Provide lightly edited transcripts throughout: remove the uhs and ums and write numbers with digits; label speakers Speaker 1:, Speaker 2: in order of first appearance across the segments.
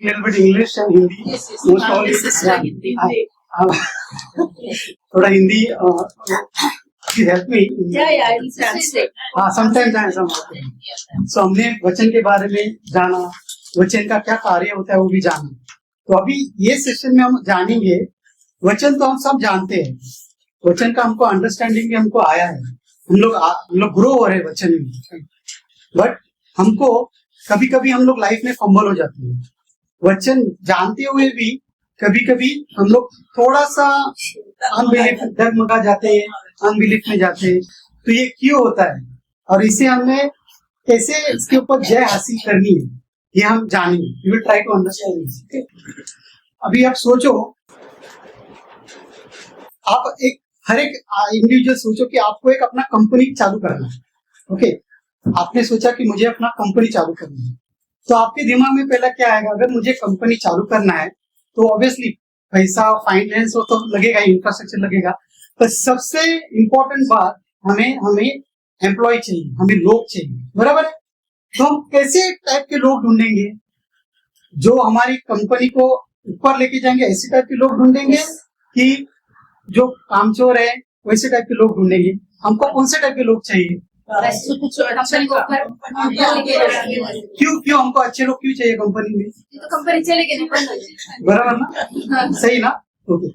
Speaker 1: little bit English and Hindi.
Speaker 2: Yes, yes.
Speaker 1: Most all
Speaker 2: This is like Hindi.
Speaker 1: थोड़ा Hindi please help me.
Speaker 2: Yeah, I'll translate.
Speaker 1: Sometimes I am. So हमने वचन के बारे में जाना, वचन का क्या कार्य होता है वो भी जाना। तो अभी ये सेशन में हम जानेंगे, वचन तो हम सब जानते हैं, वचन का हमको अंडरस्टैंडिंग भी हमको आया है, हम लोग ग्रो हो रहे हैं वचन में, बट हमको कभी कभी हम लोग लाइफ में फंबल हो जाते हैं। वचन जानते हुए भी कभी कभी हम लोग थोड़ा सा अनबिलीफ डगमगा जाते हैं, अनबिलीफ में जाते हैं। तो ये क्यों होता है और इसे हमें कैसे इसके ऊपर जय हासिल करनी है, ये हम जानेंगे। We will try to understand. अभी आप सोचो, आप हर एक इंडिविजुअल सोचो कि आपको एक अपना कंपनी चालू करना है। ओके, आपने सोचा कि मुझे अपना कंपनी चालू करना है, तो आपके दिमाग में पहला क्या आएगा? अगर मुझे कंपनी चालू करना है तो ऑब्वियसली पैसा, फाइनेंस वो तो लगेगा, इंफ्रास्ट्रक्चर लगेगा, पर सबसे इम्पोर्टेंट बात हमें एम्प्लॉय चाहिए, हमें लोग चाहिए, बराबर है? तो हम कैसे टाइप के लोग ढूंढेंगे जो हमारी कंपनी को ऊपर लेके जाएंगे? ऐसे टाइप के लोग ढूंढेंगे कि जो कामचोर है वैसे टाइप के लोग ढूंढेंगे? हमको कौन से टाइप के लोग चाहिए? क्यों हमको अच्छे लोग क्यों चाहिए कंपनी में?
Speaker 2: तो कंपनी चलेगी नहीं,
Speaker 1: बराबर ना? सही ना? ओके,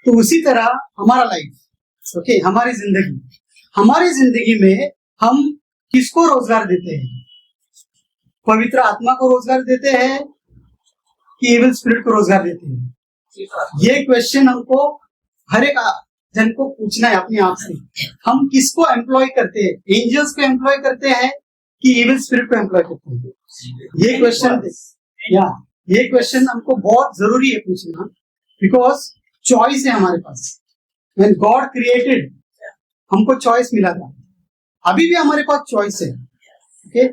Speaker 1: तो उसी तरह हमारा लाइफ, ओके, हमारी जिंदगी में हम किसको रोजगार देते हैं? पवित्र आत्मा को रोजगार देते हैं कि एविल स्पिरिट को रोजगार देते हैं? ये क्वेश्चन हमको हर एक जन को पूछना है अपने आप से। हम किसको एम्प्लॉय करते हैं? एंजल्स को एम्प्लॉय करते हैं कि एविल स्पिरिट को एम्प्लॉय करते हैं? ये क्वेश्चन हमको बहुत जरूरी है पूछना, बिकॉज चॉइस है हमारे पास। व्हेन गॉड क्रिएटेड, हमको चॉइस मिला था, अभी भी हमारे पास चॉइस है। ओके,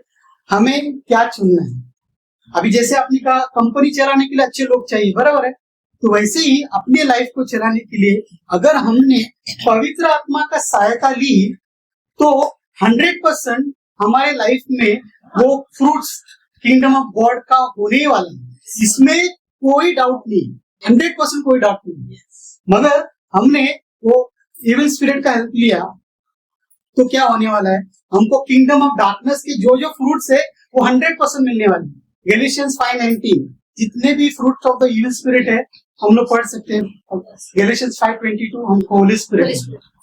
Speaker 1: हमें क्या चुनना है? अभी जैसे आपने कहा कंपनी चलाने के लिए अच्छे लोग चाहिए, बराबर है? तो वैसे ही अपने लाइफ को चलाने के लिए अगर हमने पवित्र आत्मा का सहायता ली तो 100% हमारे लाइफ में वो फ्रूट्स किंगडम ऑफ गॉड का होने वाला है, इसमें कोई डाउट नहीं, 100% कोई डाउट नहीं। मगर हमने वो इविल स्पिरिट का हेल्प लिया तो क्या होने वाला है? हमको किंगडम ऑफ डार्कनेस के जो फ्रूट्स है वो 100% मिलने वाले। गैलेशियंस 5:19, जितने भी fruits of the evil spirit है हम लोग पढ़ सकते हैं। गैलेशियंस 5:22 हमको होली स्पिरिट,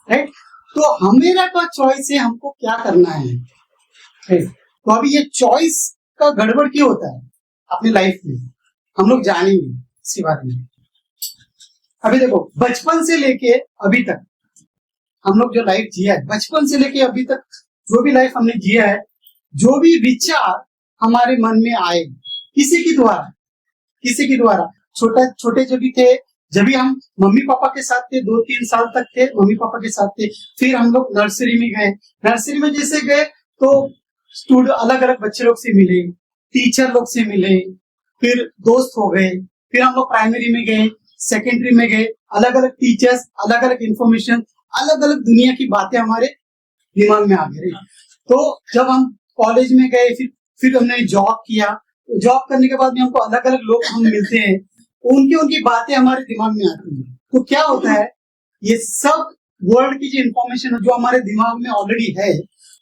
Speaker 1: राइट? तो हमेरा का चॉइस है हमको क्या करना है। तो अभी ये चॉइस का गड़बड़ क्यों होता है अपनी लाइफ में, हम लोग जानेंगे इसी बारे में। अभी देखो, बचपन से लेके अभी तक हम लोग जो लाइफ जिया है, बचपन से लेके अभी तक जो भी लाइफ हमने जिया है, जो भी विचार हमारे मन में आए किसी के द्वारा, छोटे जब भी थे, जब भी हम मम्मी पापा के साथ थे, 2-3 साल तक थे मम्मी पापा के साथ थे, फिर हम लोग नर्सरी में गए, नर्सरी में जैसे गए तो स्टूडेंट अलग अलग बच्चे लोग से मिले, टीचर लोग से मिले, फिर दोस्त हो गए, फिर हम लोग प्राइमरी में गए, सेकेंडरी में गए, अलग अलग टीचर्स, अलग अलग इंफॉर्मेशन, अलग अलग दुनिया की बातें हमारे दिमाग में आ गई। तो जब हम कॉलेज में गए, फिर हमने जॉब किया, जॉब करने के बाद भी हमको अलग अलग लोग हम मिलते हैं, उनकी बातें हमारे दिमाग में आती हैं। तो क्या होता है, ये सब वर्ल्ड की जो इंफॉर्मेशन है जो हमारे दिमाग में ऑलरेडी है,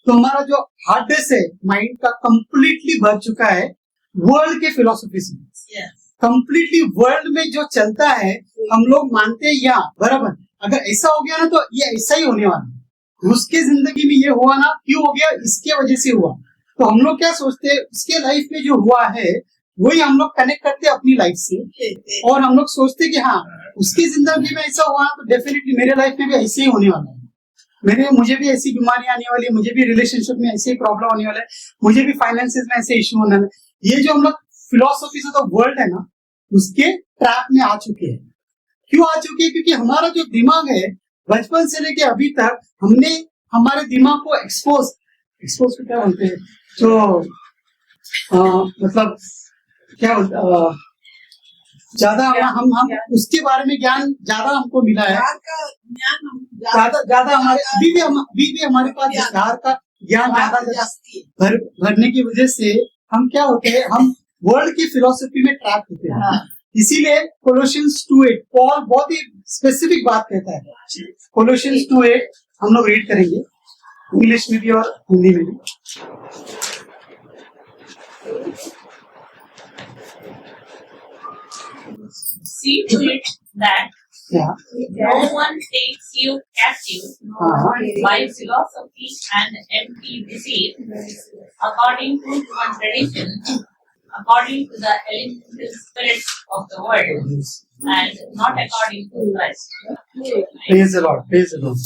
Speaker 1: तो हमारा जो हार्ड डिस्क है माइंड का कंप्लीटली भर चुका है वर्ल्ड के फिलोसफी से। कंप्लीटली वर्ल्ड में जो चलता है हम लोग मानते हैं, या बराबर अगर ऐसा हो गया ना तो ये ऐसा ही होने वाला है। उसके जिंदगी में ये हुआ ना, क्यों हो गया? इसके वजह से हुआ। तो हम लोग क्या सोचते हैं, उसके लाइफ में जो हुआ है वही हम लोग कनेक्ट करते हैं अपनी लाइफ से, और हम लोग सोचते हैं कि हाँ उसकी जिंदगी में ऐसा हुआ तो डेफिनेटली मेरे लाइफ में भी ऐसे ही होने वाला है, मुझे भी ऐसी बीमारी आने वाली है, मुझे भी रिलेशनशिप में ऐसे ही प्रॉब्लम आने वाला है, मुझे भी फाइनेंसिस में ऐसे इश्यू होने वाला है। ये जो हम लोग फिलोसफी से तो वर्ल्ड है ना, उसके ट्रैप में आ चुके हैं। क्यों आ चुके हैं? क्योंकि हमारा जो दिमाग है बचपन से लेके अभी तक हमने हमारे दिमाग को एक्सपोज क्या बोलते हैं, तो मतलब क्या ज्यादा हम उसके बारे में ज्ञान ज्यादा हमको मिला है, ज्यादा हमारे अभी भी हमारे पास विचार का ज्ञान ज्यादा भरने की वजह से हम क्या होते हैं, हम वर्ल्ड की फिलोसफी में ट्रैप होते हैं। इसीलिए कोलोशियंस 2:8 पॉल बहुत ही स्पेसिफिक बात कहता है। कोलोशियंस 2:8 हम लोग रीड करेंगे इंग्लिश में भी और हिंदी में भी।
Speaker 2: See to it that no one takes you captive by philosophy and empty deceit, according to human tradition, according to the elemental spirits of the world, and not according to Christ.
Speaker 1: Praise the Lord, praise the Lord।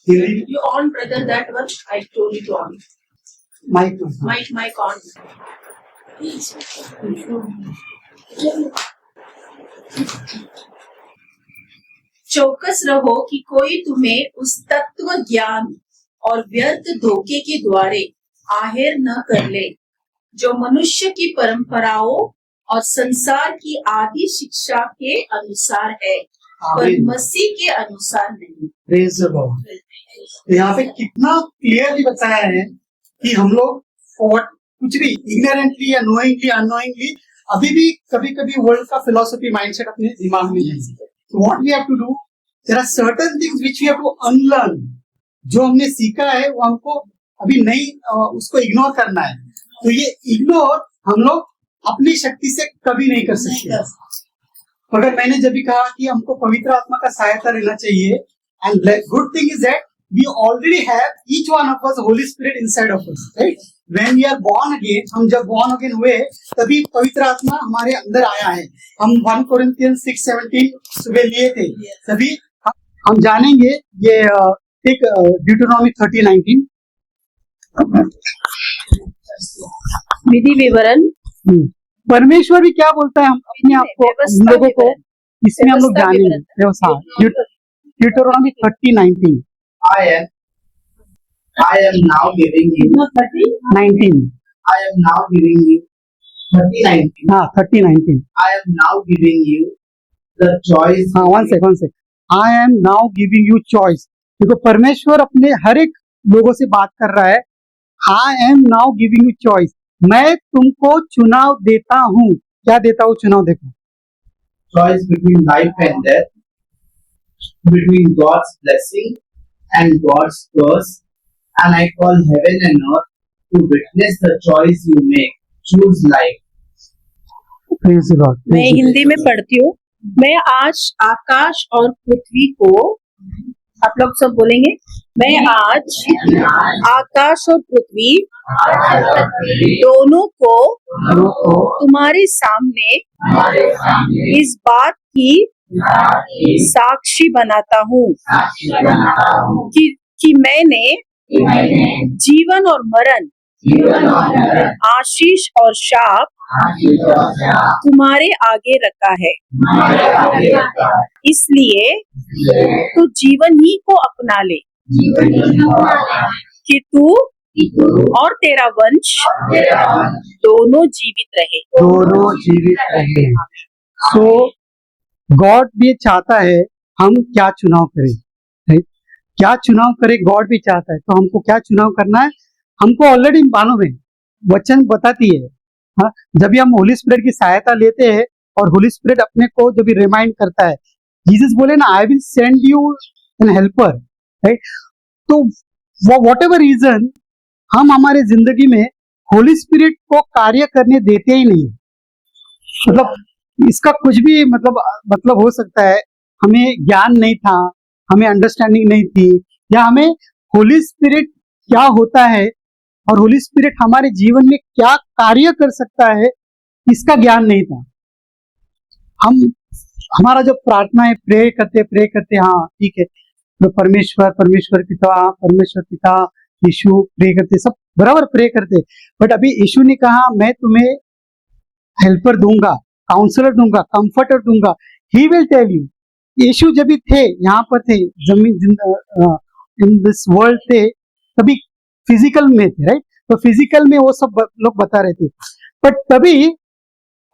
Speaker 1: Hindi
Speaker 2: You on, brother, that one? I told you to on.
Speaker 1: Mic
Speaker 2: Mic on. चौकस रहो कि कोई तुम्हें उस तत्व ज्ञान और व्यर्थ धोखे के द्वारे आहेर न कर ले जो मनुष्य की परंपराओं और संसार की आदि शिक्षा के अनुसार है, पर
Speaker 1: आमीन।
Speaker 2: मसीह के अनुसार नहीं।
Speaker 1: Praise the Lord. यहाँ पे कितना क्लियरली बताया है कि हम लोग कुछ भी इग्नोरेंटली या नोइंगली अननोइंगली अभी भी कभी कभी वर्ल्ड का फिलोसफी माइंडसेट अपने दिमाग में है। What we have to do, there are certain things which we have to unlearn. जो हमने सीखा है वो हमको अभी नहीं उसको इग्नोर करना है। तो ये इग्नोर हम लोग अपनी शक्ति से कभी नहीं कर सकते। अगर मैंने जब भी कहा कि हमको पवित्र आत्मा का सहायता लेना चाहिए, and good thing is that we already have each one of us holy spirit inside of us, right. When we are born again, हम जब बॉर्न अगेन हुए तभी पवित्र आत्मा हमारे अंदर आया है। हम 1 कोरिन्थियंस 6:17 सुबह लिए थे, तभी हम जानेंगे ये एक ड्यूटोनॉमी 30:19
Speaker 2: विधि विवरण।
Speaker 1: परमेश्वर भी क्या बोलता है हम अपने आप को, हम लोगों को इसमें हम लोग जानेंगे। ड्यूटोनॉमी 30:19
Speaker 3: I am now giving you
Speaker 1: 19
Speaker 3: I am now giving you 30:19
Speaker 1: हाँ 30:19
Speaker 3: I am now giving you the choice
Speaker 1: हाँ one sec I am now giving you choice। देखो परमेश्वर अपने हर एक लोगों से बात कर रहा है। I am now giving you choice, मैं तुमको चुनाव देता हूँ। क्या देता हूँ चुनाव? देखो,
Speaker 3: choice between life and death, between God's blessing and God's curse, and I call heaven and earth to witness the choice you make. Choose life.
Speaker 1: Praise the Lord।
Speaker 2: मैं हिंदी में पढ़ती हूँ। मैं आज आकाश और पृथ्वी को, आप लोग सब बोलेंगे, मैं आज आकाश और पृथ्वी दोनों को तुम्हारे सामने इस बात की साक्षी बनाता हूँ कि मैंने जीवन और मरण, आशीष और शाप तुम्हारे आगे रखा है। इसलिए तू जीवन ही को अपना ले कि तू और तेरा वंश दोनों जीवित रहे।
Speaker 1: सो गॉड भी चाहता है हम क्या चुनाव करें, right? क्या चुनाव करें गॉड भी चाहता है। तो हमको क्या चुनाव करना है, हमको ऑलरेडी मालूम है, वचन बताती है। हाँ, जब भी हम होली स्पिरिट की सहायता लेते हैं और होली स्पिरिट अपने को जब भी रिमाइंड करता है, जीसस बोले ना I will send you an helper, right. तो वॉट एवर रीजन हम हमारे जिंदगी में होली स्पिरिट को कार्य करने देते ही नहीं। मतलब इसका कुछ भी मतलब हो सकता है हमें ज्ञान नहीं था, हमें अंडरस्टैंडिंग नहीं थी, या हमें होली स्पिरिट क्या होता है और होली स्पिरिट हमारे जीवन में क्या कार्य कर सकता है इसका ज्ञान नहीं था। हमारा जो प्रार्थना है, प्रे करते हाँ ठीक है, तो परमेश्वर पिता यीशु प्रे करते, सब बराबर प्रे करते, बट अभी यीशु ने कहा मैं तुम्हें हेल्पर दूंगा, काउंसलर दूंगा, कंफर्टर दूंगा, ही विल टेल यू। यीशु जब भी थे यहाँ पर थे जमीन इन दिस वर्ल्ड थे, तभी फिजिकल में थे, राइट। तो फिजिकल में वो सब लोग बता रहे थे, बट तभी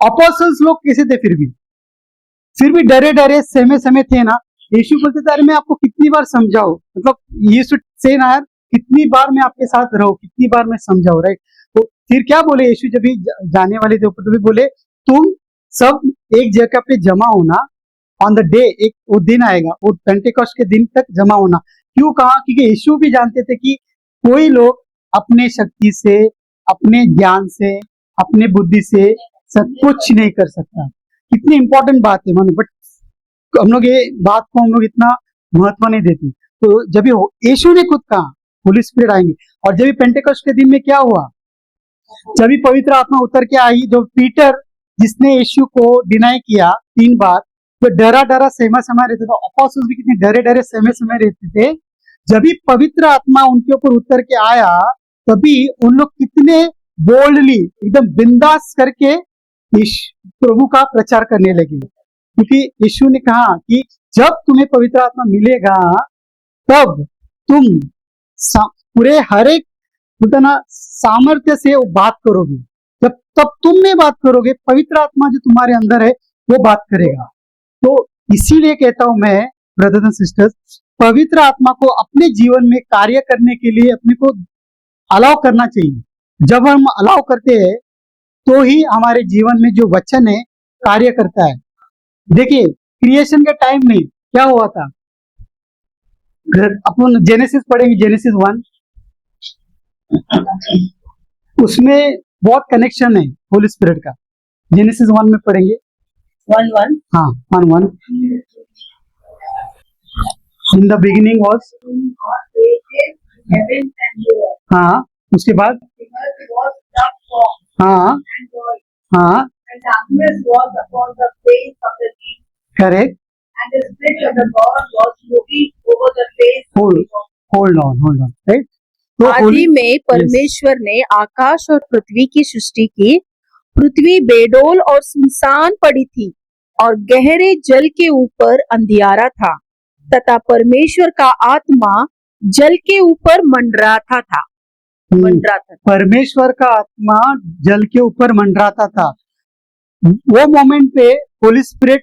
Speaker 1: अपोस्टल्स लोग कैसे थे, फिर भी डरे सहमे थे ना। यीशु बोलते थे अरे मैं आपको कितनी बार समझाऊं, मतलब यीशु से ना यार कितनी बार मैं आपके साथ रहूं, कितनी बार मैं समझाऊं, राइट। तो फिर क्या बोले यीशु जब भी जाने वाले थे ऊपर, तो भी बोले तुम सब एक जगह पे जमा होना ऑन द डे, एक वो दिन आएगा, वो पेंटेकोस्ट के दिन तक जमा होना। क्यों कहा? क्योंकि यीशु भी जानते थे कि कोई लोग अपने शक्ति से, अपने ज्ञान से, अपने बुद्धि से सब कुछ नहीं कर सकता। कितनी इंपॉर्टेंट बात है मानो, बट हम लोग ये बात को हम लोग इतना महत्व नहीं देते। तो जब यीशु ने खुद कहा होली स्पिरिट आएंगे, और जब पेंटेकोस्ट के दिन में क्या हुआ, जब भी पवित्र आत्मा उतर के आई, जो पीटर जिसने यीशु को डिनाई किया 3 बार, तो डरा डरा सहमा सहमा रहते थे, अपोस्टल्स भी कितने डरे डरे सहमे सहमे रहते थे। जब भी पवित्र आत्मा उनके ऊपर उतर के आया, तभी उन लोग कितने बोल्डली एकदम बिंदास करके प्रभु का प्रचार करने लगे। क्योंकि यीशु ने कहा कि जब तुम्हें पवित्र आत्मा मिलेगा तब तुम पूरे हर एक ना सामर्थ्य से वो बात करोगे। जब तब तुम में बात करोगे, पवित्र आत्मा जो तुम्हारे अंदर है वो बात करेगा। तो इसीलिए कहता हूं मैं ब्रदर्स एंड सिस्टर्स, पवित्र आत्मा को अपने जीवन में कार्य करने के लिए अपने को अलाउ करना चाहिए। जब हम अलाउ करते हैं तो ही हमारे जीवन में जो वचन है कार्य करता है। देखिए क्रिएशन के टाइम में क्या हुआ था, अपन जेनेसिस पढ़ेंगे, जेनेसिस 1, उसमें बहुत कनेक्शन है होली स्पिरिट का। जेनेसिस 1 में पढ़ेंगे
Speaker 2: 1:1.
Speaker 1: हाँ 1:1, इन द बिगिनिंग वॉज, हाँ उसके बाद हाँ हाँ करेक्ट, होल्ड ऑन राइट। तो
Speaker 4: आदि में परमेश्वर ने आकाश और पृथ्वी की सृष्टि की। पृथ्वी बेडोल और सुनसान पड़ी थी और गहरे जल के ऊपर अंधियारा था, तथा परमेश्वर का आत्मा जल के ऊपर मंडराता था।
Speaker 1: परमेश्वर का आत्मा जल के ऊपर मंडराता था। वो मोमेंट पे होली स्पिरिट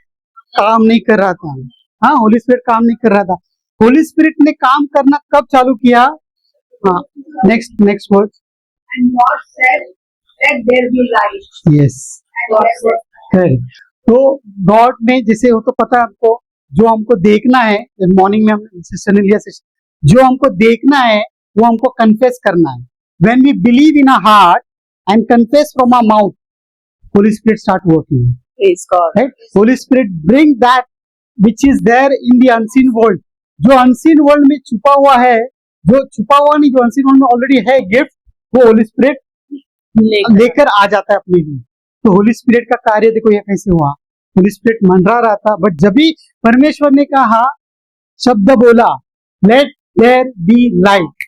Speaker 1: काम नहीं कर रहा था। हाँ, होली स्पिरिट काम नहीं कर रहा था। होली स्पिरिट ने काम करना कब चालू किया? हाँ, next word.
Speaker 5: And God said, "Let there be light."
Speaker 1: Yes,
Speaker 5: And God said,
Speaker 1: तो गॉड ने, जैसे वो तो पता है आपको, जो हमको देखना है, मॉर्निंग में हमने सिस्टर ने लिया, जो हमको देखना है वो हमको कन्फेस करना है। When we believe in our heart and confess from our mouth, Holy Spirit start working.
Speaker 4: Praise God.
Speaker 1: Right? Holy Spirit bring that which is there in the unseen world. जो unseen world में छुपा हुआ है, जो छुपा हुआ नहीं, जो unseen world में ऑलरेडी है गिफ्ट, वो होली स्पिरिट लेकर आ जाता है अपने लिए। तो होली स्पिरिट का कार्य देखो ये कैसे हुआ। होली स्पिरिट मंडरा रहा था, बट जब भी परमेश्वर ने कहा, शब्द बोला, let there be light,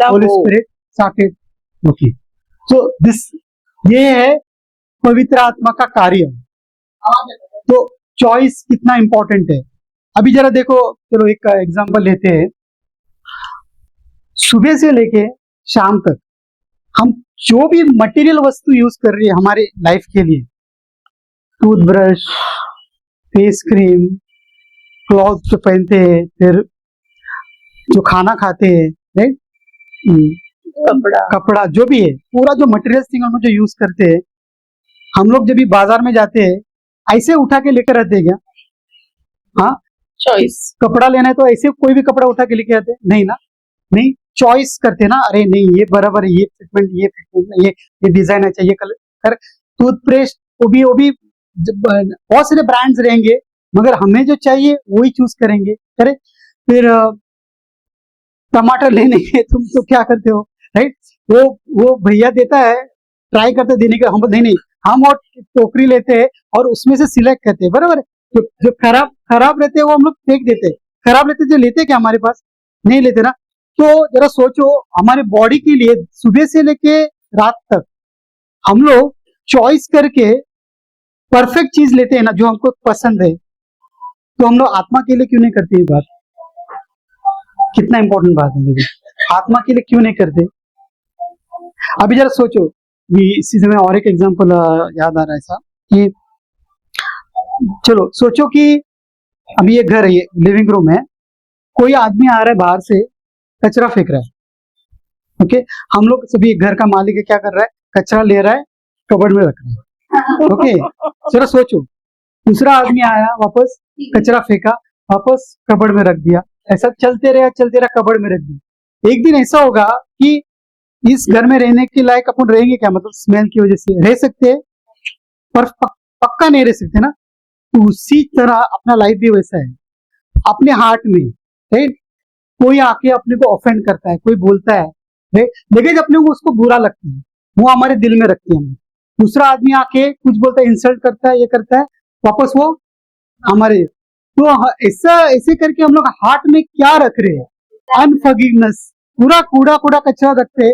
Speaker 1: holy spirit started working. So this, ये है पवित्र आत्मा का कार्य। तो चॉइस कितना इंपॉर्टेंट है। अभी जरा देखो, चलो एक एग्जांपल लेते हैं। सुबह से लेके शाम तक हम जो भी मटेरियल वस्तु यूज कर रहे हैं हमारे लाइफ के लिए, टूथब्रश, फेस क्रीम, क्लॉथ जो पहनते हैं, फिर जो खाना खाते हैं, राइट, कपड़ा जो भी है, पूरा जो मटेरियल थिंग हम जो यूज करते हैं, हम लोग जब भी बाजार में जाते हैं ऐसे उठा के लेकर आते हैं क्या? हाँ,
Speaker 4: चॉइस।
Speaker 1: कपड़ा लेना है तो ऐसे कोई भी कपड़ा उठा के लेके आते हैं? नहीं ना, नहीं, चॉइस करते ना। अरे नहीं, ये बराबर है, ये फिटमेंट, ये डिजाइन अच्छा, ये कलर। टूथपेस्ट वो भी बहुत सारे ब्रांड्स रहेंगे, मगर हमें जो चाहिए वही चूज करेंगे। करे फिर टमाटर लेने के तुम तो क्या करते हो, राइट, वो भैया देता है, ट्राई करते देने का, हम नहीं, हम और टोकरी लेते हैं और उसमें से सिलेक्ट करते हैं, बराबर। जो खराब रहते हैं वो हम लोग फेंक देते हैं, खराब लेते जो लेते क्या हमारे पास? नहीं लेते ना। तो जरा सोचो, हमारे बॉडी के लिए सुबह से लेके रात तक हम लोग चॉइस करके परफेक्ट चीज लेते हैं ना, जो हमको पसंद है। तो हम लोग आत्मा के लिए क्यों नहीं करते? ये बात कितना इंपॉर्टेंट बात है, देखिए, आत्मा के लिए क्यों नहीं करते? अभी जरा सोचो, इसी समय और एक एग्जांपल याद आ रहा है साहब कि चलो सोचो कि अभी ये घर है, ये लिविंग रूम है, कोई आदमी आ रहा है बाहर से, कचरा फेंक रहा है, ओके, हम लोग सभी, घर का मालिक है, क्या कर रहा है, कचरा ले रहा है, कबर्ड में रख रहा है। ओके, जरा सोचो, दूसरा आदमी आया, वापस कचरा फेंका, वापस कबर्ड में रख दिया, ऐसा चलते रहा, कबर्ड में रख दिया। एक दिन ऐसा होगा कि इस घर में रहने के लायक अपन रहेंगे क्या, मतलब स्मेल की वजह से रह सकते हैं पर पक्का नहीं रह सकते ना। तो उसी तरह अपना लाइफ भी वैसा है, अपने हार्ट में, राइट, कोई आके अपने को ऑफेंड करता है, कोई बोलता है, राइट, लेकिन अपने को उसको बुरा लगता है, वो हमारे दिल में रखते हैं हम। दूसरा आदमी आके कुछ बोलता है, इंसल्ट करता है, ये करता है, वापस वो हमारे, तो ऐसे करके हम लोग हार्ट में क्या रख रहे हैं, अनफॉरगिवनेस, पूरा कूड़ा कचरा रखते हैं।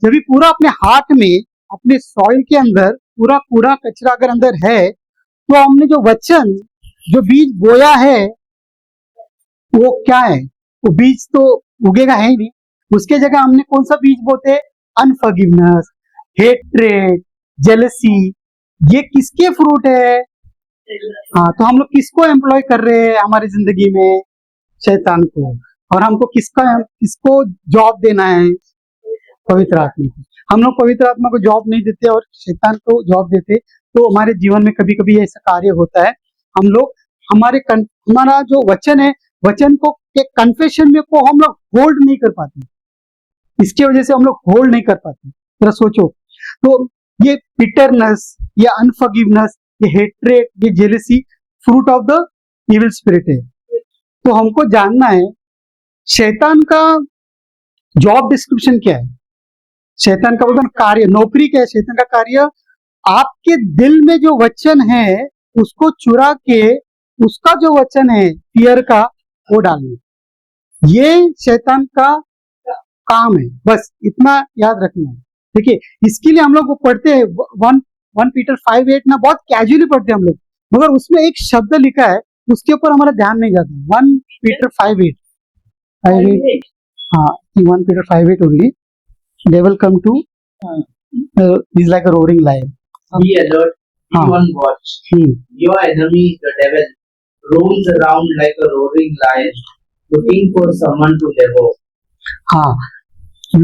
Speaker 1: जब भी पूरा अपने हार्ट में, अपने सॉइल के अंदर पूरा कूड़ा कचरा अगर अंदर है, तो हमने जो वचन, जो बीज बोया है, वो क्या है, वो बीज तो उगेगा है ही नहीं। उसके जगह हमने कौन सा बीज बोते, अनफॉरगिवनेस, हेट्रेड, जेलसी, ये किसके फ्रूट है? हाँ, तो हम लोग किसको एम्प्लॉय कर रहे हैं हमारी जिंदगी में? शैतान को। और हमको किसको जॉब देना है? पवित्र आत्मा को। हम लोग पवित्र आत्मा को जॉब नहीं देते और शैतान को जॉब देते, तो हमारे जीवन में कभी कभी ऐसा कार्य होता है, हम लोग हमारा जो वचन है, वचन को के कन्फेशन में को हम लोग होल्ड नहीं कर पाते, इसकी वजह से हम लोग होल्ड नहीं कर पाते। जरा सोचो, तो ये बिटरनेस, ये अनफॉरगिवनेस, ये हेट्रेड, ये jealousy fruit of the evil spirit है। तो हमको जानना है शैतान का जॉब डिस्क्रिप्शन क्या है, शैतान का बोलते कार्य, नौकरी क्या है। शैतान का कार्य आपके दिल में जो वचन है उसको चुरा के, उसका जो वचन है फियर का, वो डालना, ये शैतान का काम है। बस इतना याद रखना है। देखिए, इसके लिए हम लोग वो पढ़ते हैं 1 पीटर 5:8 ना, बहुत कैजुअली पढ़ते हैं हम लोग, मगर उसमें एक शब्द लिखा है, उसके ऊपर हमारा ध्यान नहीं जाता। 1 पीटर 5:8, हाँ, 1 Peter 5:8 only, devil come to is like a roaring lion.
Speaker 3: Be alert, be on watch. Your enemy, the devil, roams around like a roaring lion, looking for someone to devour.
Speaker 1: हाँ,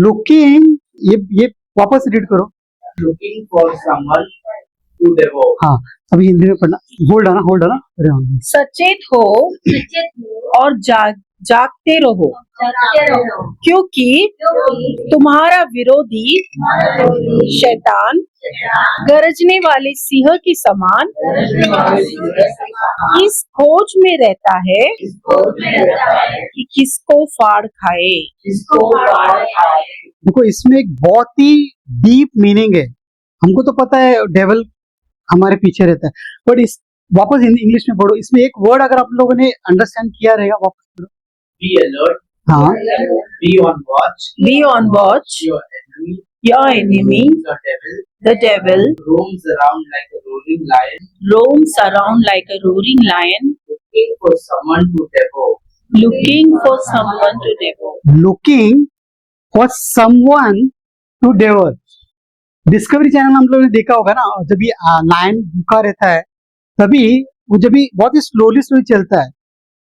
Speaker 1: looking, ये वापस read करो।
Speaker 3: Looking for someone to devour.
Speaker 1: हाँ, अभी हिंदी में पढ़ना, hold है ना, अरे हाँ।
Speaker 4: सचेत हो और जागते रहो, क्योंकि तुम्हारा विरोधी शैतान गरजने वाले सिंह के समान इस खोज में रहता है कि किसको फाड़ खाए।
Speaker 1: देखो, इसमें एक बहुत ही डीप मीनिंग है। हमको तो पता है डेविल हमारे पीछे रहता है, बट इस वापस इंग्लिश में पढ़ो, इसमें एक वर्ड अगर आप लोगों ने अंडरस्टैंड किया रहेगा, वापस पढ़ो।
Speaker 3: Be alert.
Speaker 1: हाँ,
Speaker 3: Be on watch.
Speaker 4: Be on watch. Your enemy, the devil,
Speaker 3: roams around like a roaring lion,
Speaker 4: looking
Speaker 3: for someone to devour.
Speaker 4: looking for someone to devour.
Speaker 1: looking for someone to devour. Discovery channel हम लोगों ने देखा होगा ना, जब ये lion भूखा रहता है, तभी वो जब भी बहुत ही स्लोली चलता है,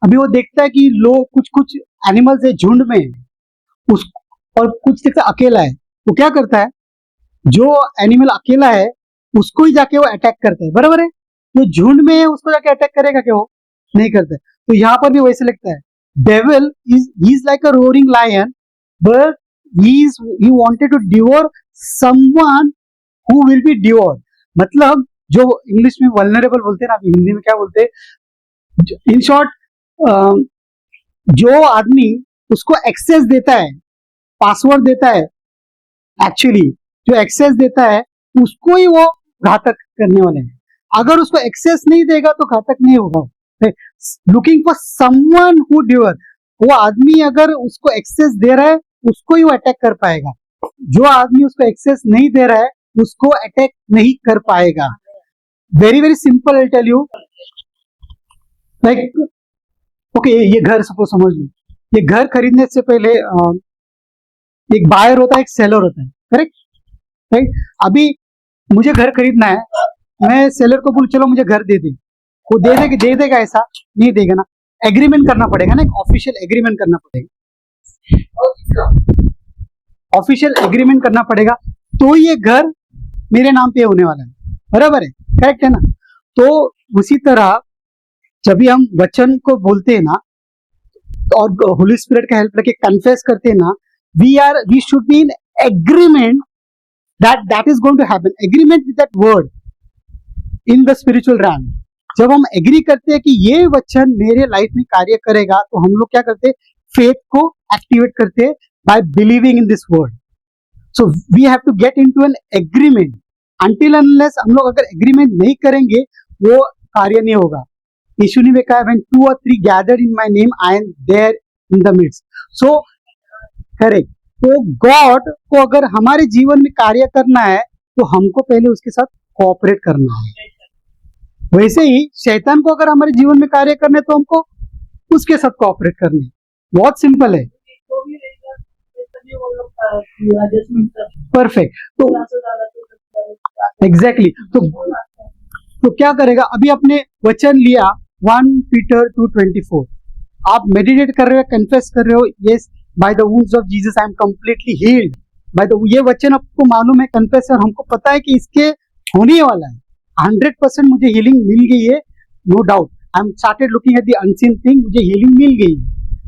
Speaker 1: अभी वो देखता है कि लोग कुछ एनिमल्स है झुंड में, उस और कुछ देखता है अकेला है, वो क्या करता है, जो एनिमल अकेला है उसको ही जाके वो अटैक करता है, बराबर है। जो झुंड में है उसको जाके अटैक करेगा क्या? वो नहीं करता है। तो यहाँ पर भी वैसे लगता है, devil is like a roaring lion, but he wanted to devour someone who will be devoured. मतलब जो इंग्लिश में वल्नरेबल बोलते हैं ना, हिंदी में क्या बोलते हैं, इन शॉर्ट, जो आदमी उसको एक्सेस देता है, पासवर्ड देता है, एक्चुअली जो एक्सेस देता है उसको ही वो घातक करने वाले हैं। अगर उसको एक्सेस नहीं देगा तो घातक नहीं होगा। लुकिंग फॉर समवन हु डिवर, वो आदमी अगर उसको एक्सेस दे रहा है उसको ही वो अटैक कर पाएगा, जो आदमी उसको एक्सेस नहीं दे रहा है उसको अटैक नहीं कर पाएगा। Very very simple, I tell you, like okay, ये घर सपोज समझ लो, ये घर खरीदने से पहले एक बायर होता है, एक सेलर होता है, करेक्ट, राइट। अभी मुझे घर खरीदना है, मैं सेलर को बोलूं चलो मुझे घर दे दे, वो दे देगा ऐसा नहीं देगा ना, एग्रीमेंट करना पड़ेगा ना, एक ऑफिशियल एग्रीमेंट करना पड़ेगा। ऑफिशियल एग्रीमेंट करना पड़ेगा, तो ये घर मेरे नाम पे होने वाला है, बराबर है, करेक्ट है ना। तो उसी तरह जब भी हम वचन को बोलते हैं ना और होली स्पिरिट का हेल्प लेके कन्फेस करते हैं ना, we should be in agreement that is going to happen, agreement with that word in the spiritual realm. जब हम एग्री करते हैं कि ये वचन मेरे लाइफ में कार्य करेगा, तो हम लोग क्या करते हैं, फेथ को एक्टिवेट करते हैं by believing in this word. So we have to get into an agreement. Until unless हम लोग अगर एग्रीमेंट नहीं करेंगे वो कार्य नहीं होगा. यीशु ने भी कहा, when 2 or 3 gathered in my name I am there in the midst. So correct. तो गॉड को अगर हमारे जीवन में कार्य करना है तो हमको पहले उसके साथ कोऑपरेट करना है. वैसे ही शैतान को अगर हमारे जीवन में कार्य करना है तो हमको उसके साथ कोऑपरेट करना है. बहुत सिंपल है. परफेक्ट. तो एग्जैक्टली. तो क्या करेगा, अभी आपने वचन लिया 1 Peter 2:24, आप मेडिटेट कर रहे हो, कन्फेस कर रहे हो, yes by the wounds of Jesus I am completely healed. By the, ये वचन आपको मालूम है, कन्फेस, और हमको पता है कि इसके होने वाला है. 100% मुझे हीलिंग मिल गई है, no doubt. I am started looking at the unseen thing, मुझे हीलिंग मिल गई.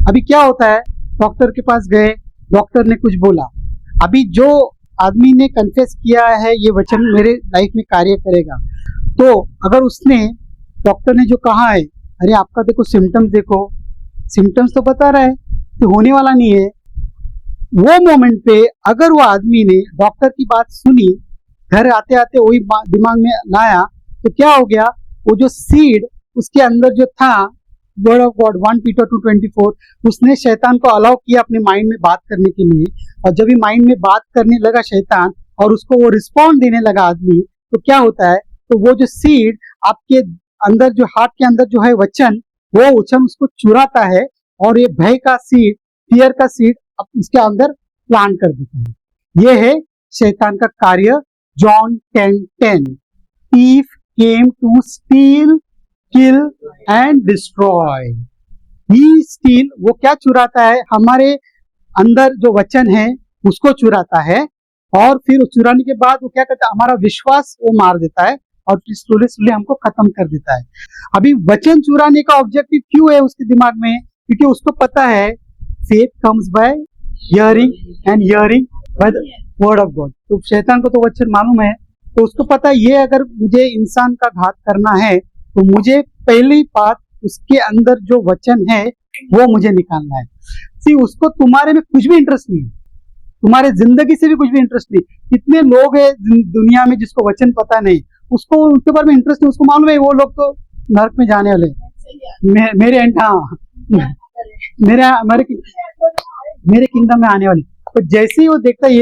Speaker 1: अभी क्या होता है, डॉक्टर के पास गए, डॉक्टर ने कुछ बोला. अभी जो आदमी ने कन्फेस किया है ये वचन मेरे लाइफ में कार्य करेगा, तो अगर उसने, डॉक्टर ने जो कहा है, अरे आपका देखो सिम्टम्स, देखो सिम्टम्स तो बता रहा है तो होने वाला नहीं है, वो मोमेंट पे अगर वो आदमी ने डॉक्टर की बात सुनी, घर आते आते वही दिमाग में लाया, तो क्या हो गया, वो जो सीड उसके अंदर जो था, वर्ड ऑफ गॉड 1 Peter 2:24, उसने शैतान को अलाउ किया अपने माइंड में बात करने के लिए. और जब भी माइंड में बात करने लगा शैतान और उसको वो रिस्पॉन्ड देने लगा आदमी, तो क्या होता है, तो वो जो सीड आपके अंदर, जो हार्ट के अंदर जो है वचन, वो वचन उसको चुराता है और ये भय का सीड, फियर का सीड इसके अंदर प्लांट कर देता है. ये है शैतान का कार्य. John 10:10, thief came to steal, kill and destroy. He steal, वो क्या चुराता है, हमारे अंदर जो वचन है उसको चुराता है, और फिर चुराने के बाद वो क्या करता है, हमारा विश्वास वो मार देता है और फिर स्लोली हमको खत्म कर देता है. अभी वचन चुराने का ऑब्जेक्टिव क्यों है उसके दिमाग में, क्योंकि उसको पता है faith comes by hearing and hearing by the word of God. तो शैतान को तो वचन मालूम है, तो उसको पता है ये अगर मुझे इंसान का घात करना है तो मुझे पहली बात उसके अंदर जो वचन है वो मुझे निकालना है. सी, उसको तुम्हारे में कुछ भी इंटरेस्ट नहीं है, तुम्हारे जिंदगी से भी कुछ भी इंटरेस्ट नहीं. कितने लोग हैं दुनिया में जिसको वचन पता नहीं, उसको उसके बारे में इंटरेस्ट नहीं, उसको मालूम है वो लोग तो नरक में जाने वाले. मेरे किंगडम में आने वाले. तो जैसे ही वो देखता है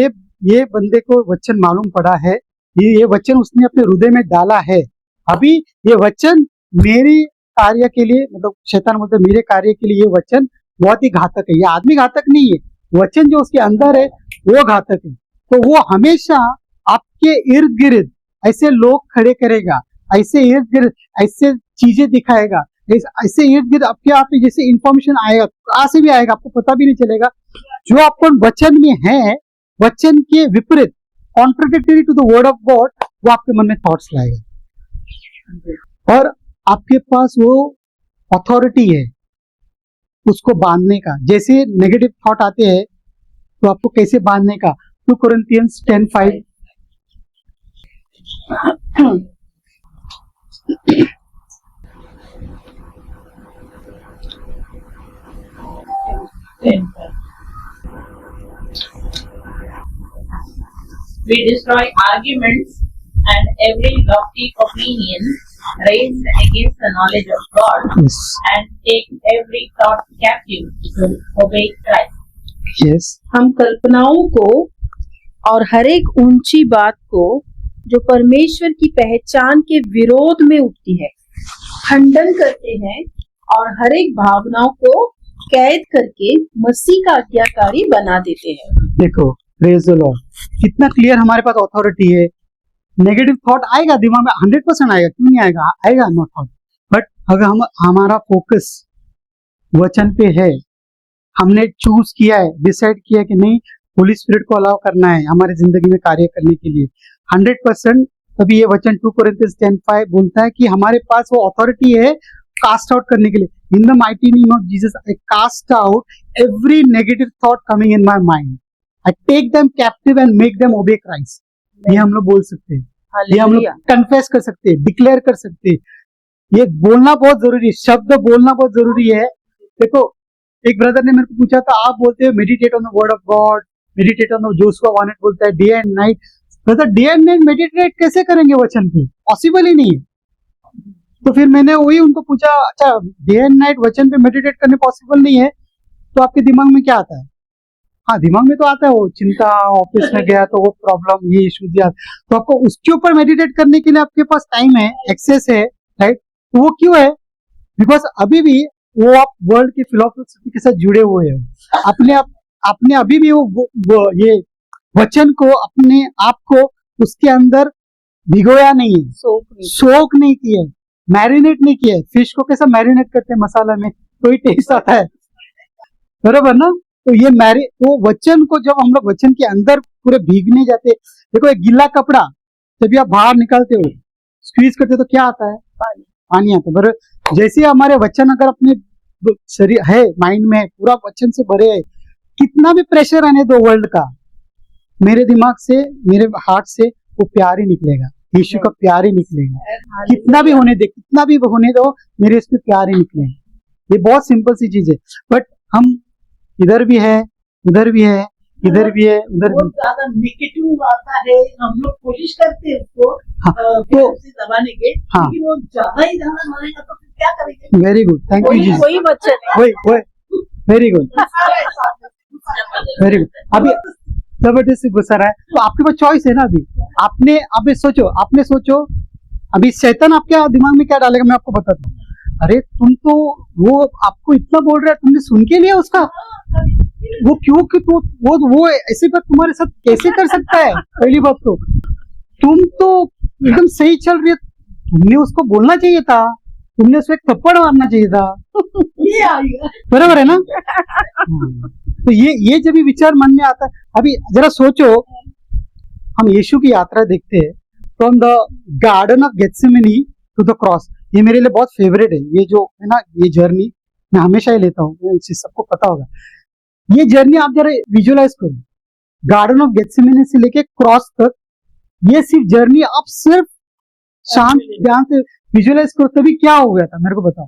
Speaker 1: ये बंदे को वचन मालूम पड़ा है, ये वचन उसने अपने हृदय में डाला है, अभी ये वचन मेरे कार्य के लिए, मतलब शैतान बोलते मेरे कार्य के लिए ये वचन बहुत ही घातक है. ये आदमी घातक नहीं है, वचन जो उसके अंदर है वो घातक है. तो वो हमेशा आपके इर्द गिर्द ऐसे लोग खड़े करेगा, ऐसे इर्द गिर्द ऐसे चीजें दिखाएगा, ऐसे इर्द गिर्द आपके आप जैसे इंफॉर्मेशन आएगा, कहाँ से भी आएगा आपको पता भी नहीं चलेगा, जो आपको वचन में है, वचन के विपरीत, contradictory to the word of God, वो आपके मन में थॉट्स लाएगा. और आपके पास वो अथॉरिटी है उसको बांधने का. जैसे नेगेटिव थॉट आते हैं तो आपको कैसे बांधने का. 2 Corinthians 10:5.
Speaker 2: We destroy arguments and every lofty opinion raised against the knowledge of God,
Speaker 1: Yes.
Speaker 2: and take every thought captive to obey Christ.
Speaker 1: Yes.
Speaker 4: हम कल्पनाओं को और हर एक ऊंची बात को जो परमेश्वर की पहचान के विरोध में उठती है खंडन करते हैं और हर एक भावनाओं को कैद करके मसीह का आज्ञाकारी बना देते हैं.
Speaker 1: देखो, प्रेज द लॉर्ड, कितना क्लियर हमारे पास अथॉरिटी है. नेगेटिव थॉट आएगा दिमाग में, 100% आएगा, क्यों नहीं आएगा, आएगा नो थॉट. बट अगर हमारा फोकस वचन पे है, हमने चूज किया है, डिसाइड किया कि नहीं होली स्पिरिट को अलाउ करना है हमारे जिंदगी में कार्य करने के लिए 100%। तभी ये वचन 2 Corinthians 10:5 बोलता है कि हमारे पास वो अथॉरिटी है कास्ट आउट करने के लिए। In the mighty name of Jesus I cast out every negative thought coming in my mind, I take them captive and make them obey Christ. ये हम लोग बोल सकते हैं, ये हम लोग कन्फेस कर सकते हैं, डिक्लेयर कर सकते हैं। ये बोलना बहुत जरूरी है, शब्द बोलना बहुत जरूरी है। देखो एक ब्रदर ने मेरे को पूछा था, आप बोलते हो meditate on the word of God, meditate on the Joshua 1:8 बोलता है day and night. Brother day and night meditate कैसे करेंगे वचन पे? पॉसिबल ही नहीं है। तो फिर मैंने वही उनको पूछा, अच्छा डे एंड नाइट वचन पे मेडिटेट करने पॉसिबल नहीं है तो आपके दिमाग में क्या आता है? हाँ दिमाग में तो आता है वो चिंता, ऑफिस में गया तो वो प्रॉब्लम, ये इशू दिया, तो आपको उसके ऊपर मेडिटेट करने के लिए आपके पास टाइम है, एक्सेस है, राइट? तो वो क्यों है? बिकॉज अभी भी वो आप वर्ल्ड की फिलोसफी के साथ जुड़े हुए हैं। आपने अभी भी वो ये वचन को अपने आप को उसके अंदर भिगोया नहीं है, सोक नहीं किया है, मैरिनेट नहीं किया है। फिश को कैसा मैरिनेट करते हैं मसाला में, तो ही टेस्ट आता है, बराबर ना? तो ये वो वचन को जब हम लोग वचन के अंदर पूरे भीगने जाते, देखो एक गीला कपड़ा जब आप बाहर निकालते हो, स्क्वीज करते हो तो क्या आता है? पानी आता है। बराबर जैसे हमारे वचन अगर अपने शरीर है, माइंड में पूरा वचन से भरे है, कितना भी प्रेशर आने दो वर्ल्ड का, मेरे दिमाग से, मेरे हार्ट से वो प्यार ही निकलेगा, यीशु का प्यार ही निकलेगा। कितना भी होने दे, कितना भी होने दो, मेरे इस पे प्यार ही निकलेगा। ये बहुत सिंपल सी चीज है। बट हम इधर भी है, उधर भी है, इधर भी है, उधर भी।
Speaker 5: ज्यादा नेगेटिव आता है, हम लोग कोशिश करते हैं उसको
Speaker 1: तो
Speaker 5: दबाने के,
Speaker 1: हाँ,
Speaker 5: लेकिन वो ज्यादा ही ज्यादा मारेगा तो फिर क्या करेंगे?
Speaker 1: वेरी गुड, थैंक यू जी,
Speaker 4: वही वचन है।
Speaker 1: वही वेरी गुड, वेरी गुड। अभी जबरदस्ती गुस्सा रहा है तो आपके पास चॉइस है ना। आपने सोचो अभी शैतान आपके दिमाग में क्या डालेगा, मैं आपको बताता हूँ। अरे तुम तो वो आपको इतना बोल रहा है, तुमने सुन के लिया उसका, वो क्यों कि तो वो ऐसे बात तुम्हारे साथ कैसे कर सकता है? पहली बात तो तुम तो एकदम सही चल रही है, तुमने उसको बोलना चाहिए था, तुमने उसको एक थप्पड़ मारना चाहिए था।
Speaker 5: ये आएगा,
Speaker 1: बराबर है ना? तो ये जब भी विचार मन में आता है, अभी जरा सोचो, हम यीशु की यात्रा देखते हैं from the garden of Gethsemane to the cross. ये मेरे लिए बहुत फेवरेट है, ये जो है ना, ये जर्नी मैं हमेशा ही लेता हूँ, सबको पता होगा। ये जर्नी आप जरा विजुअलाइज करो, गार्डन ऑफ गेथसेमनी से लेके क्रॉस तक, ये सिर्फ जर्नी आप सिर्फ शांत ध्यान से विजुअलाइज करो, तभी क्या हो गया था मेरे को बताओ।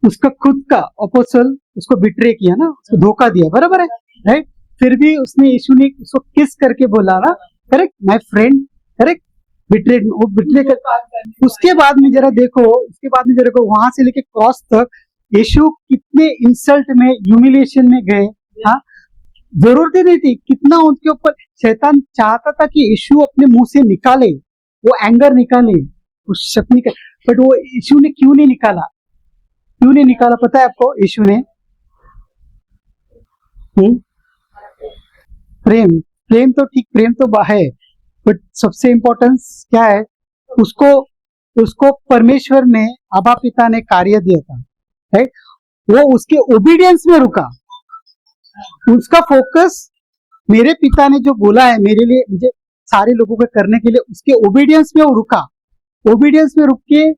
Speaker 1: उसका खुद का अपोस्टल उसको बिट्रे किया ना, उसको धोखा दिया, बराबर है, राइट? फिर भी यीशु ने उसको किस करके बोला ना, correct my friend, correct, betray, वो बिट्रे कर। उसके बाद में जरा देखो वहां से लेके क्रॉस तक यीशु कितने इंसल्ट में, ह्यूमिलिएशन में गए। हाँ, जरूरत ही नहीं थी, कितना उनके ऊपर शैतान चाहता था कि यीशु अपने मुंह से निकाले, वो एंगर निकाले, उस शक्ति का, बट वो यीशु ने क्यों नहीं निकाला? पता है आपको? यीशु ने प्रेम तो ठीक, प्रेम तो है, बट सबसे इम्पोर्टेंस क्या है? उसको परमेश्वर ने, अबा पिता ने कार्य दिया था, राइट? वो उसके ओबीडियंस में रुका, उसका फोकस मेरे पिता ने जो बोला है मेरे लिए, मुझे सारे लोगों को करने के लिए, उसके ओबीडियंस में वो रुका। ओबीडियंस में रुक के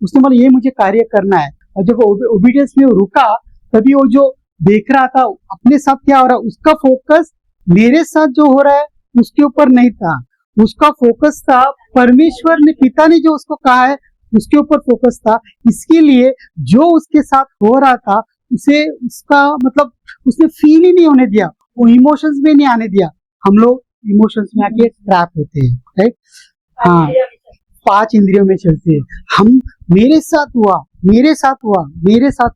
Speaker 1: उसने बोला ये मुझे कार्य करना है, और जब ओबीडियंस में वो रुका, तभी वो जो देख रहा था अपने साथ क्या हो रहा है, उसका फोकस मेरे साथ जो हो रहा है उसके ऊपर नहीं था, उसका फोकस था परमेश्वर ने, पिता ने जो उसको कहा है उसके ऊपर फोकस था। इसके लिए जो उसके साथ हो रहा था उसे, उसका मतलब उसने फील ही नहीं होने दिया, वो इमोशंस में नहीं आने दिया। हम लोग इमोशंस में आके ट्रैप होते हैं, राइट? हाँ, 5 इंद्रियों में चलते हैं हम। मेरे साथ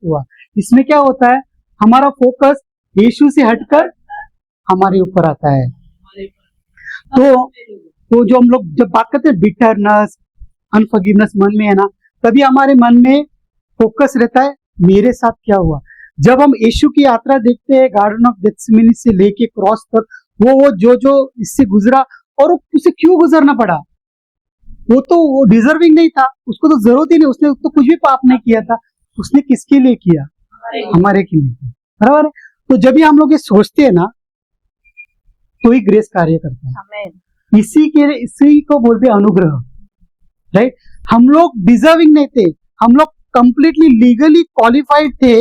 Speaker 1: हुआ, इसमें क्या होता है? हमारा फोकस यीशु से हटकर हमारे ऊपर आता है। तो जो हम लोग जब बात करते हैं बिटरनेस, अनफॉरगिवनेस मन में है ना, तभी हमारे मन में फोकस रहता है मेरे साथ क्या हुआ। जब हम यीशु की यात्रा देखते हैं गार्डन ऑफ गेथसेमनी से लेके क्रॉस तक, वो जो इससे गुजरा, और उसे क्यों गुजरना पड़ा? वो डिजर्विंग नहीं था, उसको तो जरूरत ही नहीं, उसने तो कुछ भी पाप नहीं किया था, उसने किसके लिए किया? हमारे के लिए, बराबर है? तो जब भी हम लोग ये सोचते हैं ना, तो ही ग्रेस कार्य करता है।
Speaker 4: आमेन।
Speaker 1: इसी को बोलते हैं अनुग्रह, राइट। हम लोग डिजर्विंग नहीं थे, हम लोग कंप्लीटली लीगली क्वालिफाइड थे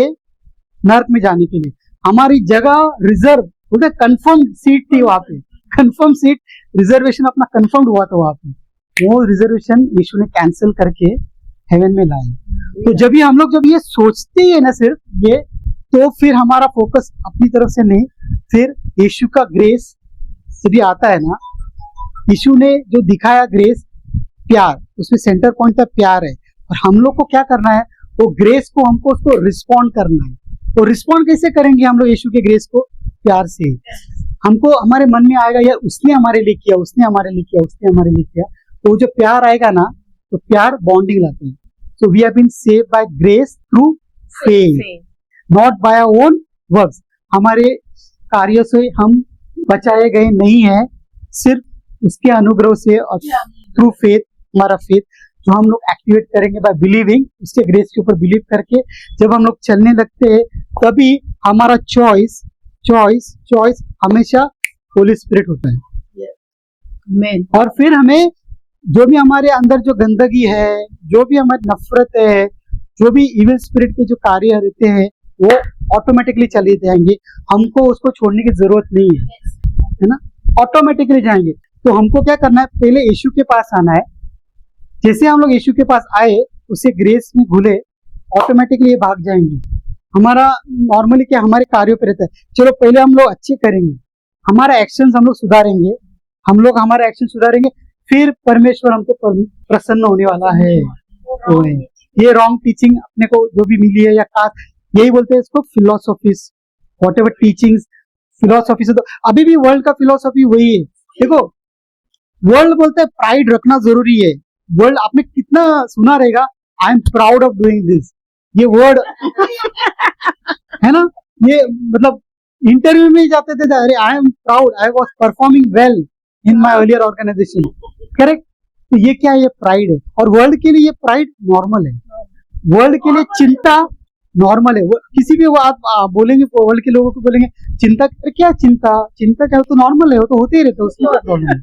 Speaker 1: नर्क में जाने के लिए। हमारी जगह रिजर्व बोलते कंफर्म सीट थी वहां पे, कंफर्म सीट, रिजर्वेशन अपना कंफर्म हुआ था वहां पे। वो रिजर्वेशन यीशु ने कैंसिल करके हेवन में लाए। तो जब ये सोचते हैं ना सिर्फ ये, तो फिर हमारा फोकस अपनी तरफ से नहीं, फिर यीशु का ग्रेस से भी आता है ना। यीशु ने जो दिखाया ग्रेस, प्यार, उसमें सेंटर पॉइंट था प्यार है। और हम लोग को क्या करना है, वो ग्रेस को हमको उसको रिस्पॉन्ड करना है। तो रिस्पॉन्ड कैसे करेंगे हम लोग यीशु के ग्रेस को? प्यार से। हमको हमारे मन में आएगा यार उसने हमारे लिए किया, उसने हमारे लिए किया, उसने हमारे लिए किया, तो वो जो प्यार आएगा ना, तो प्यार बॉन्डिंग लाता है। So we have been saved by grace through faith, not by our own works. हमारे कार्यों से हम बचाए गए नहीं है, सिर्फ उसके अनुग्रह से और थ्रू फेथ, हमारा फेथ जो हम लोग एक्टिवेट करेंगे बाय बिलीविंग, उसके ग्रेस के ऊपर बिलीव करके जब हम लोग चलने लगते हैं, तभी हमारा चॉइस हमेशा होली स्पिरिट होता है।
Speaker 4: आमेन।
Speaker 1: और फिर हमें जो भी हमारे अंदर जो गंदगी है, जो भी हमारी नफरत है, जो भी इविल स्पिरिट के जो कार्य रहते हैं, वो ऑटोमेटिकली चले जाएंगे। हमको उसको छोड़ने की जरूरत नहीं है ना, ऑटोमेटिकली जाएंगे। तो हमको क्या करना है, पहले यीशु के पास आना है। जैसे हम लोग यीशु के पास आए, उसे ग्रेस में घुले, ऑटोमेटिकली ये भाग जाएंगे। हमारा नॉर्मली क्या हमारे कार्यों पे रहता है, चलो पहले हम लोग अच्छे करेंगे, हमारा एक्शन हम लोग सुधारेंगे, हमारा एक्शन सुधारेंगे, फिर परमेश्वर हमको प्रसन्न होने वाला है। तो ये रॉन्ग टीचिंग अपने को जो भी मिली है, या यही बोलते हैं इसको philosophies, what ever teachings, philosophy से। तो अभी भी वर्ल्ड का फिलोसॉफी वही है। देखो, वर्ल्ड बोलते हैं प्राइड रखना जरूरी है। वर्ल्ड आपने कितना सुना रहेगा, I am proud of doing this, ये वर्ड है ना। ये मतलब इंटरव्यू में जाते थे, अरे I am proud, I was performing well in my earlier organization, correct. तो ये क्या है, ये प्राइड है। और वर्ल्ड के लिए ये प्राइड नॉर्मल है, वर्ल्ड के लिए चिंता नॉर्मल है। किसी भी आप बोलेंगे, वर्ल्ड के लोगों को बोलेंगे चिंता क्या, चिंता क्या, तो नॉर्मल है, वो तो होते ही रहते, उसमें क्या प्रॉब्लम है,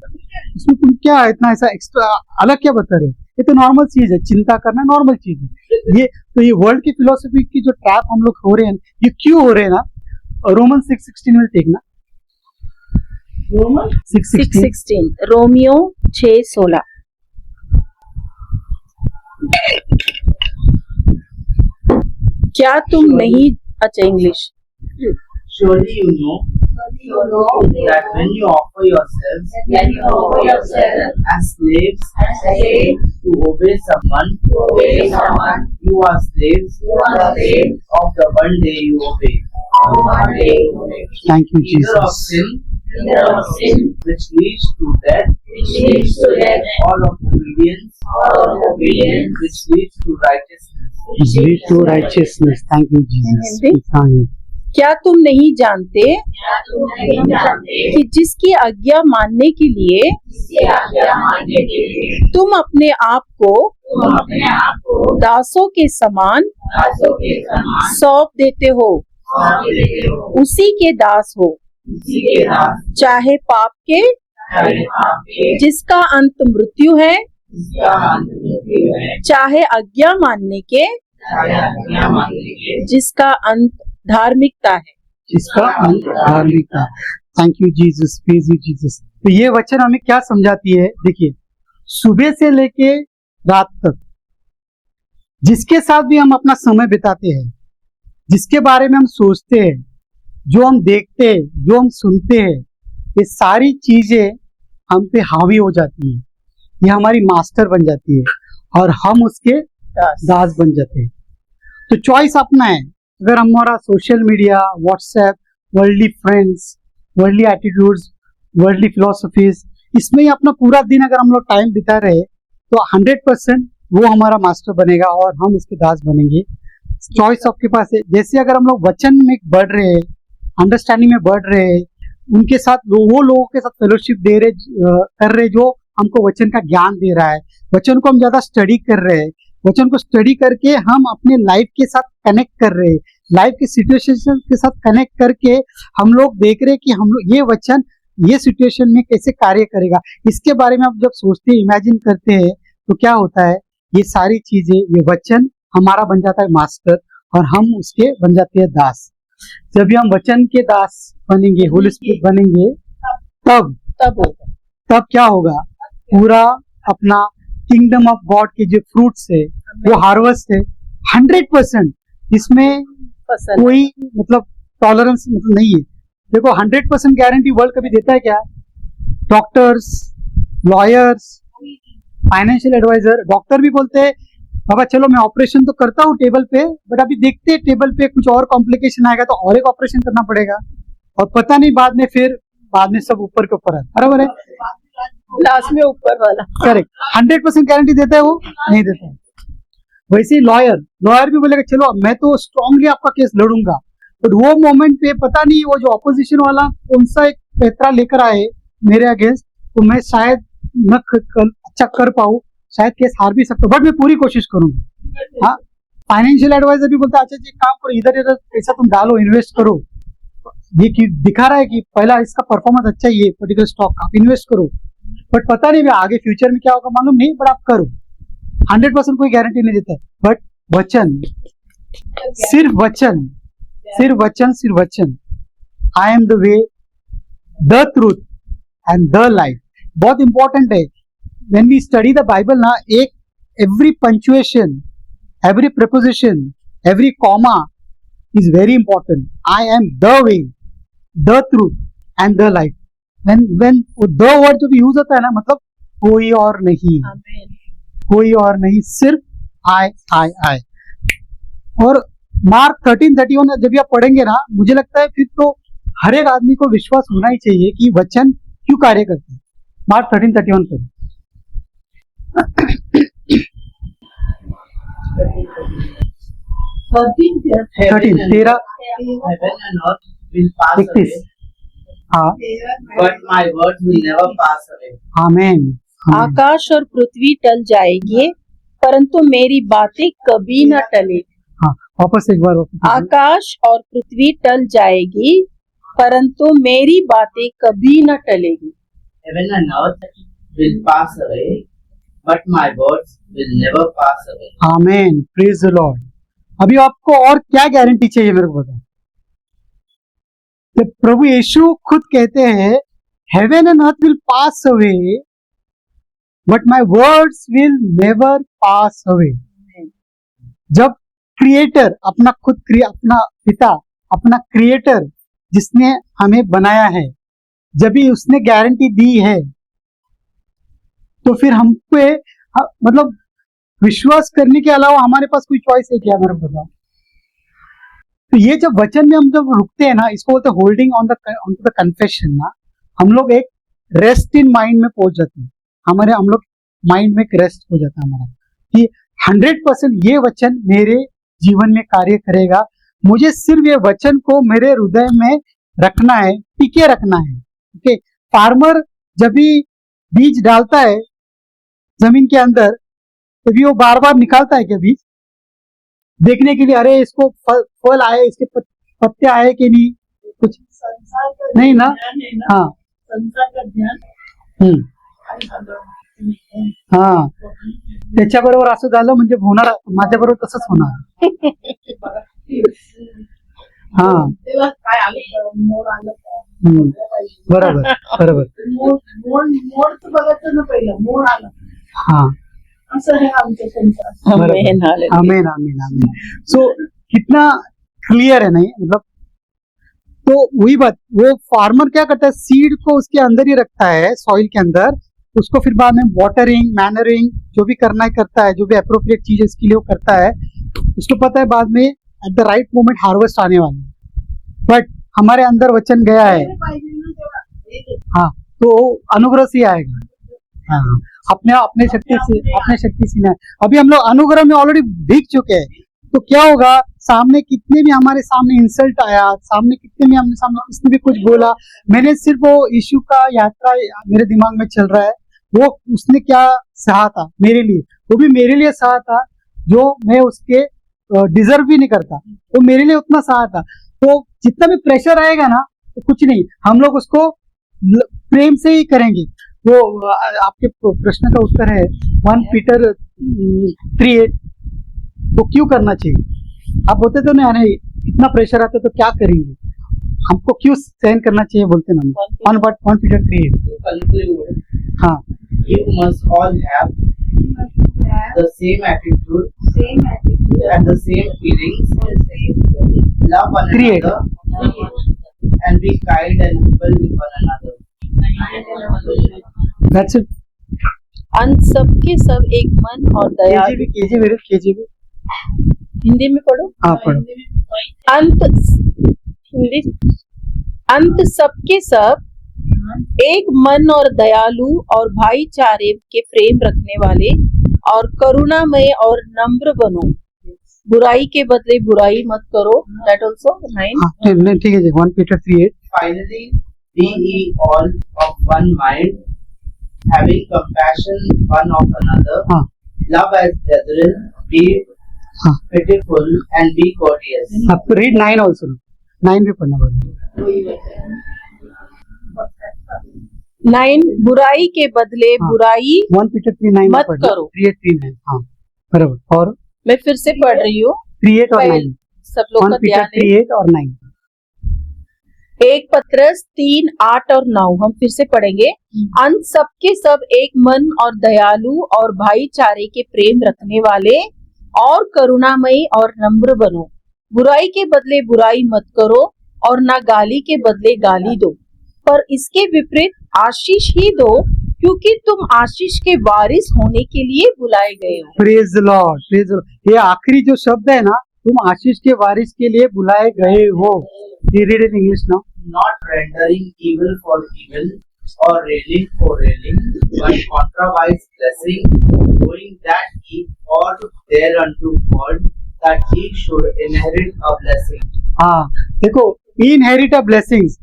Speaker 1: उसमें तुम क्या इतना ऐसा एक्स्ट्रा अलग क्या बता रहे हो, ये तो नॉर्मल चीज है, चिंता करना नॉर्मल चीज है। ये वर्ल्ड की फिलोसफी की जो ट्रैप हम लोग हो रहे हैं, ये क्यों हो रहे हैं ना, रोमन 6:16 में देखना, रोमन 6:16,
Speaker 4: रोमियो 6:16। क्या तुम नहीं, अच्छा English.
Speaker 3: Surely you know that when you offer yourselves as slaves to obey someone, you are slaves of the one day you obey.
Speaker 1: Thank you,
Speaker 3: Either of
Speaker 1: Jesus.
Speaker 3: sin, which leads to death, or of obedience, which leads to righteousness.
Speaker 1: Lead to righteousness. Thank you, Jesus.
Speaker 4: Hindi? क्या तुम नहीं जानते कि जिसकी आज्ञा मानने के लिए तुम अपने आप को दासों के समान सौंप देते हो, उसी के दास हो, चाहे पाप के जिसका अंत मृत्यु है, चाहे आज्ञा मानने के जिसका अंत धार्मिकता है,
Speaker 1: जिसका अंत धार्मिकता। Thank you Jesus, praise you Jesus. तो ये वचन हमें क्या समझाती है, देखिए, सुबह से लेके रात तक जिसके साथ भी हम अपना समय बिताते हैं, जिसके बारे में हम सोचते हैं, जो हम देखते हैं, जो हम सुनते हैं, ये सारी चीजें हम पे हावी हो जाती है, ये हमारी मास्टर बन जाती है और हम उसके दास बन जाते हैं। तो चॉइस अपना है। अगर हमारा social media, WhatsApp, worldly friends, worldly attitudes, worldly philosophies, इसमें ही अपना पूरा दिन अगर हम लोग टाइम बिता रहे, तो 100% वो हमारा मास्टर बनेगा और हम उसके दास बनेंगे। चॉइस आपके पास है। जैसे अगर हम लोग वचन में बढ़ रहे हैं, अंडरस्टैंडिंग में बढ़ रहे हैं, उनके साथ वो लोगों के साथ फेलोशिप कर रहे जो हमको वचन का ज्ञान दे रहा है, वचन को हम ज्यादा स्टडी कर रहे हैं, वचन को स्टडी करके हम अपने लाइफ के साथ कनेक्ट कर रहे हैं, लाइफ के सिचुएशन के साथ कनेक्ट करके हम लोग देख रहे हैं कि हम लोग ये वचन ये सिचुएशन में कैसे कार्य करेगा, इसके बारे में आप जब सोचते हैं, इमेजिन करते हैं, तो क्या होता है, ये सारी चीजें, ये वचन हमारा बन जाता है मास्टर और हम उसके बन जाते हैं दास। जब भी हम वचन के दास बनेंगे, होली स्पिरिट बनेंगे, तब क्या होगा, पूरा अपना किंगडम ऑफ गॉड के जो फ्रूट्स है, वो हार्वेस्ट है 100%, इसमें कोई मतलब टॉलरेंस मतलब नहीं है। देखो 100% गारंटी वर्ल्ड कभी देता है क्या? Doctors, lawyers, financial adviser, doctor भी बोलते हैं बाबा चलो मैं ऑपरेशन तो करता हूँ टेबल पे, बट अभी देखते हैं टेबल पे कुछ और कॉम्प्लिकेशन आएगा तो और एक ऑपरेशन करना पड़ेगा, और पता नहीं बाद में सब ऊपर के ऊपर है, बराबर है,
Speaker 4: लास्ट में ऊपर वाला।
Speaker 1: करेक्ट। 100% गारंटी देता है वो? नहीं देता है। वैसे ही लॉयर भी बोलेगा चलो मैं तो स्ट्रांगली आपका केस लड़ूंगा, बट वो मोमेंट पे पता नहीं वो जो ऑपोजिशन वाला कौन सा एक पैतरा लेकर आए मेरे अगेंस्ट, तो मैं शायद न अच्छा कर पाऊँ, शायद केस हार भी सकता हूँ, बट मैं पूरी कोशिश करूंगा। हाँ, फाइनेंशियल एडवाइजर भी बोलता है अच्छा जी काम करो, इधर इधर पैसा तुम डालो, इन्वेस्ट करो, ये दिखा रहा है कि पहला इसका परफॉर्मेंस अच्छा ही है पर्टिकुलर स्टॉक का, आप इन्वेस्ट करो, बट पता नहीं आगे फ्यूचर में क्या होगा मालूम नहीं, बट आप करो। 100% कोई गारंटी नहीं देता है, बट वचन, सिर्फ वचन, I am the way, the truth and the life, बहुत इंपॉर्टेंट है। When we study the Bible ना, every punctuation, every preposition, every comma is very important. I am the way, the truth and the life. When the word जब use होता है ना, मतलब कोई और नहीं, सिर्फ I। और मार्क 13:31 जब आप पढ़ेंगे ना, मुझे लगता है फिर तो हर एक आदमी को विश्वास होना ही चाहिए कि वचन क्यों कार्य करते हैं। मार्क 13:31 पर 13
Speaker 3: Heaven and earth will pass
Speaker 1: 31।
Speaker 3: away,
Speaker 1: हाँ,
Speaker 3: but my words will never pass away.
Speaker 1: आमेन।
Speaker 4: आकाश और पृथ्वी टल जाएगी, परंतु मेरी बातें कभी न टलेगी।
Speaker 1: हाँ, वापस एक बार
Speaker 4: आकाश और पृथ्वी टल जाएगी, परंतु मेरी बातें कभी न टलेगी।
Speaker 3: Heaven and earth will pass away, but my words will never pass away.
Speaker 1: Amen, praise the Lord. अभी आपको और क्या गारंटी चाहिए मेरे को बताओ? जब प्रभु यीशु खुद कहते हैं heaven and earth will pass away but my words will never pass away. जब क्रिएटर अपना पिता, अपना क्रिएटर जिसने हमें बनाया है, जब भी उसने गारंटी दी है, तो फिर हम पे मतलब विश्वास करने के अलावा हमारे पास कोई चॉइस है क्या, मेरे को बताओ? तो ये जब वचन में हम जब रुकते हैं ना, इसको बोलते हैं होल्डिंग ऑन द कन्फेशन ना, हम लोग एक रेस्ट इन माइंड में पहुंच जाते हैं। हम लोग माइंड में एक रेस्ट हो जाता है हमारा कि 100% ये वचन मेरे जीवन में कार्य करेगा। मुझे सिर्फ ये वचन को मेरे हृदय में रखना है, टिके रखना है। ओके, फार्मर जब भी बीज डालता है जमीन के अंदर, तभी वो बार बार निकालता है क्या बीज, देखने के लिए अरे इसको फल आए, इसके पत्ते आए कि नहीं, कुछ नहीं ना। हाँ,
Speaker 5: संसार का ध्यान
Speaker 1: हा, त्याच्याबरोबर असं झालं म्हणजे होणार, माझ्याबरोबर तसंच होणार। हा,
Speaker 5: तेव्हा काय आलं, मोड आलं का?
Speaker 1: बरोबर
Speaker 5: मोडचं बघायचं ना, पहिलं मोड आलं,
Speaker 1: हाँ,
Speaker 5: असं है आमचं संसार।
Speaker 1: आमीन आमीन आमीन। सो कितना क्लियर है नहीं, मतलब तो वही बात, वो फार्मर क्या करता है, सीड को उसके अंदर ही रखता है, सॉइल के अंदर, उसको फिर बाद में वाटरिंग, मैनरिंग जो भी करना है करता है, जो भी अप्रोप्रिएट चीज है इसके लिए वो करता है। उसको पता है बाद में at the right moment harvest आने वाला है। बट हमारे अंदर वचन गया है, हाँ, तो अनुग्रह से आएगा। हाँ, अपने शक्ति से नहीं। अभी हम लोग अनुग्रह में ऑलरेडी भीग चुके हैं, तो क्या होगा, सामने कितने भी हमारे सामने इंसल्ट आया, सामने कितने भी हमने सामने किसने भी कुछ बोला, मैंने सिर्फ वो यीशु का यात्रा मेरे दिमाग में चल रहा है, वो उसने क्या सहा था मेरे लिए, वो भी मेरे लिए सहा था जो मैं उसके डिजर्व भी नहीं करता, वो मेरे लिए उतना सहा था। तो जितना भी प्रेशर आएगा ना, तो कुछ नहीं, हम लोग उसको प्रेम से ही करेंगे। वो आपके प्रश्न का उत्तर है 1 पीटर 3:8। वो क्यों करना चाहिए? आप बोलते तो ना, अरे इतना प्रेशर आता है तो क्या करेंगे, हमको क्यों सहन करना चाहिए बोलते ना। 1 पीटर 3:8।
Speaker 3: To conclude,
Speaker 1: हाँ,
Speaker 3: you must all have the same attitude
Speaker 5: same attitude,
Speaker 3: and the same feelings, love one
Speaker 1: 3:8।
Speaker 3: another, and be kind and humble with one another.
Speaker 1: That's it.
Speaker 4: अंत सबके सब एक मन और दया।
Speaker 1: केजीबी
Speaker 4: हिंदी में पढ़ो।
Speaker 1: हाँ पढ़ो।
Speaker 4: अंत हिंदी, अंत सबके सब एक मन और दयालु और भाईचारे के प्रेम रखने वाले और करुणामय और नम्र बनो, बुराई के बदले बुराई मत करो। That also 9।
Speaker 1: हाँ नहीं, ठीक है जी। 1 Peter 3:8।
Speaker 3: Finally, be ye all of one mind, having compassion one of another,
Speaker 1: हाँ
Speaker 3: love as brethren, be
Speaker 1: हाँ,
Speaker 3: pitiful and be courteous.
Speaker 1: आप रीड 9 ऑल्सो। 9 भी पढ़ना पड़ेगा।
Speaker 4: 9 बुराई के बदले
Speaker 1: हाँ।
Speaker 4: बुराई
Speaker 1: 1 पीटर 3:9
Speaker 4: मत करो।
Speaker 1: 3:8 हाँ बराबर। और
Speaker 4: मैं फिर से पढ़ रही हूँ,
Speaker 1: 3:8 और 9।
Speaker 4: सब लोग
Speaker 1: 1
Speaker 4: का
Speaker 1: पीटर
Speaker 4: ध्यान है।
Speaker 1: 3:8 और 9।
Speaker 4: 1 पत्रस 3:8 और 9 हम फिर से पढ़ेंगे। अंत सबके सब एक मन और दयालु और भाईचारे के प्रेम रखने वाले और करुणामयी और नम्र बनो, बुराई के बदले बुराई मत करो और ना गाली के बदले गाली दो, पर इसके विपरीत आशीष ही दो, क्योंकि तुम आशीष के वारिस होने के लिए बुलाए गए हो।
Speaker 1: Praise the Lord, praise the Lord. ये आखिरी जो शब्द है ना, तुम आशीष के वारिस के लिए बुलाए गए हो। Read it in English now.
Speaker 3: Not rendering evil for evil or railing for railing, but contravise blessing, knowing that ye ought thereunto called, that ye should inherit a blessing.
Speaker 1: हाँ देखो, इनहेरिट अ ब्लेसिंग्स,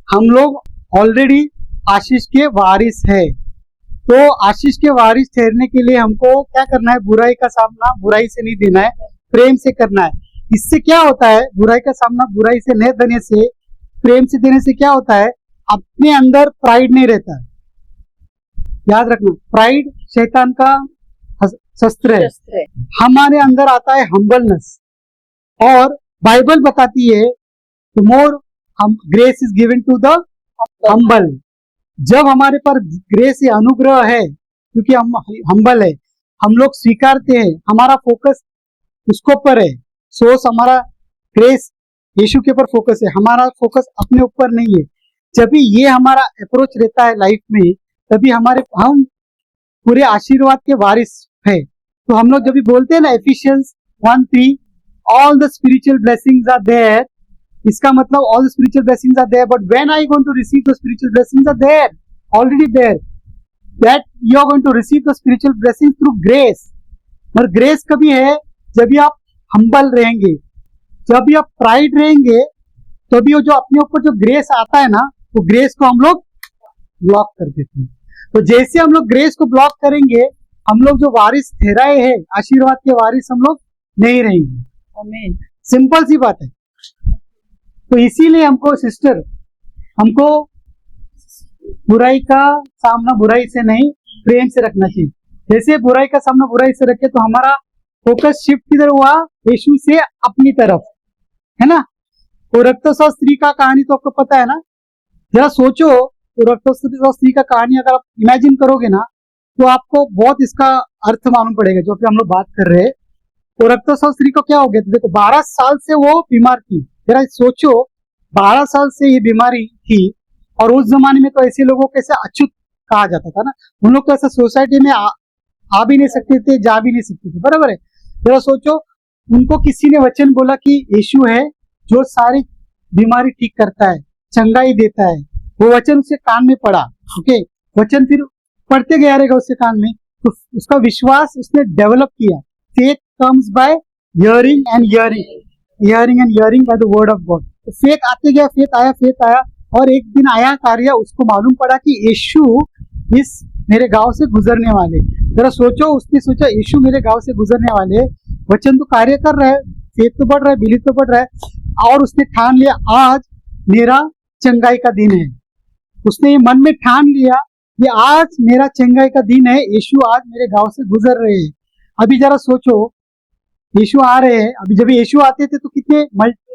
Speaker 1: हम लोग already आशीष के वारिस है। तो आशीष के वारिस ठहरने के लिए हमको क्या करना है? बुराई का सामना बुराई से नहीं देना है, प्रेम से करना है। इससे क्या होता है? बुराई का सामना बुराई से नहीं देने से, प्रेम से देने से क्या होता है? अपने अंदर प्राइड नहीं रहता है। याद रखना, प्राइड शैतान का शस्त्र है। हमारे अंदर आता है हम्बलनेस, और बाइबल बताती है the more grace is given to the humble. जब हमारे पर ग्रेस या अनुग्रह है, क्योंकि हम हम्बल है, हम लोग स्वीकारते हैं, हमारा फोकस उसको पर है, सोर्स हमारा ग्रेस यीशु के ऊपर फोकस है, हमारा फोकस अपने ऊपर नहीं है। जब भी ये हमारा अप्रोच रहता है लाइफ में, तभी हम पूरे आशीर्वाद के वारिस है। तो हम लोग जब भी बोलते हैं ना Ephesians 1:3, all the spiritual blessings are there, इसका मतलब all the spiritual blessings are there, but when I going to receive the spiritual blessings are there, already there, that you are going to receive the spiritual blessings through grace. और grace कभी है जब भी आप humble रहेंगे, जब भी आप प्राइड रहेंगे, तभी वो जो अपने ऊपर जो ग्रेस आता है ना, वो ग्रेस को हम लोग ब्लॉक कर देते हैं। तो जैसे हम लोग ग्रेस को ब्लॉक करेंगे, हम लोग जो वारिस ठहराए हैं, आशीर्वाद के वारिस हम लोग नहीं रहेंगे।
Speaker 4: आमीन।
Speaker 1: सिंपल सी बात है। तो इसीलिए हमको सिस्टर, हमको बुराई का सामना बुराई से नहीं, प्रेम से रखना चाहिए। जैसे बुराई का सामना बुराई से रखे तो हमारा फोकस शिफ्ट किधर हुआ? यीशु से अपनी तरफ, है ना। वो रक्तस्राव स्त्री का कहानी तो आपको पता है ना। जरा सोचो, तो रक्तस्राव स्त्री का कहानी अगर आप इमेजिन करोगे ना, तो आपको बहुत इसका अर्थ मालूम पड़ेगा जो कि हम लोग बात कर रहे हैं। वो रक्तस्राव स्त्री को क्या हो गया? तो देखो 12 साल से वो बीमार थी। जरा सोचो, 12 साल से ये बीमारी थी, और उस जमाने में तो ऐसे लोगों को ऐसे अछूत कहा जाता था ना। उन लोग तो ऐसा सोसाइटी में आ भी नहीं सकते थे, जा भी नहीं सकते थे, बराबर है। जरा सोचो, उनको किसी ने वचन बोला कि यीशु है जो सारी बीमारी ठीक करता है, चंगाई देता है। वो वचन उसके कान में पड़ा, ओके, वचन फिर पढ़ते गया रहेगा उसके कान में, तो उसका विश्वास उसने डेवलप किया। Faith comes by hearing and hearing, hearing and hearing by the word of God. तो फेथ आते गया, फेथ आया, और एक दिन आया कार्य, उसको मालूम पड़ा कि यीशु इस मेरे गांव से गुजरने वाले। जरा सोचो, उसने सोचा यीशु मेरे गांव से गुजरने वाले, वचन तो कार्य कर रहा है, फेथ तो बढ़ रहा है, बिलीव तो बढ़ रहा है, और उसने ठान लिया आज मेरा चंगाई का दिन है। उसने ये मन में ठान लिया कि आज मेरा चंगाई का दिन है, यीशु आज मेरे गांव से गुजर रहे हैं। अभी जरा सोचो, यीशु आ रहे हैं। अभी जब यीशु आते थे तो कितने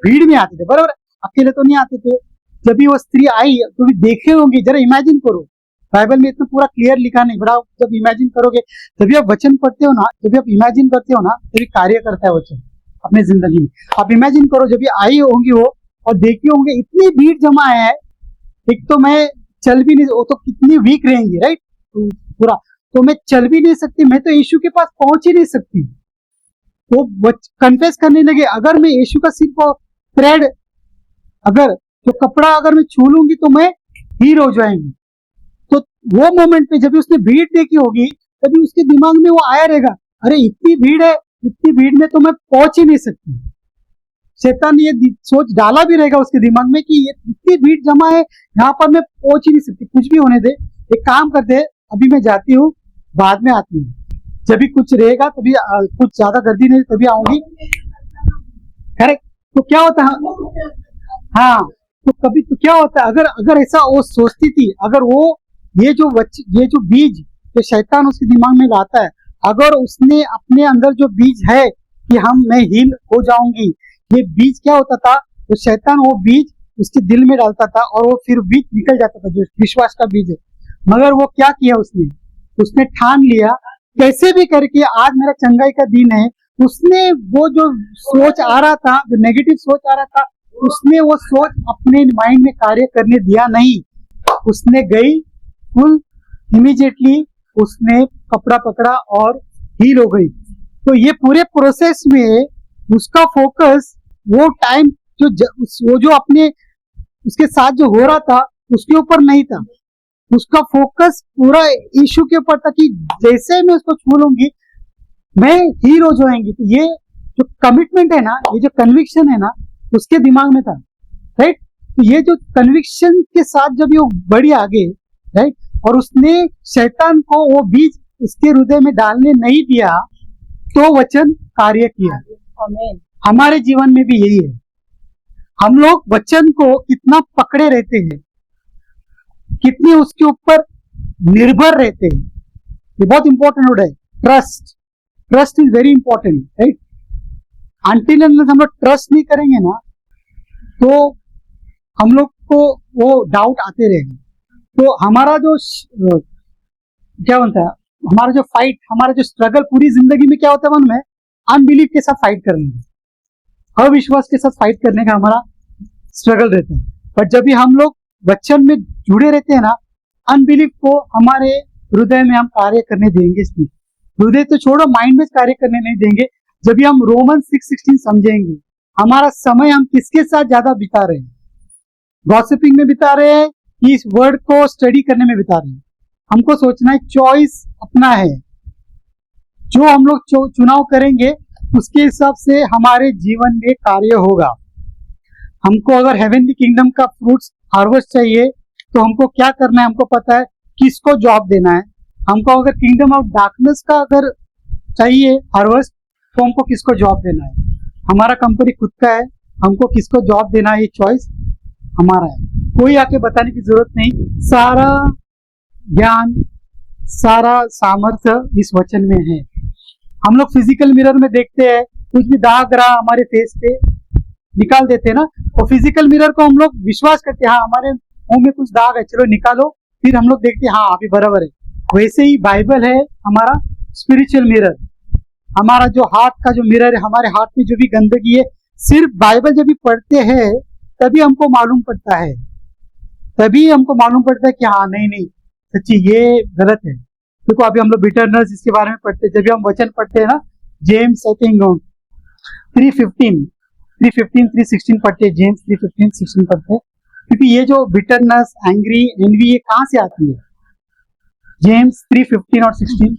Speaker 1: भीड़ में आते थे, बराबर, अकेले तो नहीं आते थे। जब भी वो स्त्री आई तो भी देखे होंगे, जरा इमेजिन करो, बाइबल में इतना पूरा क्लियर लिखा नहीं, बड़ा जब इमेजिन करोगे, जब आप वचन पढ़ते हो ना, जब आप इमेजिन करते हो ना, तभी कार्य करता है वचन अपने जिंदगी में। आप इमेजिन करो, जब ये आई होंगी वो और देखे होंगे इतनी भीड़ जमा है, एक तो मैं चल भी नहीं, वो तो कितनी वीक रहेंगी, राइट, पूरा, तो मैं चल भी नहीं सकती, मैं तो यीशु के पास पहुंच ही नहीं सकती। वो कन्फेस करने लगे, अगर मैं यीशु का सिर्फ थ्रेड, अगर जो कपड़ा अगर मैं छू लूंगी तो मैं हील हो जाएंगी। तो वो मोमेंट पे जब उसने भीड़ देखी होगी, तभी उसके दिमाग में वो आया रहेगा, अरे इतनी भीड़ है, इतनी भीड़ में तो मैं पहुंच ही नहीं सकती। शैतान ने ये सोच डाला भी रहेगा उसके दिमाग में कि ये इतनी भीड़ जमा है, यहाँ पर मैं पहुंच ही नहीं सकती, कुछ भी होने दे, एक काम करते हैं, अभी मैं जाती हूँ, बाद में आती हूँ, जब भी कुछ रहेगा तभी, कुछ ज्यादा गर्दी नहीं तभी आऊंगी, करेक्ट। तो क्या होता है, हाँ, तो कभी तो क्या होता है, अगर ऐसा वो सोचती थी, अगर वो ये जो बीज जो शैतान उसके दिमाग में लाता है, अगर उसने अपने अंदर जो बीज है कि मैं हील हो जाऊंगी, ये बीज क्या होता था, तो शैतान वो बीज उसके दिल में डालता था और वो फिर बीज निकल जाता था, जो विश्वास का बीज है। मगर वो क्या किया, उसने ठान लिया, कैसे भी करके आज मेरा चंगाई का दिन है। उसने वो जो सोच आ रहा था, जो नेगेटिव सोच आ रहा था, उसने वो सोच अपने माइंड में कार्य करने दिया नहीं। उसने गई फुल इमीडिएटली, उसने कपड़ा पकड़ा और हील हो गई। तो ये पूरे प्रोसेस में उसका फोकस वो टाइम वो जो अपने उसके साथ जो हो रहा था उसके ऊपर नहीं था, उसका फोकस पूरा यीशु के ऊपर था कि जैसे मैं उसको छू लूंगी मैं हील हो जाएंगी। तो ये जो कमिटमेंट है ना, ये जो कन्विक्शन है ना, उसके दिमाग में था, राइट। तो ये जो कन्विक्शन के साथ जब वो बढ़ी आगे, राइट, और उसने शैतान को वो बीज उसके हृदय में डालने नहीं दिया, तो वचन कार्य किया। हमारे जीवन में भी यही है, हम लोग वचन को कितना पकड़े रहते हैं, कितने उसके ऊपर निर्भर रहते हैं, ये बहुत इंपॉर्टेंट वर्ड है। Trust is very important, right. Until unless हम लोग ट्रस्ट नहीं करेंगे ना, तो हम लोग को वो डाउट आते रहेंगे। तो हमारा जो क्या बनता है, हमारा जो फाइट, हमारा जो स्ट्रगल पूरी जिंदगी में क्या होता है, मन में अनबिलीव के साथ फाइट करने का, अविश्वास के साथ फाइट करने का हमारा स्ट्रगल रहता है। पर जब भी हम लोग वचन में जुड़े रहते हैं ना, अनबिलीव को हमारे हृदय में हम कार्य करने देंगे नहीं। हृदय तो छोड़ो, माइंड में कार्य करने नहीं देंगे। जब भी हम रोमन 6:16 समझेंगे, हमारा समय हम किसके साथ ज्यादा बिता रहे हैं, गॉसिपिंग में बिता रहे हैं, इस वर्ड को स्टडी करने में बिता रहे हैं। हमको सोचना है, चॉइस अपना है, जो हम लोग चुनाव करेंगे उसके हिसाब से हमारे जीवन में कार्य होगा। हमको अगर हेवनली किंगडम का फ्रूट्स हार्वेस्ट चाहिए तो हमको क्या करना है, हमको पता है किसको जॉब देना है। हमको अगर किंगडम ऑफ डार्कनेस का अगर चाहिए हार्वेस्ट, तो हमको किसको जॉब देना है। हमारा कंपनी खुद का है, हमको किसको जॉब देना है, ये चॉइस हमारा है। कोई आके बताने की जरूरत नहीं। सारा ज्ञान, सारा सामर्थ्य इस वचन में है। हम लोग फिजिकल मिरर में देखते हैं, कुछ भी दाग रहा हमारे फेस पे निकाल देते हैं ना, और फिजिकल मिरर को हम लोग विश्वास करते हैं, हाँ हमारे मुंह में कुछ दाग है, चलो निकालो, फिर हम लोग देखते हैं हाँ अभी बराबर है। वैसे ही बाइबल है हमारा स्पिरिचुअल मिरर। हमारा जो हार्ट का जो मिरर है, हमारे हार्ट में जो भी गंदगी है, सिर्फ बाइबल जब भी पढ़ते हैं तभी हमको मालूम पड़ता है, तभी हमको मालूम पड़ता है कि हाँ नहीं सच्ची ये गलत है। देखो अभी हम लोग बिटरनेस इसके बारे में पढ़ते हैं, जब भी हम वचन पढ़ते हैं ना, जेम्स आई थिंक 3:16 पढ़ते हैं, जेम्स 3:15-16 पढ़ते हैं, क्योंकि ये जो बिटरनेस, एंग्री, एनवी, ये कहाँ से आती है? जेम्स 3:15 और 16।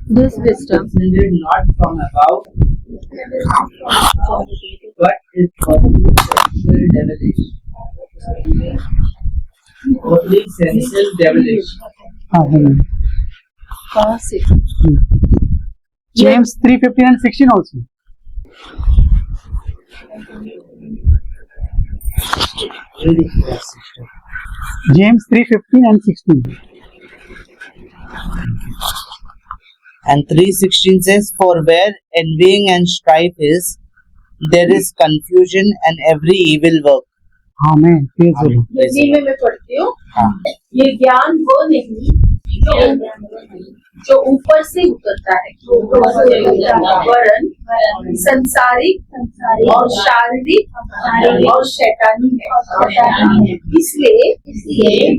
Speaker 3: This wisdom descended not from above, but is potential devilish. Potential devilish.
Speaker 1: James 3:15 and 16 also. James 3:15 and 16.
Speaker 3: And 3:16 says, "For where envying and strife is, there is confusion and every evil work."
Speaker 1: Amen. Praise the Lord.
Speaker 5: Hindi में मैं पढ़ती हूँ।
Speaker 3: हाँ।
Speaker 5: ये ज्ञान वो नहीं जो ऊपर से उतरता है, वरन संसारिक और शारीरिक और शैतानी है। इसलिए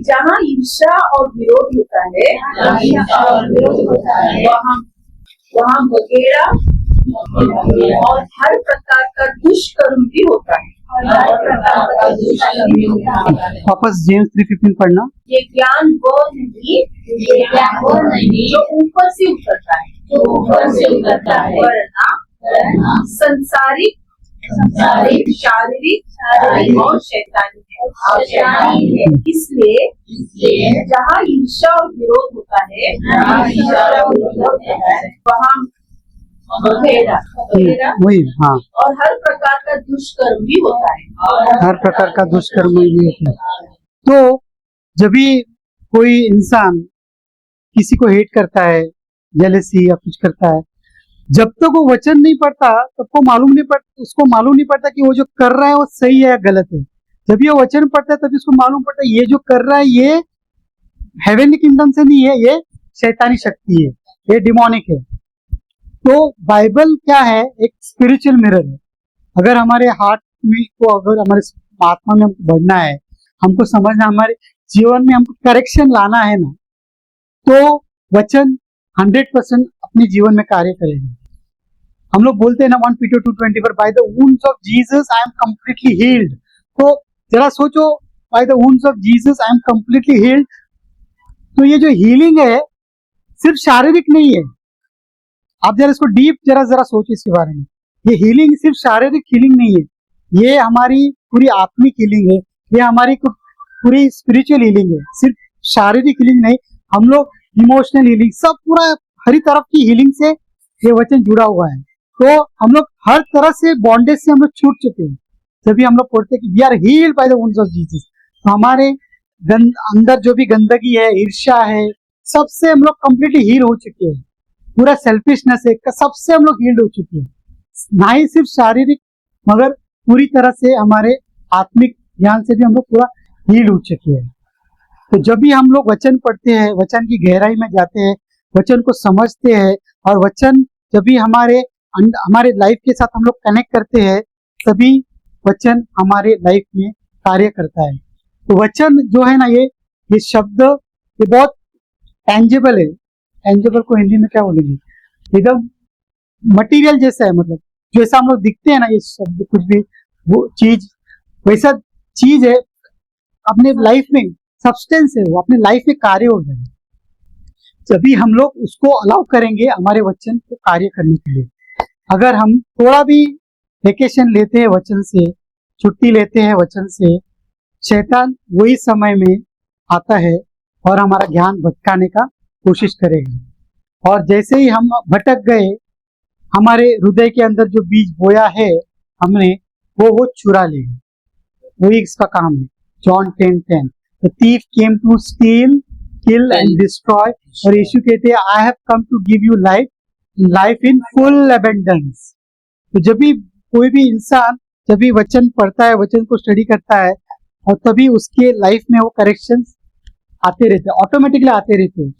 Speaker 5: जहाँ ईर्ष्या और विरोध होता है, वहाँ बगेड़ा और हर प्रकार का दुष्कर्म भी होता है।
Speaker 1: वापस जेम्स 3:15 पढ़ना।
Speaker 5: ये ज्ञान वो नहीं जो ऊपर से उतरता है, वरना संसारिक शारीरिक और शैतानी है। इसलिए जहाँ ईर्ष्या और विरोध होता है, वहाँ बगेड़ा
Speaker 1: वही, हाँ,
Speaker 5: और हर प्रकार का दुष्कर्म भी होता है।
Speaker 1: हर प्रकार का दुष्कर्म ये होता है। तो जब भी कोई इंसान किसी को हेट करता है, जेलसी या कुछ करता है, जब तक वो वचन नहीं पढ़ता तब उसको मालूम नहीं पड़ता कि वो जो कर रहा है वो सही है या गलत है। जब ये वचन पढ़ता है तभी उसको मालूम पड़ता है ये जो कर रहा है ये हेवनली किंगडम से नहीं है, ये शैतानी शक्ति है, ये डिमोनिक है। तो बाइबल क्या है? एक स्पिरिचुअल मिरर है। अगर हमारे हार्ट में को, अगर हमारे आत्मा में हमको बढ़ना है, हमको समझना, हमारे जीवन में हमको करेक्शन लाना है ना, तो वचन 100% अपने जीवन में कार्य करेगा। हम लोग बोलते हैं ना 1 Peter 2:20 by the wounds of Jesus I am completely healed. तो जरा सोचो, by the wounds of Jesus I am completely healed. तो ये जो हीलिंग है सिर्फ शारीरिक नहीं है। आप जरा इसको डीप जरा सोचिए इसके बारे में। ये हीलिंग सिर्फ शारीरिक हीलिंग नहीं है, ये हमारी पूरी आत्मिक हीलिंग है, ये हमारी पूरी स्पिरिचुअल हीलिंग है। सिर्फ शारीरिक हीलिंग नहीं, हम लोग इमोशनल हीलिंग, सब पूरा हर तरफ की हीलिंग से ये वचन जुड़ा हुआ है। तो हम लोग हर तरह से बॉन्डेज से हम लोग छूट चुके हैं। जब भी हम लोग पढ़ते हैं कि we are healed by the wounds of Jesus, तो हमारे अंदर जो भी गंदगी है, ईर्ष्या है, सबसे हम लोग कंप्लीटली हील हो चुके हैं। पूरा सेल्फिशनेस है, सबसे हम लोग हील्ड हो चुके हैं। ना ही सिर्फ शारीरिक मगर पूरी तरह से हमारे आत्मिक ज्ञान से भी हम लोग पूरा हील हो चुके हैं। तो जब भी हम लोग वचन पढ़ते हैं, वचन की गहराई में जाते हैं, वचन को समझते हैं, और वचन जब भी हमारे लाइफ के साथ हम लोग कनेक्ट करते हैं, तभी वचन हमारे लाइफ में कार्य करता है। तो वचन जो है ना, ये शब्द ये बहुत टेंजिबल है। टेंजिबल को हिंदी में क्या बोलेंगे? एकदम मटेरियल जैसा है, मतलब जैसा हम लोग दिखते हैं ना, ये शब्द कुछ भी वो चीज वैसा चीज है, अपने लाइफ में सब्सटेंस है, वो अपने लाइफ में कार्य हो जाए। जब भी हम लोग उसको अलाउ करेंगे हमारे वचन को कार्य करने के लिए। अगर हम थोड़ा भी वेकेशन लेते हैं वचन से, छुट्टी लेते हैं वचन से, शैतान वही समय में आता है और हमारा ज्ञान भटकाने का कोशिश करेगा। और जैसे ही हम भटक गए, हमारे हृदय के अंदर जो बीज बोया है हमने, वो चुरा लेगा। वही इसका काम है। John 10:10, the thief came to steal, kill and destroy. और यीशु कहते हैं I have come to give you life in full abundance. तो जब भी कोई भी इंसान जब भी वचन पढ़ता है, वचन को स्टडी करता है, और तभी उसके लाइफ में वो करेक्शंस आते रहते हैं, ऑटोमेटिकली आते रहते हैं,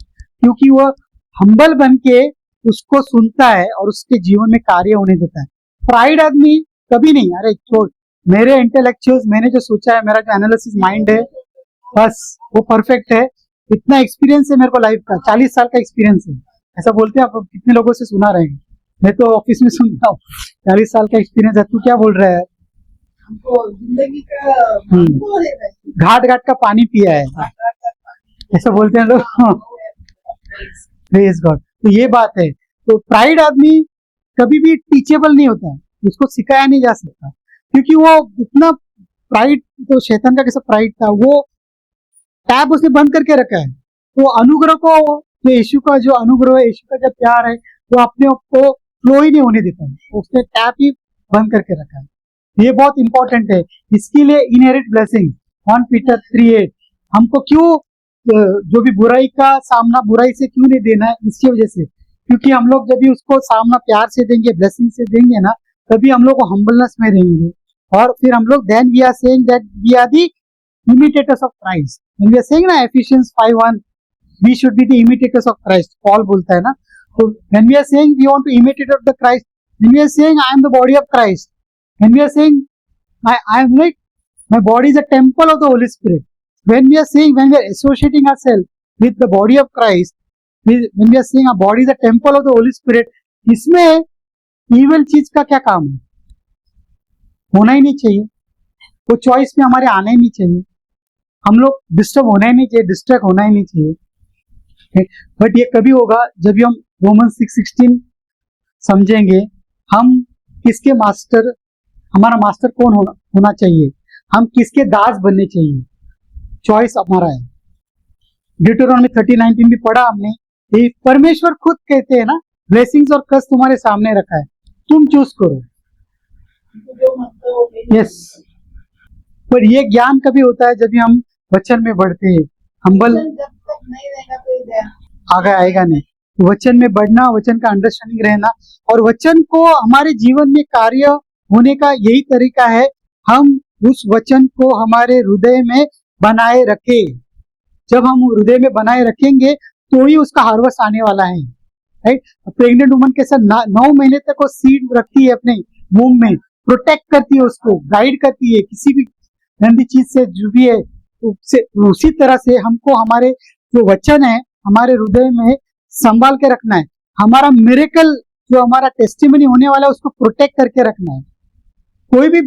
Speaker 1: क्योंकि वो हम्बल बन के उसको सुनता है और उसके जीवन में कार्य होने देता है। प्राइड आदमी कभी नहीं, अरे छोड़, मेरे इंटेलेक्चुअल्स, मैंने जो सोचा है, मेरा जो एनालिसिस माइंड है, बस वो परफेक्ट है, इतना एक्सपीरियंस है मेरे को लाइफ का, 40 साल का एक्सपीरियंस है, ऐसा बोलते हैं। आप कितने लोगों से सुना रहे हैं? मैं तो ऑफिस में सुनता हूँ, 40 साल का एक्सपीरियंस है। तू क्या बोल रहा है?
Speaker 5: जिंदगी का
Speaker 1: घाट घाट का पानी पिया है, ऐसा बोलते हैं लोग। Praise God. तो ये बात है। तो प्राइड आदमी कभी भी टीचेबल नहीं होता, उसको सिखाया नहीं जा सकता, क्योंकि वो इतना प्राइड, तो शैतान का कैसा प्राइड था, वो टैब उसने बंद करके रखा है। तो अनुग्रह को, जो यीशु का जो अनुग्रह है, यीशु का जो प्यार है, वो अपने आप को फ्लो ही नहीं होने देता है, उसने टैब ही बंद करके रखा है। ये बहुत इंपॉर्टेंट है। इसके लिए इनहेरिट ब्लेसिंग 1 पीटर 3:8 हमको क्यों जो भी बुराई का सामना बुराई से क्यों नहीं देना है, इसकी वजह से, क्योंकि हम लोग जब भी उसको सामना प्यार से देंगे, ब्लेसिंग से देंगे ना, तभी हम लोग को हम्बलनेस में रहेंगे। और फिर हम लोग then we are saying that we are the imitators of Christ. We are saying ना Ephesians 5:1 we should be the imitators of Christ, Paul बोलता है ना। तो when we are saying we want to imitate of the Christ, when we are saying I am the body of Christ, when we are saying I am like my body is a temple of the Holy Spirit. When we are saying, when we are associating ourselves with the body of Christ, when we are saying our body is a temple of the Holy Spirit, इसमें evil चीज का क्या काम है? होना ही नहीं चाहिए, वो चॉइस में हमारे आना ही नहीं चाहिए, हम लोग डिस्टर्ब होना ही नहीं चाहिए, डिस्ट्रैक्ट होना ही नहीं चाहिए। बट ये कभी होगा जब हम रोमन 6:16 समझेंगे, हम किसके मास्टर, हमारा मास्टर कौन होना चाहिए, हम किसके दास बनने चाहिए, चॉइस हमारा है। ड्यूटरॉनमी 30:19 भी पढ़ा हमने, ये परमेश्वर खुद कहते हैं ना, ब्लेसिंग्स और कर्स तुम्हारे सामने रखा है, तुम चूज करो। यस, पर ये ज्ञान कभी होता है जब भी हम वचन में बढ़ते हैं। हम्बल
Speaker 5: जब तक नहीं रहेगा तो
Speaker 1: आगे आएगा नहीं, वचन में बढ़ना, वचन का अंडरस्टैंडिंग रहना, और वचन को हमारे जीवन में कार्य होने का यही तरीका है, हम उस वचन को हमारे हृदय में बनाए रखें। जब हम हृदय में बनाए रखेंगे तो ही उसका हार्वेस्ट आने वाला है, राइट। प्रेग्नेंट वुमन के साथ 9 महीने तक वो सीड रखती है अपने वूम में, प्रोटेक्ट करती है उसको, गाइड करती है किसी भी गंदी चीज से, जो भी है उसी तरह से हमको हमारे जो वचन है हमारे हृदय में संभाल के रखना है। हमारा मिरेकल जो हमारा टेस्टिमनी होने वाला है उसको प्रोटेक्ट करके रखना है। कोई भी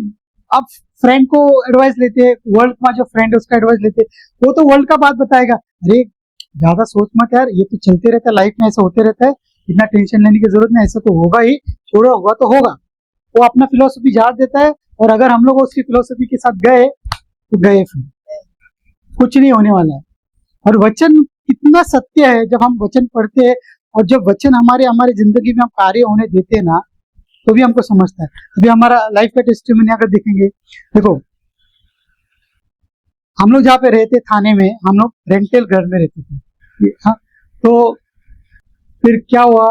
Speaker 1: आप फ्रेंड को एडवाइस लेते हैं, वर्ल्ड में जो फ्रेंड है उसका एडवाइस लेते हैं, वो तो वर्ल्ड का बात बताएगा, अरे ज्यादा सोच मत यार, ये तो चलते रहता है, लाइफ में ऐसा होते रहता है, इतना टेंशन लेने की जरूरत नहीं, ऐसा तो होगा ही, छोड़ो होगा तो होगा। वो अपना फिलोसफी झाड़ देता है, और अगर हम लोग उसकी फिलोसफी के साथ गए तो गए, फिर कुछ नहीं होने वाला है। और वचन कितना सत्य है, जब हम वचन पढ़ते हैं और जब वचन हमारे जिंदगी में हम कार्य होने देते हैं ना, तो भी हमको समझता है। अभी हमारा लाइफ का टेस्टिमनी अगर देखेंगे, देखो हम लोग जहाँ पे रहते थाने में, हम लोग रेंटल घर में रहते थे, हाँ। तो फिर क्या हुआ,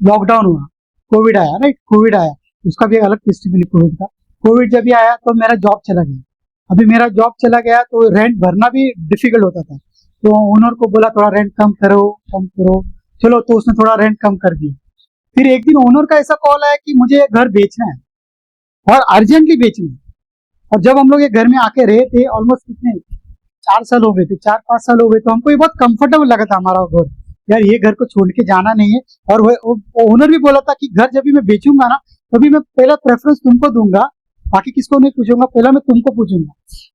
Speaker 1: लॉकडाउन हुआ, कोविड आया, राइट, कोविड आया, उसका भी एक अलग टेस्टिमनी कोविड का। कोविड जब भी आया तो मेरा जॉब चला गया। अभी मेरा जॉब चला गया तो रेंट भरना भी डिफिकल्ट होता था, तो ओनर को बोला थोड़ा रेंट कम करो, चलो, तो उसने थोड़ा रेंट कम कर दिया। फिर एक दिन ओनर का ऐसा कॉल आया कि मुझे घर बेचना है और अर्जेंटली बेचना है। और जब हम लोग ये घर में आके रहे थे, ऑलमोस्ट कितने 4 साल हो गए थे, 4-5 साल हो गए, तो हमको ये बहुत कंफर्टेबल लगा था हमारा घर, यार ये घर को छोड़ के जाना नहीं है। और ओनर भी बोला था कि घर जब भी मैं बेचूंगा ना, तभी मैं पहला प्रेफरेंस तुमको दूंगा, बाकी किसको नहीं पूछूंगा, पहला मैं तुमको पूछूंगा।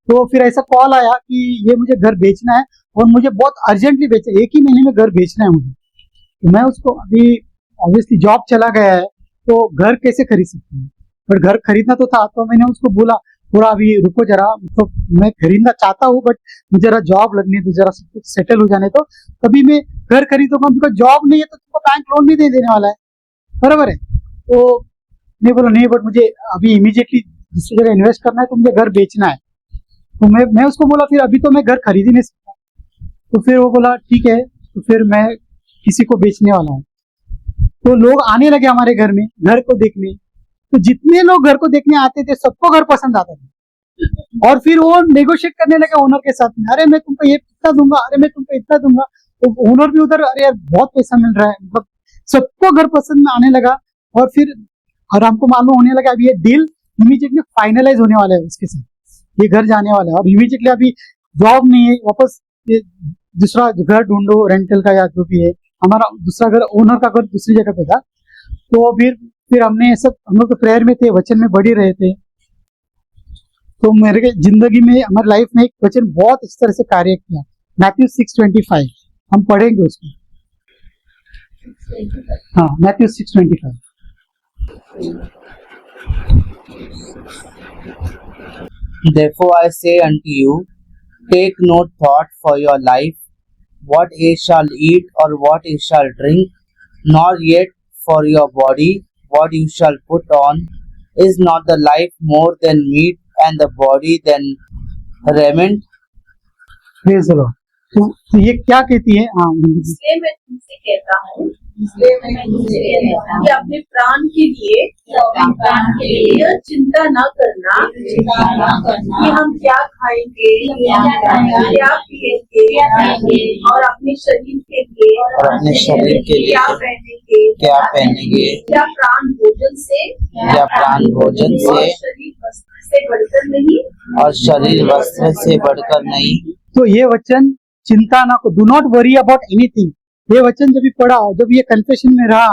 Speaker 1: तो फिर ऐसा कॉल आया कि ये मुझे घर बेचना है और मुझे बहुत अर्जेंटली बेचना है, 1 ही महीने में घर बेचना है मुझे। तो मैं उसको, अभी ऑब्वियसली जॉब चला गया है तो घर कैसे खरीद सकते हैं, बट घर खरीदना तो था, तो मैंने उसको बोला थोड़ा अभी रुको जरा, तो मैं खरीदना चाहता हूँ बट मुझे जरा जॉब लगनी है, जरा सब कुछ सेटल हो जाने, तो तभी मैं घर खरीदूंगा, बिकॉज जॉब नहीं है तो तुमको बैंक लोन भी नहीं देने वाला है, बराबर है। तो नहीं बोला नहीं, बट मुझे अभी इमीडिएटली दूसरी जगह इन्वेस्ट करना है, तो मुझे घर बेचना है। तो मैं उसको बोला फिर अभी तो मैं घर खरीद ही नहीं सकता। तो फिर वो बोला ठीक है, तो फिर मैं किसी को बेचने वाला हूँ। तो लोग आने लगे हमारे घर में घर को देखने, तो जितने लोग घर को देखने आते थे सबको घर पसंद आता था। और फिर वो नेगोशिएट करने लगे ओनर के साथ में, अरे मैं तुमको ये इतना दूंगा, अरे मैं तुमको इतना दूंगा। तो ओनर भी उधर, अरे यार बहुत पैसा मिल रहा है, मतलब सबको घर पसंद में आने लगा। और हमको मालूम होने लगा अभी ये डील इमीडिएटली फाइनलाइज होने वाला है, उसके साथ ये घर जाने वाला है। और इमीडिएटली अभी जॉब नहीं है, वापस दूसरा घर ढूंढो, रेंटल का या जो भी है, हमारा दूसरा घर, ओनर का घर दूसरी जगह पे था। तो फिर हमने सब, हम लोग तो प्रेयर में थे, वचन में बढ़ ही रहे थे। तो मेरे जिंदगी में, हमारी लाइफ में एक वचन बहुत इस तरह से कार्य किया, मैथ्यू 6:25, हम पढ़ेंगे उसको। हाँ, Matthew 6:25।
Speaker 3: Therefore I say unto you, take no thought for your life, what ye shall eat or what ye shall drink, nor yet for your body, what you shall put on. Is not the life more than meat and the body than raiment?
Speaker 1: Praise the Lord. तो ये क्या कहती है? हाँ,
Speaker 5: इसलिए मैं तुमसे कहता हूँ कि अपने प्राण के लिए यह चिंता न करना कि हम क्या खाएंगे, क्या पिएंगे, और अपने शरीर के लिए क्या पहनेंगे, क्या प्राण भोजन से और शरीर वस्त्र से बढ़कर नहीं।
Speaker 3: और शरीर वस्त्र से बढ़कर नहीं।
Speaker 1: तो ये वचन चिंता ना को, do not worry about anything, ये वचन जब भी पढ़ा, जब ये कन्फेशन में रहा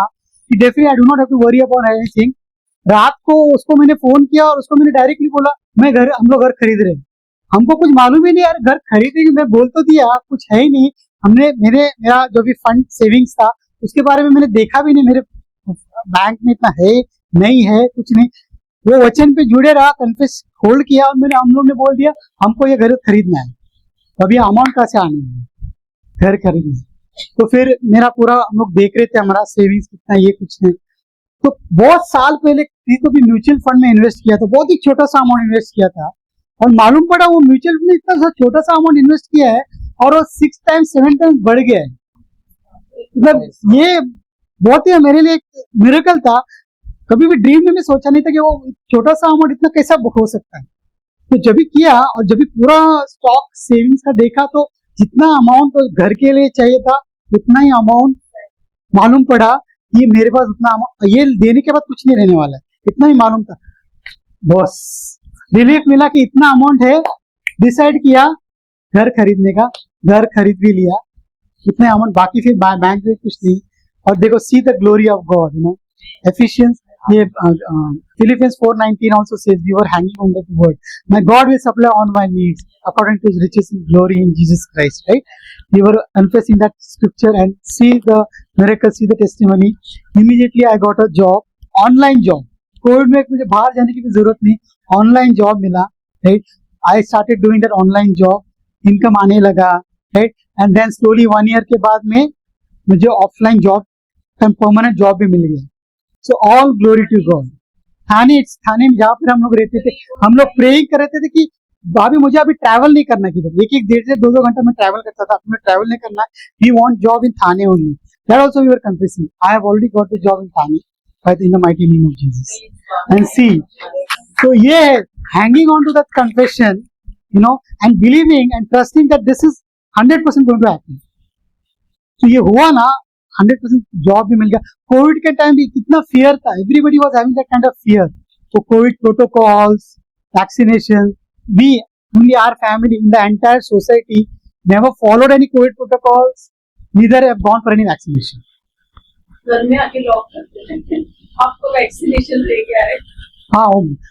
Speaker 1: कि definitely I do not have to worry about anything, रात को उसको मैंने फोन किया और उसको मैंने डायरेक्टली बोला हम लोग घर खरीद रहे हैं। हमको कुछ मालूम ही नहीं यार, घर खरीदेंगे, मैं बोल तो दिया कुछ है ही नहीं। मेरा जो भी फंड सेविंग्स था उसके बारे में मैंने देखा भी नहीं, मेरे बैंक में इतना है नहीं है कुछ नहीं। वो वचन पे जुड़े रहा, कन्फेस होल्ड किया और हम लोग ने बोल दिया हमको ये घर खरीदना है। अभी अमाउंट कहाँ से आने है घर खरीदने। तो फिर मेरा पूरा हम लोग देख रहे थे हमारा सेविंग्स कितना, ये कुछ नहीं। तो बहुत साल पहले तो भी म्यूचुअल फंड में इन्वेस्ट किया था, बहुत ही छोटा सा अमाउंट इन्वेस्ट किया था और मालूम पड़ा वो म्यूचुअल फंड में इतना सा छोटा सा अमाउंट इन्वेस्ट किया है और वो 6 टाइम्स 7 टाइम्स बढ़ गया है। मतलब ये बहुत ही मेरे लिए एक मिरेकल था। कभी भी ड्रीम में मैं सोचा नहीं था कि वो छोटा सा अमाउंट इतना कैसा हो सकता है। तो जब भी किया और जब भी पूरा स्टॉक सेविंग्स का देखा तो जितना अमाउंट घर के लिए चाहिए था उतना ही अमाउंट मालूम पड़ा कि ये मेरे पास उतना अमाउंट, ये देने के बाद कुछ नहीं रहने वाला है, इतना ही मालूम था। बस रिलीफ मिला कि इतना अमाउंट है, डिसाइड किया घर खरीदने का, घर खरीद भी लिया, इतने अमाउंट बाकी फिर बैंक में कुछ नहीं। और देखो see the glory of God, you know efficiency. ये Philippians 4:19 also says we were hanging on the word, my God will supply all my needs according to his riches in glory in Jesus Christ, right? We were confessing that scripture and see the miracle, see the testimony. Immediately I got a job, online job. Covid में मुझे बाहर जाने की भी जरूरत नहीं, online job मिला, right? I started doing that online job, income आने लगा, right? And then slowly 1 year के बाद में मुझे ऑफलाइन जॉब, परमानेंट जॉब भी मिल गया। So all glory to God. Thane में जहाँ पर हम लोग रहते थे, हम लोग प्रेइंग कर रहे थे कि भाभी मुझे अभी ट्रैवल नहीं करना किधर, एक डेढ़ से 2 घंटा में ट्रैवल करता था, हमें ट्रैवल नहीं करना, we want job in Thane only. That also we were confessing, I have already got the job in Thane in the mighty name of Jesus. And see, तो ये है hanging on to that confession, you know, and believing and trusting that this is 100% going to happen. तो ये हुआ ना, 100% job भी मिल गया। कोविड के टाइम भी कितना फियर था, everybody was having that kind of fear. तो covid protocols, vaccination, we only our family in the entire society never followed any COVID protocols, neither have gone for any vaccination.
Speaker 5: घर में आके lock करते हैं, आपको vaccination दे गया है।
Speaker 1: हाँ,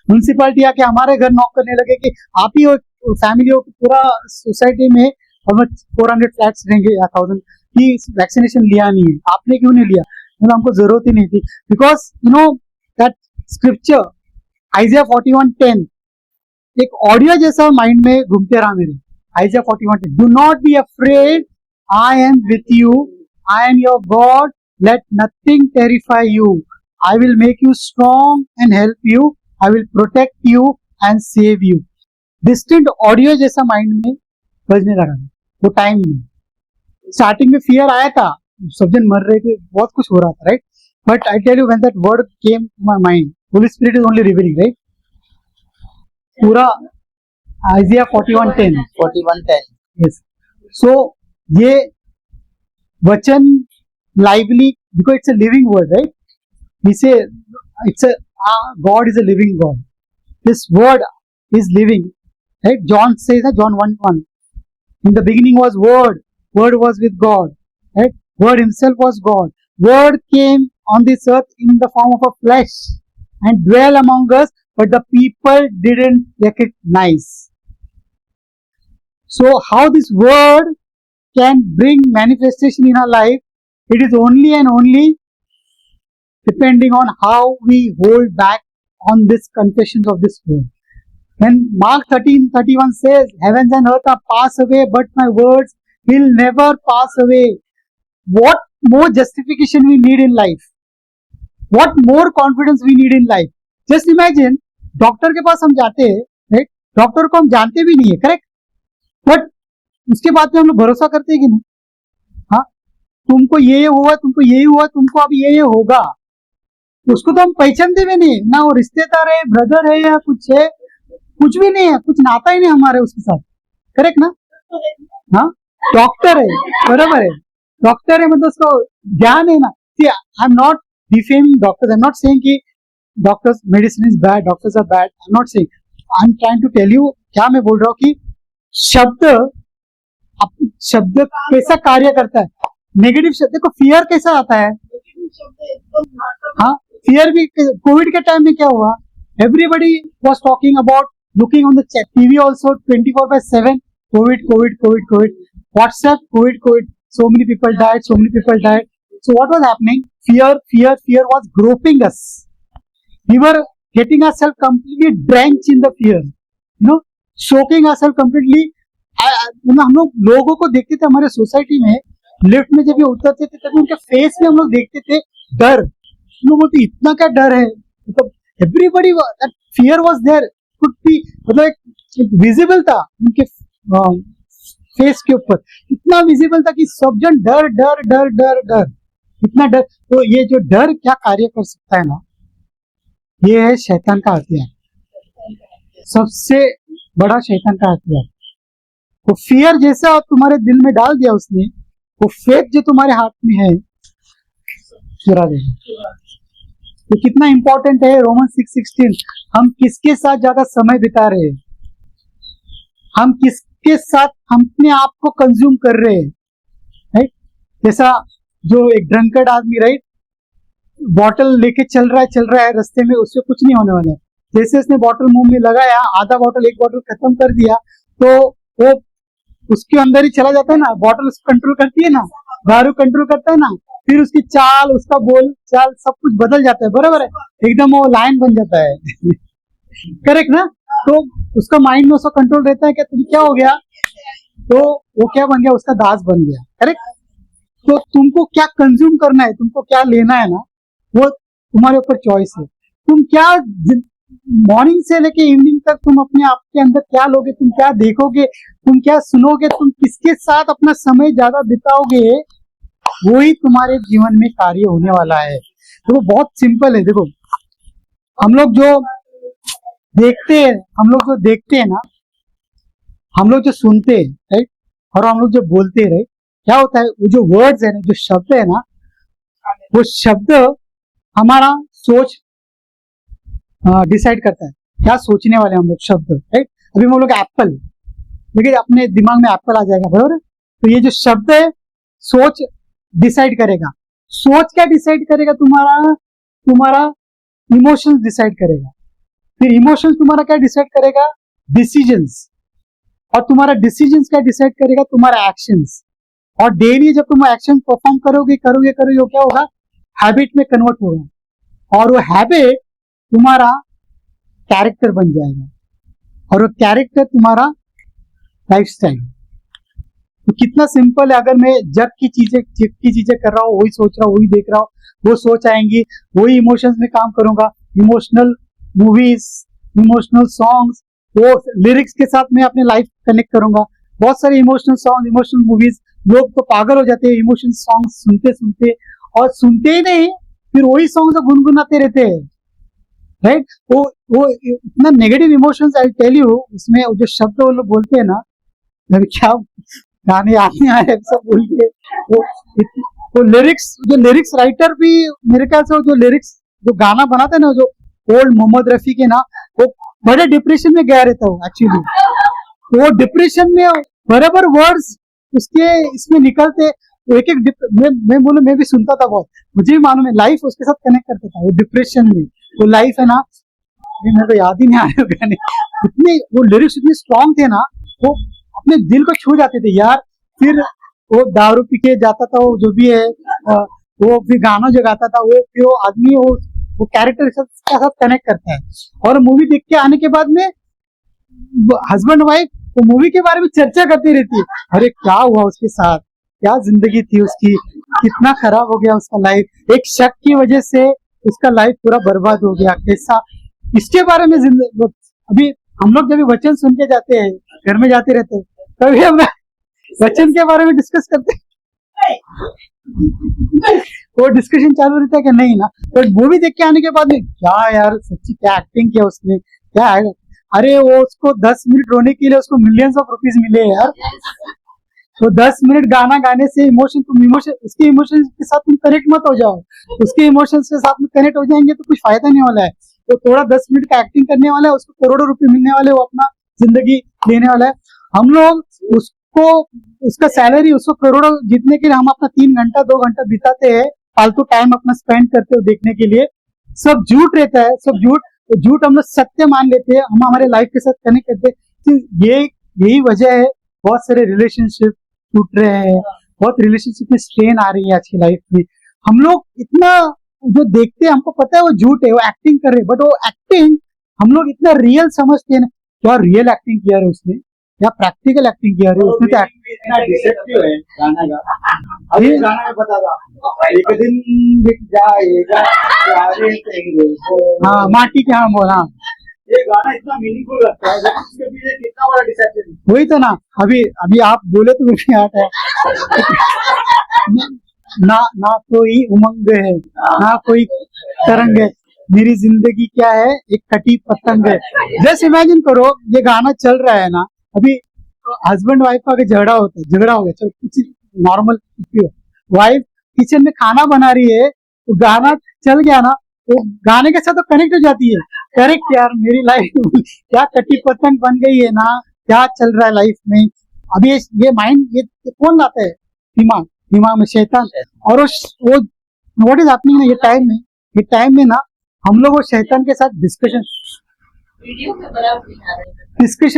Speaker 1: म्यूनसिपालिटी आके हमारे घर नॉक करने लगे कि आप ही हो, फैमिली हो, पूरा सोसाइटी में ऑलमोस्ट 400 फ्लैट्स रहेंगे या 1000 की वैक्सीनेशन लिया नहीं है, आपने क्यों नहीं लिया? मतलब हमको जरूरत ही नहीं थी, because you know that scripture आइजिया 41:10 एक ऑडियो जैसा माइंड में घूमते रहा मेरे। आइजिया 41:10, do not be afraid, I am with you, I am your God, let nothing terrify you, I will make you strong and help you, I will protect you and save you. Distant audio जैसा mind में बजने लगा वो time में। Starting में fear आया था, सब जन मर रहे थे, बहुत कुछ हो रहा था, right? But I tell you when that word came to my mind, Holy Spirit is only revealing, right? पूरा आइजिया 41:10 यस। सो ये वचन lively, because it's a living word, right? We say it's a God is a living God, this word is living, right? John says ना, John 1:1, in the beginning was word, word was with God, right? Word himself was God. Word came on this earth in the form of a flesh and dwell among us, but the people didn't recognize. So how this word can bring manifestation in our life, it is only and only depending on how we hold back on this confessions of this word. When Mark 13:31 says, heavens and earth are pass away, but my words will never pass away. What more justification we need in life? What more confidence we need in life? Just imagine doctor के पास हम जाते हैं, right? Doctor को हम जानते भी नहीं है, करेक्ट? बट उसके बाद में हम लोग भरोसा करते हैं कि नहीं? हाँ, तुमको ये हुआ, तुमको ये हुआ, तुमको अब ये होगा, उसको तो हम पहचानते भी नहीं ना, वो रिश्तेदार है, ब्रदर है या कुछ है, कुछ भी नहीं है, कुछ नाता ही नहीं हमारे उसके साथ, करेक्ट ना? हाँ, डॉक्टर है, बराबर है, डॉक्टर है, मतलब उसको ज्ञान है ना। See I am not defaming doctors, I am not saying कि doctors medicine is bad, doctors are bad, I am not saying, I am trying to tell you, क्या मैं बोल रहा हूँ कि शब्द कैसा कार्य करता है। नेगेटिव शब्द, देखो फियर कैसा आता है, हाँ, फियर भी कोविड के टाइम में क्या हुआ, everybody was talking about, looking on the TV also 24/7, Covid, WhatsApp, Covid, so many people died, so what was happening? Fear was groping us, we were getting ourselves completely drenched in the fear, soaking ourselves completely. हम लोग लोगों को देखते थे हमारे society में, lift में जब ये उतरते थे तभी उनके फेस में हम लोग देखते थे डर, हम लोग बोलते इतना क्या डर है, मतलब everybody that fear was there, could be, मतलब विजिबल था उनके फेस के ऊपर, इतना विजिबल था कि सब जन डर डर डर डर डर, इतना डर। तो ये जो डर क्या कार्य कर सकता है ना, ये है शैतान का हथियार, सबसे बड़ा शैतान का हथियार। वो फियर जैसा तुम्हारे दिल में डाल दिया उसने, वो फेथ जो तुम्हारे हाथ में है चुरा देगा। तो कितना इंपॉर्टेंट है रोमन 6:16, हम किसके साथ ज्यादा समय बिता रहे हैं, हम किसके साथ हम अपने आप को कंज्यूम कर रहे हैं, राइट? जैसा जो एक ड्रंकर्ड आदमी, राइट, बॉटल लेके चल रहा है रास्ते में, उससे कुछ नहीं होने वाला है, जैसे उसने बॉटल मुंह में लगाया, आधा बॉटल एक बॉटल खत्म कर दिया, तो वो उसके अंदर ही चला जाता है ना, बॉटल उसको कंट्रोल करती है ना, दारू कंट्रोल करता है ना, फिर उसकी चाल, उसका बोल चाल सब कुछ बदल जाता है, बराबर है, एकदम वो लायन बन जाता है करेक्ट ना? तो उसका माइंड में उसका कंट्रोल रहता है कि तुम क्या हो गया, तो वो क्या बन गया, उसका दास बन गया, करेक्ट? तो तुमको क्या कंज्यूम करना है, तुमको क्या लेना है ना, वो तुम्हारे ऊपर चॉइस है। तुम क्या मॉर्निंग से लेके इवनिंग तक तुम अपने आप के अंदर क्या लोगे, तुम क्या देखोगे, तुम क्या सुनोगे, तुम किसके साथ अपना समय ज्यादा बिताओगे, वही तुम्हारे जीवन में कार्य होने वाला है। तो वो बहुत सिंपल है। देखो, हम लोग जो देखते हैं ना, हम लोग जो सुनते हैं, राइट, और हम लोग जो बोलते हैं, राइट, क्या होता है, वो जो वर्ड्स है ना, जो शब्द है ना, वो शब्द हमारा सोच डिसाइड करता है, क्या सोचने वाले हम लोग शब्द, राइट? अभी हम लोग एप्पल, देखिए अपने दिमाग में एप्पल आ जाएगा, बराबर? तो ये जो शब्द है सोच डिसाइड करेगा। सोच क्या डिसाइड करेगा, तुम्हारा इमोशंस डिसाइड करेगा, फिर इमोशंस तुम्हारा क्या डिसाइड करेगा, डिसीजंस, और तुम्हारा डिसीजंस क्या डिसाइड करेगा, तुम्हारा एक्शंस, और डेली जब तुम एक्शन परफॉर्म करोगे क्या होगा, हैबिट में कन्वर्ट होगा, और वो हैबिट तुम्हारा कैरेक्टर बन जाएगा, और वो कैरेक्टर तुम्हारा लाइफस्टाइल। तो कितना सिंपल है, अगर मैं जग की चीजें कर रहा हूँ, वही सोच रहा हूँ, वही देख रहा हूँ, वो सोच आएंगी, वही इमोशंस में काम करूंगा, इमोशनल मूवीज, इमोशनल सॉन्ग्स, वो लिरिक्स के साथ मैं अपने लाइफ कनेक्ट करूंगा। बहुत सारे इमोशनल सॉन्ग, इमोशनल मूवीज, लोग तो पागल हो जाते हैं इमोशनल सॉन्ग सुनते सुनते, और सुनते ही नहीं, फिर वही सॉन्ग गुनगुनाते रहते हैं, राइट? वो इतना negative emotions, I tell you, उसमें जो शब्द वो लोग बोलते हैं ना, क्या गाने आते हैं सब बोल के, वो लिरिक्स राइटर भी मेरे ख्याल से, जो लिरिक्स जो गाना बनाते हैं ना, जो ओल्ड मोहम्मद रफी के ना, वो बड़े डिप्रेशन में गया रहता हूँ एक्चुअली। तो वो डिप्रेशन में बराबर वर्ड्स उसके इसमें निकलते, तो एक मैं भी सुनता था बहुत, मुझे भी मालूम है, लाइफ उसके साथ कनेक्ट करता था, वो डिप्रेशन में, वो लाइफ है ना, मेरे को याद ही नहीं आ रहा गाने, इतने वो लिरिक्स इतने स्ट्रॉन्ग थे ना, वो अपने दिल को छू जाते थे यार। फिर वो दारू पी के जाता था, वो जो भी है, वो फिर गाना जो गाता था, वो फिर वो आदमी वो कैरेक्टर के साथ कनेक्ट करता है, और मूवी देख के आने के बाद में हस्बैंड वाइफ वो मूवी के बारे में चर्चा करती रहती है, अरे क्या हुआ उसके साथ, क्या जिंदगी थी उसकी, कितना खराब हो गया उसका लाइफ, एक शक की वजह से उसका लाइफ पूरा बर्बाद हो गया, कैसा इसके बारे में अभी हम लोग जब भी वचन सुन के जाते हैं, घर में जाते रहते हैं, तभी हम वचन के बारे में डिस्कस करते हैं। वो डिस्कशन चालू रहता है कि नहीं ना, तो मूवी देख के आने के बाद में क्या यार सच्ची क्या एक्टिंग किया उसने, क्या है, अरे वो उसको 10 मिनट रोने के लिए उसको मिलियंस ऑफ रुपीज मिले यार। तो 10 मिनट गाना गाने से उसके इमोशन के साथ तुम कनेक्ट मत हो जाओ, उसके इमोशंस के साथ में कनेक्ट हो जाएंगे तो कुछ फायदा नहीं वाला है। तो थोड़ा 10 मिनट का एक्टिंग करने वाला है, उसको करोड़ों रुपए मिलने वाले, वो अपना जिंदगी लेने वाला है। हम लोग उसको उसका सैलरी उसको करोड़ों जीतने के लिए हम अपना 3 घंटा 2 घंटा बिताते हैं, फालतू टाइम अपना स्पेंड करते हो देखने के लिए। सब झूठ रहता है, सब झूठ हम लोग सत्य मान लेते हैं, हम हमारे लाइफ के साथ कनेक्ट करते हैं। यही वजह है बहुत सारे रिलेशनशिप टूट रहे हैं, बहुत रिलेशनशिप में स्ट्रेन आ रही है आज की लाइफ में। हम लोग इतना जो देखते हैं हमको पता है वो झूठ है, वो एक्टिंग कर रहे हैं, बट वो एक्टिंग हम लोग इतना रियल समझते हैं ना, क्या रियल एक्टिंग किया है उसने या प्रैक्टिकल एक्टिंग किया है उसने, तो
Speaker 3: इतना डिसेप्टिव है गाना का। अभी गाना में बता था, एक दिन बिक जाएगा प्यारे तेरे को।
Speaker 1: हाँ माटी के हाँ बोला,
Speaker 3: ये गाना इतना मीनिंगफुल लगता है, लेकिन उसके पीछे कितना बड़ा डिसेप्शन है।
Speaker 1: वही तो ना। अभी आप बोले तो मुझे याद है ना कोई उमंग है ना कोई तरंग है, मेरी जिंदगी क्या है एक कटी पतंग है। जस्ट इमेजिन करो ये गाना चल रहा है ना, अभी हस्बैंड वाइफ का झगड़ा हो गया, चलो कुछ नॉर्मल, वाइफ किचन में खाना बना रही है तो गाना चल गया ना, तो गाने के साथ तो कनेक्ट हो जाती है, करेक्ट यार मेरी लाइफ क्या कटी पतंग बन गई है ना, क्या चल रहा है लाइफ में। अभी ये माइंड ये कौन लाता है, दिमाग में शैतान। और वो व्हाट इज हैपनिंग ना, ये टाइम में ना हम लोग वो शैतान के साथ डिस्कशन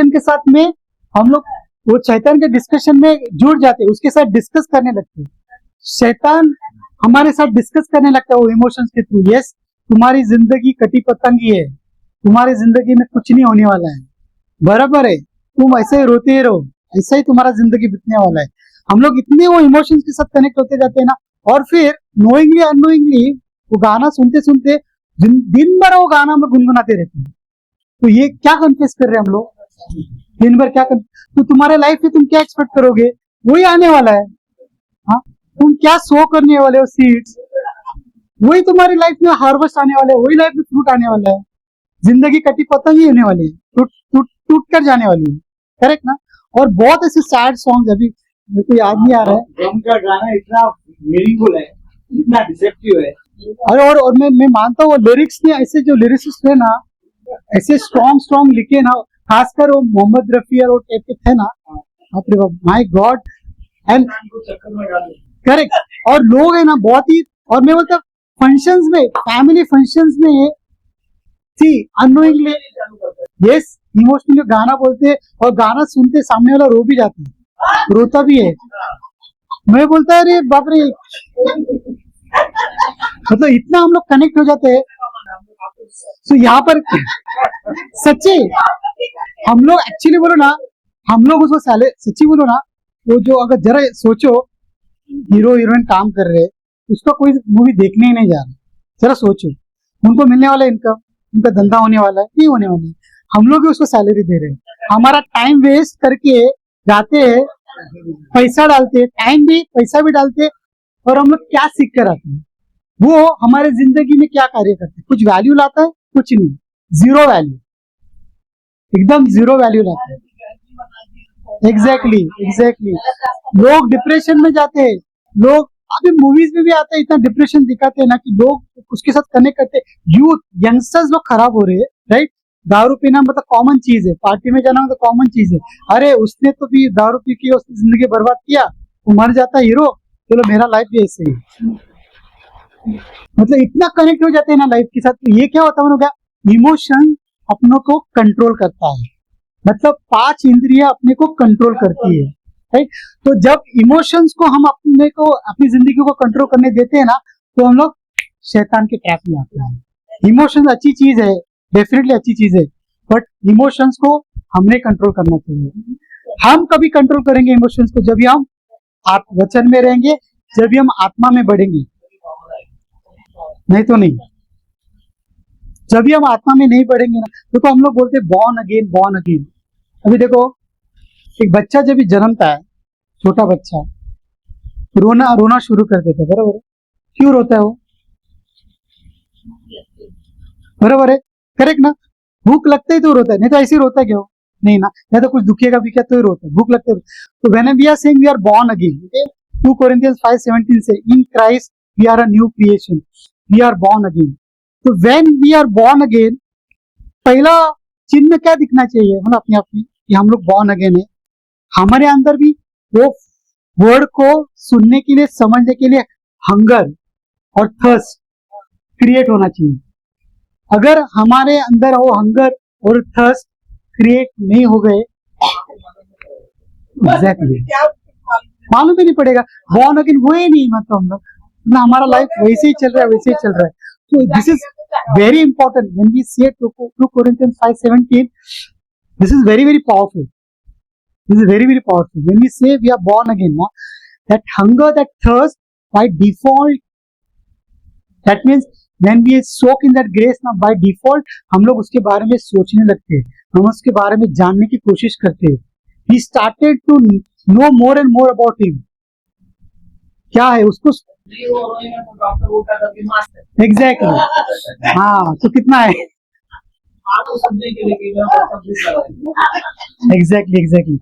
Speaker 1: के साथ में हम लोग वो शैतान के डिस्कशन में जुड़ जाते हैं, उसके साथ डिस्कस करने लगते हैं। शैतान हमारे साथ डिस्कस करने लगता है वो इमोशंस के थ्रू, यस तुम्हारी जिंदगी कटी पतंगी है, तुम्हारी जिंदगी में कुछ नहीं होने वाला है, बराबर है, तुम ऐसे ही रोते ही रहो, ऐसा ही तुम्हारा जिंदगी बीतने वाला है। हम लोग इतने वो इमोशंस के साथ कनेक्ट होते जाते हैं ना, और फिर नोइंगली अननोइंगली वो गाना सुनते सुनते दिन भर वो गाना हम लोग गुनगुनाते रहते हैं। तो ये क्या कन्फ्यूज कर रहे हैं हम लोग, दिन भर क्या तो तुम्हारे लाइफ में तुम क्या एक्सपेक्ट करोगे, वही आने वाला है। हाँ तुम क्या सो करने वाले हो सीड्स, वही तुम्हारी लाइफ में हार्वेस्ट आने वाला है, वही लाइफ में फ्रूट आने वाला है। जिंदगी कटी पतंग ही होने वाली है, टूट कर जाने वाली है, करेक्ट ना। और बहुत ऐसे सैड सॉन्ग अभी मेरे को याद नहीं आ रहा है,
Speaker 3: ड्रम का गाना इतना मीनिंगफुल है, इतना डिसेप्टिव है।
Speaker 1: और मैं मानता हूँ लिरिक्स ने ऐसे जो लिरिसिस्ट है ना, ऐसे स्ट्रॉन्ग लिखे ना, खासकर वो मोहम्मद रफी और वो टाइप के थे ना, माय गॉड एंड करेक्ट। और लोग है ना बहुत ही, और मैं बोलता फंक्शंस में, फैमिली फंक्शंस में सी अननोइंगली यस इमोशनली गाना बोलते हैं, और गाना सुनते सामने वाला रो भी जाता है, रोता भी है। मैं बोलता अरे बाप रे, मतलब इतना हम लोग कनेक्ट हो जाते हैं। तो यहाँ पर सच्चे हम लोग एक्चुअली बोलो ना, हम लोग उसको सच्ची बोलो ना, वो जो अगर जरा सोचो हीरो हीरोइन काम कर रहे हैं, उसका कोई मूवी देखने ही नहीं जा रहा, जरा सोचो उनको मिलने वाला इनकम, उनका धंधा होने वाला है, नहीं होने वाला है। हम लोग भी उसको सैलरी दे रहे हैं, हमारा टाइम वेस्ट करके जाते हैं, पैसा डालते हैं, टाइम भी पैसा भी डालते हैं, और हम लोग क्या सीख कर आते हैं, वो हमारे जिंदगी में क्या कार्य करते हैं, कुछ वैल्यू लाता है, कुछ नहीं, जीरो वैल्यू, एकदम जीरो वैल्यू लाता है। एग्जैक्टली लोग डिप्रेशन में जाते हैं, लोग अभी मूवीज में भी आता है, इतना डिप्रेशन दिखाते हैं ना कि लोग उसके साथ कनेक्ट करते हैं। यूथ यंगस्टर्स लोग खराब हो रहे हैं, राइट। दारू पीना मतलब कॉमन चीज है, पार्टी में जाना मतलब कॉमन चीज है। अरे उसने तो भी दारू पी के उसकी जिंदगी बर्बाद किया, वो मर जाता हीरो, चलो मेरा लाइफ भी ऐसे ही। मतलब इतना कनेक्ट हो जाते हैं ना लाइफ के साथ। तो ये क्या होता है, इमोशन अपनों को कंट्रोल करता है, मतलब 5 इंद्रियां अपने को कंट्रोल करती है, राइट। तो जब इमोशंस को हम अपनी जिंदगी को कंट्रोल करने देते हैं ना, तो हम लोग शैतान के ट्रैप में आते हैं। इमोशंस अच्छी चीज है, डेफिनेटली अच्छी चीज है, बट इमोशंस को हमने कंट्रोल करना चाहिए। हम कभी कंट्रोल करेंगे इमोशंस को जब भी हम वचन में रहेंगे, जब भी हम आत्मा में बढ़ेंगे, नहीं तो नहीं। जब भी हम आत्मा में नहीं बढ़ेंगे ना, देखो हम लोग बोलते बॉर्न अगेन बॉर्न अगेन। अभी देखो एक बच्चा जब भी जन्मता है, छोटा बच्चा रोना रोना शुरू कर देता है, बराबर है? क्यों रोता है वो? बराबर है, करेक्ट ना? भूख लगते ही तो रोता है, नहीं तो ऐसे ही रोता है क्या वो? नहीं ना, या तो कुछ दुखिएगा भी क्या तो ही रोता है, भूख लगते है। तो when we are saying we are born again, okay? 2 Corinthians 5:17 से in Christ we are a new creation, we are born again. तो when we are born again, पहला चिन्ह क्या दिखना चाहिए मतलब अपने आप में कि हम लोग born again है। हमारे अंदर भी वो वर्ड को सुनने के लिए, समझने के लिए हंगर और थर्स्ट क्रिएट होना चाहिए। अगर हमारे अंदर वो हंगर और थर्स्ट क्रिएट नहीं हो गए, एग्जैक्टली मालूम ही नहीं पड़ेगा, बॉर्न अगेन हुए ही नहीं, मतलब हम लोग ना, हमारा लाइफ वैसे ही चल रहा है, वैसे ही चल रहा है। तो this is very important when we say 2 Corinthians 5:17, this is very very powerful, this is very very powerful when we say we are born again ना, that hunger that thirst by default, that means when we soak in that grace ना, by default हम लोग उसके बारे में सोचने लगते हैं, हम उसके बारे में जानने की कोशिश करते हैं। He started to know more and more about him. क्या है उसको एग्जैक्टली हाँ, तो कितना है एग्जैक्टली।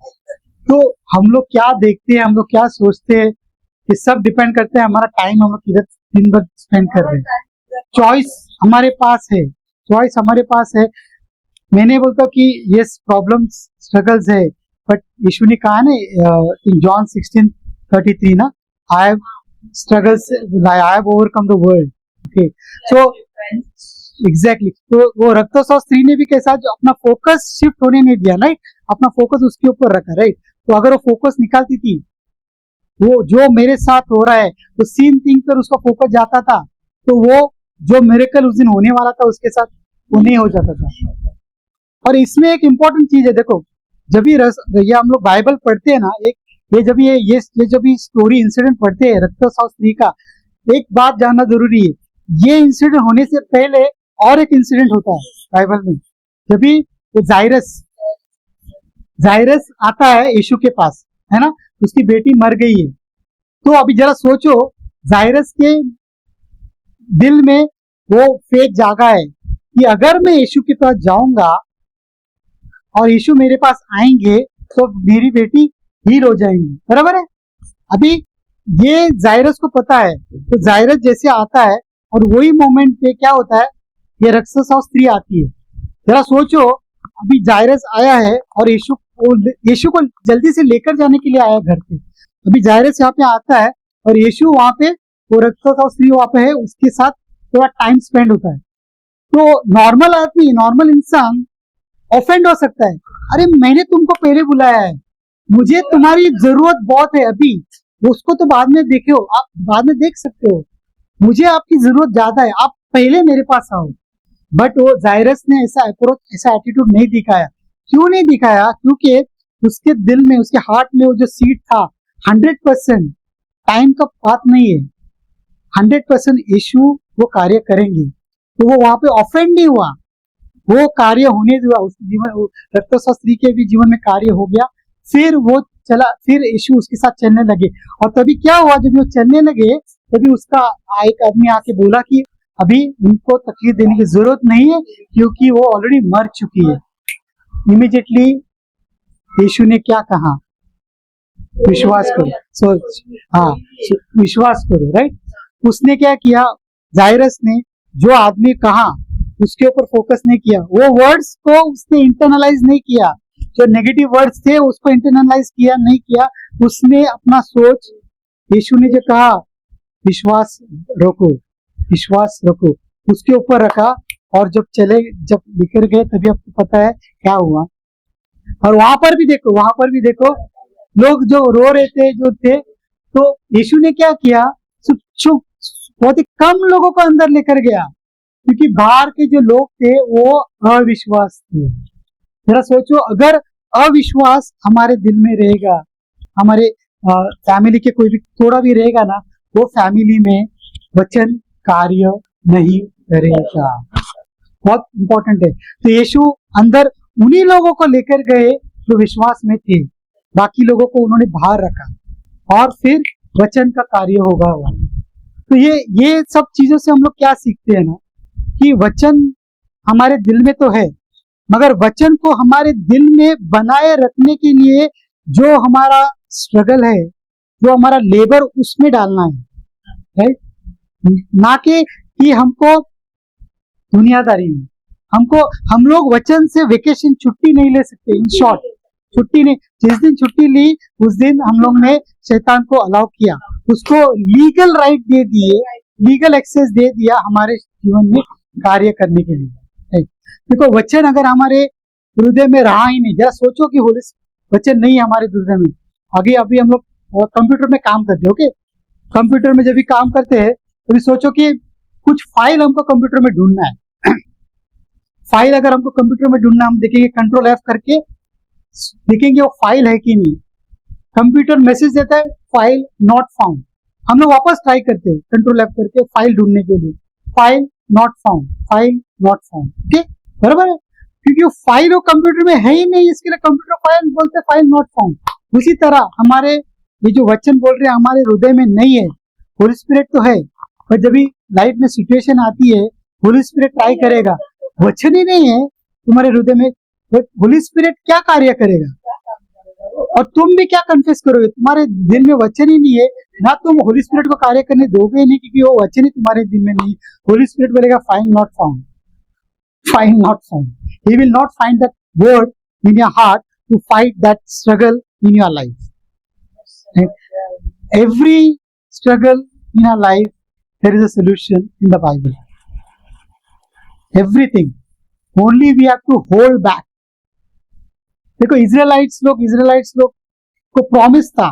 Speaker 1: तो हम लोग क्या देखते हैं, हम लोग क्या सोचते हैं, ये सब डिपेंड करते हैं हमारा टाइम हम लोग किधर दिन भर स्पेंड कर रहे हैं। चॉइस हमारे पास है, चॉइस हमारे पास है। मैंने बोलता हूँ कि ये प्रॉब्लम्स स्ट्रगल्स है, बट यीशु ने कहा ना इन जॉन 16:33 ना, I have struggles, I have overcome the world. Okay, so exactly, तो वो रक्तस्राव स्त्री ने भी कैसा जो अपना फोकस शिफ्ट होने नहीं दिया, राइट? अपना फोकस उसके ऊपर रखा, राइट? तो अगर वो फोकस निकालती थी, वो जो मेरे साथ हो रहा है, तो सेम थिंग पर उसका फोकस जाता था, तो वो जो मिरेकल उस दिन होने वाला था उसके साथ वो नहीं हो जाता था। और इसमें एक इम्पोर्टेंट चीज है, देखो जब भी ये हम लोग बाइबल पढ़ते हैं ना, एक ये जब ये जब भी स्टोरी इंसिडेंट पढ़ते हैं रक्तस्राव स्त्री का, एक बात जानना जरूरी है, ये इंसिडेंट होने से पहले और एक इंसिडेंट होता है बाइबल में। जब भी जायरस आता है यीशु के पास, है ना, उसकी बेटी मर गई है। तो अभी जरा सोचो, जायरस के दिल में वो फेथ जागा है कि अगर मैं यीशु के पास जाऊंगा और यीशु मेरे पास आएंगे तो मेरी बेटी हील हो जाएंगी, बराबर है? अभी ये जायरस को पता है, तो जायरस जैसे आता है और वही मोमेंट पे क्या होता है, ये रक्तस्राव स्त्री आती है। जरा सोचो, अभी जायरस आया है और यीशु को जल्दी से लेकर जाने के लिए आया घर पे। अभी जायरस यहाँ पे आता है और यीशु वहां पे, वो रक्तस्राव स्त्री वहां पे है, उसके साथ थोड़ा टाइम स्पेंड होता है। तो नॉर्मल आदमी, नॉर्मल इंसान ऑफेंड हो सकता है, अरे मैंने तुमको पहले बुलाया है, मुझे तुम्हारी जरूरत बहुत है, अभी उसको तो बाद में देखो, आप बाद में देख सकते हो, मुझे आपकी जरूरत ज्यादा है, आप पहले मेरे पास आओ। बट वो जायरस ने ऐसा अप्रोच, ऐसा एटीट्यूड नहीं दिखाया। क्यों नहीं दिखाया? क्योंकि उसके दिल में, उसके हार्ट में वो जो सीड था, 100% टाइम का बात नहीं है, 100% यीशु वो कार्य करेंगे। तो वो वहां पे ऑफेंड नहीं हुआ, वो कार्य होने दिया, उसके जीवन, रक्तस्राव स्त्री के भी जीवन में कार्य हो गया। फिर वो चला, फिर यीशु उसके साथ चलने लगे। और तभी क्या हुआ, जब वो चलने लगे तभी उसका एक आदमी आके बोला कि अभी उनको तकलीफ देने की जरूरत नहीं है क्योंकि वो ऑलरेडी मर चुकी है। इमीडिएटली यीशु ने क्या कहा? विश्वास करो। हाँ, विश्वास करो, राइट? उसने क्या किया? जायरस ने जो आदमी कहा उसके ऊपर फोकस नहीं किया, वो वर्ड्स को उसने इंटरनलाइज नहीं किया, जो नेगेटिव वर्ड्स थे उसको इंटरनलाइज किया नहीं किया, उसने अपना सोच, यीशु ने जो कहा विश्वास रखो, विश्वास रखो, उसके ऊपर रखा। और जब निकल गए तभी आपको पता है क्या हुआ। और वहां पर भी देखो लोग जो रो रहे थे, जो थे, तो यीशु ने क्या किया? बहुत ही कम लोगों को अंदर लेकर गया, क्योंकि बाहर के जो लोग थे वो अविश्वास थे। जरा सोचो, अगर अविश्वास हमारे दिल में रहेगा, हमारे फैमिली के कोई भी थोड़ा भी रहेगा ना, वो फैमिली में वचन कार्य नहीं करेगा, बहुत इंपॉर्टेंट है। तो यीशु अंदर उन्हीं लोगों को लेकर गए जो विश्वास में थे, बाकी लोगों को उन्होंने बाहर रखा और फिर वचन का कार्य होगा। तो ये सब चीजों से हम लोग क्या सीखते हैं ना, कि वचन हमारे दिल में तो है, मगर वचन को हमारे दिल में बनाए रखने के लिए जो हमारा स्ट्रगल है, जो हमारा लेबर, उसमें डालना है, राइट? ना कि हमको दुनियादारी में हम लोग वचन से वेकेशन छुट्टी नहीं ले सकते। इन शॉर्ट, छुट्टी नहीं, जिस दिन छुट्टी ली उस दिन हम लोग ने शैतान को अलाउ किया, उसको लीगल राइट दे दिए, लीगल एक्सेस दे दिया हमारे जीवन में कार्य करने के लिए। देखो, वचन अगर हमारे हृदय में रहा ही नहीं, जरा सोचो कि होली वचन नहीं है हमारे हृदय में। आगे अभी हम लोग कंप्यूटर में काम करते हैं, ओके? कंप्यूटर में जब भी काम करते हैं तभी सोचो कि कुछ फाइल हमको कंप्यूटर में ढूंढना है। फाइल अगर हमको कंप्यूटर में ढूंढना, हम देखेंगे कंट्रोल F करके देखेंगे वो फाइल है कि नहीं। कंप्यूटर मैसेज देता है फाइल नॉट फाउंड, हम लोग वापस ट्राई करते हैं कंट्रोल F करके फाइल ढूंढने के लिए, file not found, file not found, ठीक, बराबर है? क्योंकि वो फाइल वो कंप्यूटर में है ही नहीं, इसके लिए कंप्यूटर फाइल बोलते हैं, फाइल नॉट फाउंड। उसी तरह हमारे ये जो वचन बोल रहे हैं हमारे हृदय में नहीं है। होली स्पिरिट तो है, पर जब भी लाइफ में सिचुएशन आती है होली स्पिरिट ट्राई करेगा, वचन ही नहीं है तुम्हारे हृदय में, होली स्पिरिट क्या कार्य करेगा? और तुम भी क्या कन्फेस करोगे? तुम्हारे दिल में वचन ही नहीं है ना, तुम होली स्पिरिट को कार्य करने दोगे नहीं, क्योंकि वो वचन ही तुम्हारे दिल में नहीं। होली स्पिरिट बोलेगा find not found, find not found. He will not find that word in your heart to fight that struggle in your life. Every struggle in your life there is a solution in the Bible. Everything. Only we have to hold back. देखो, Israelites लोग को promise था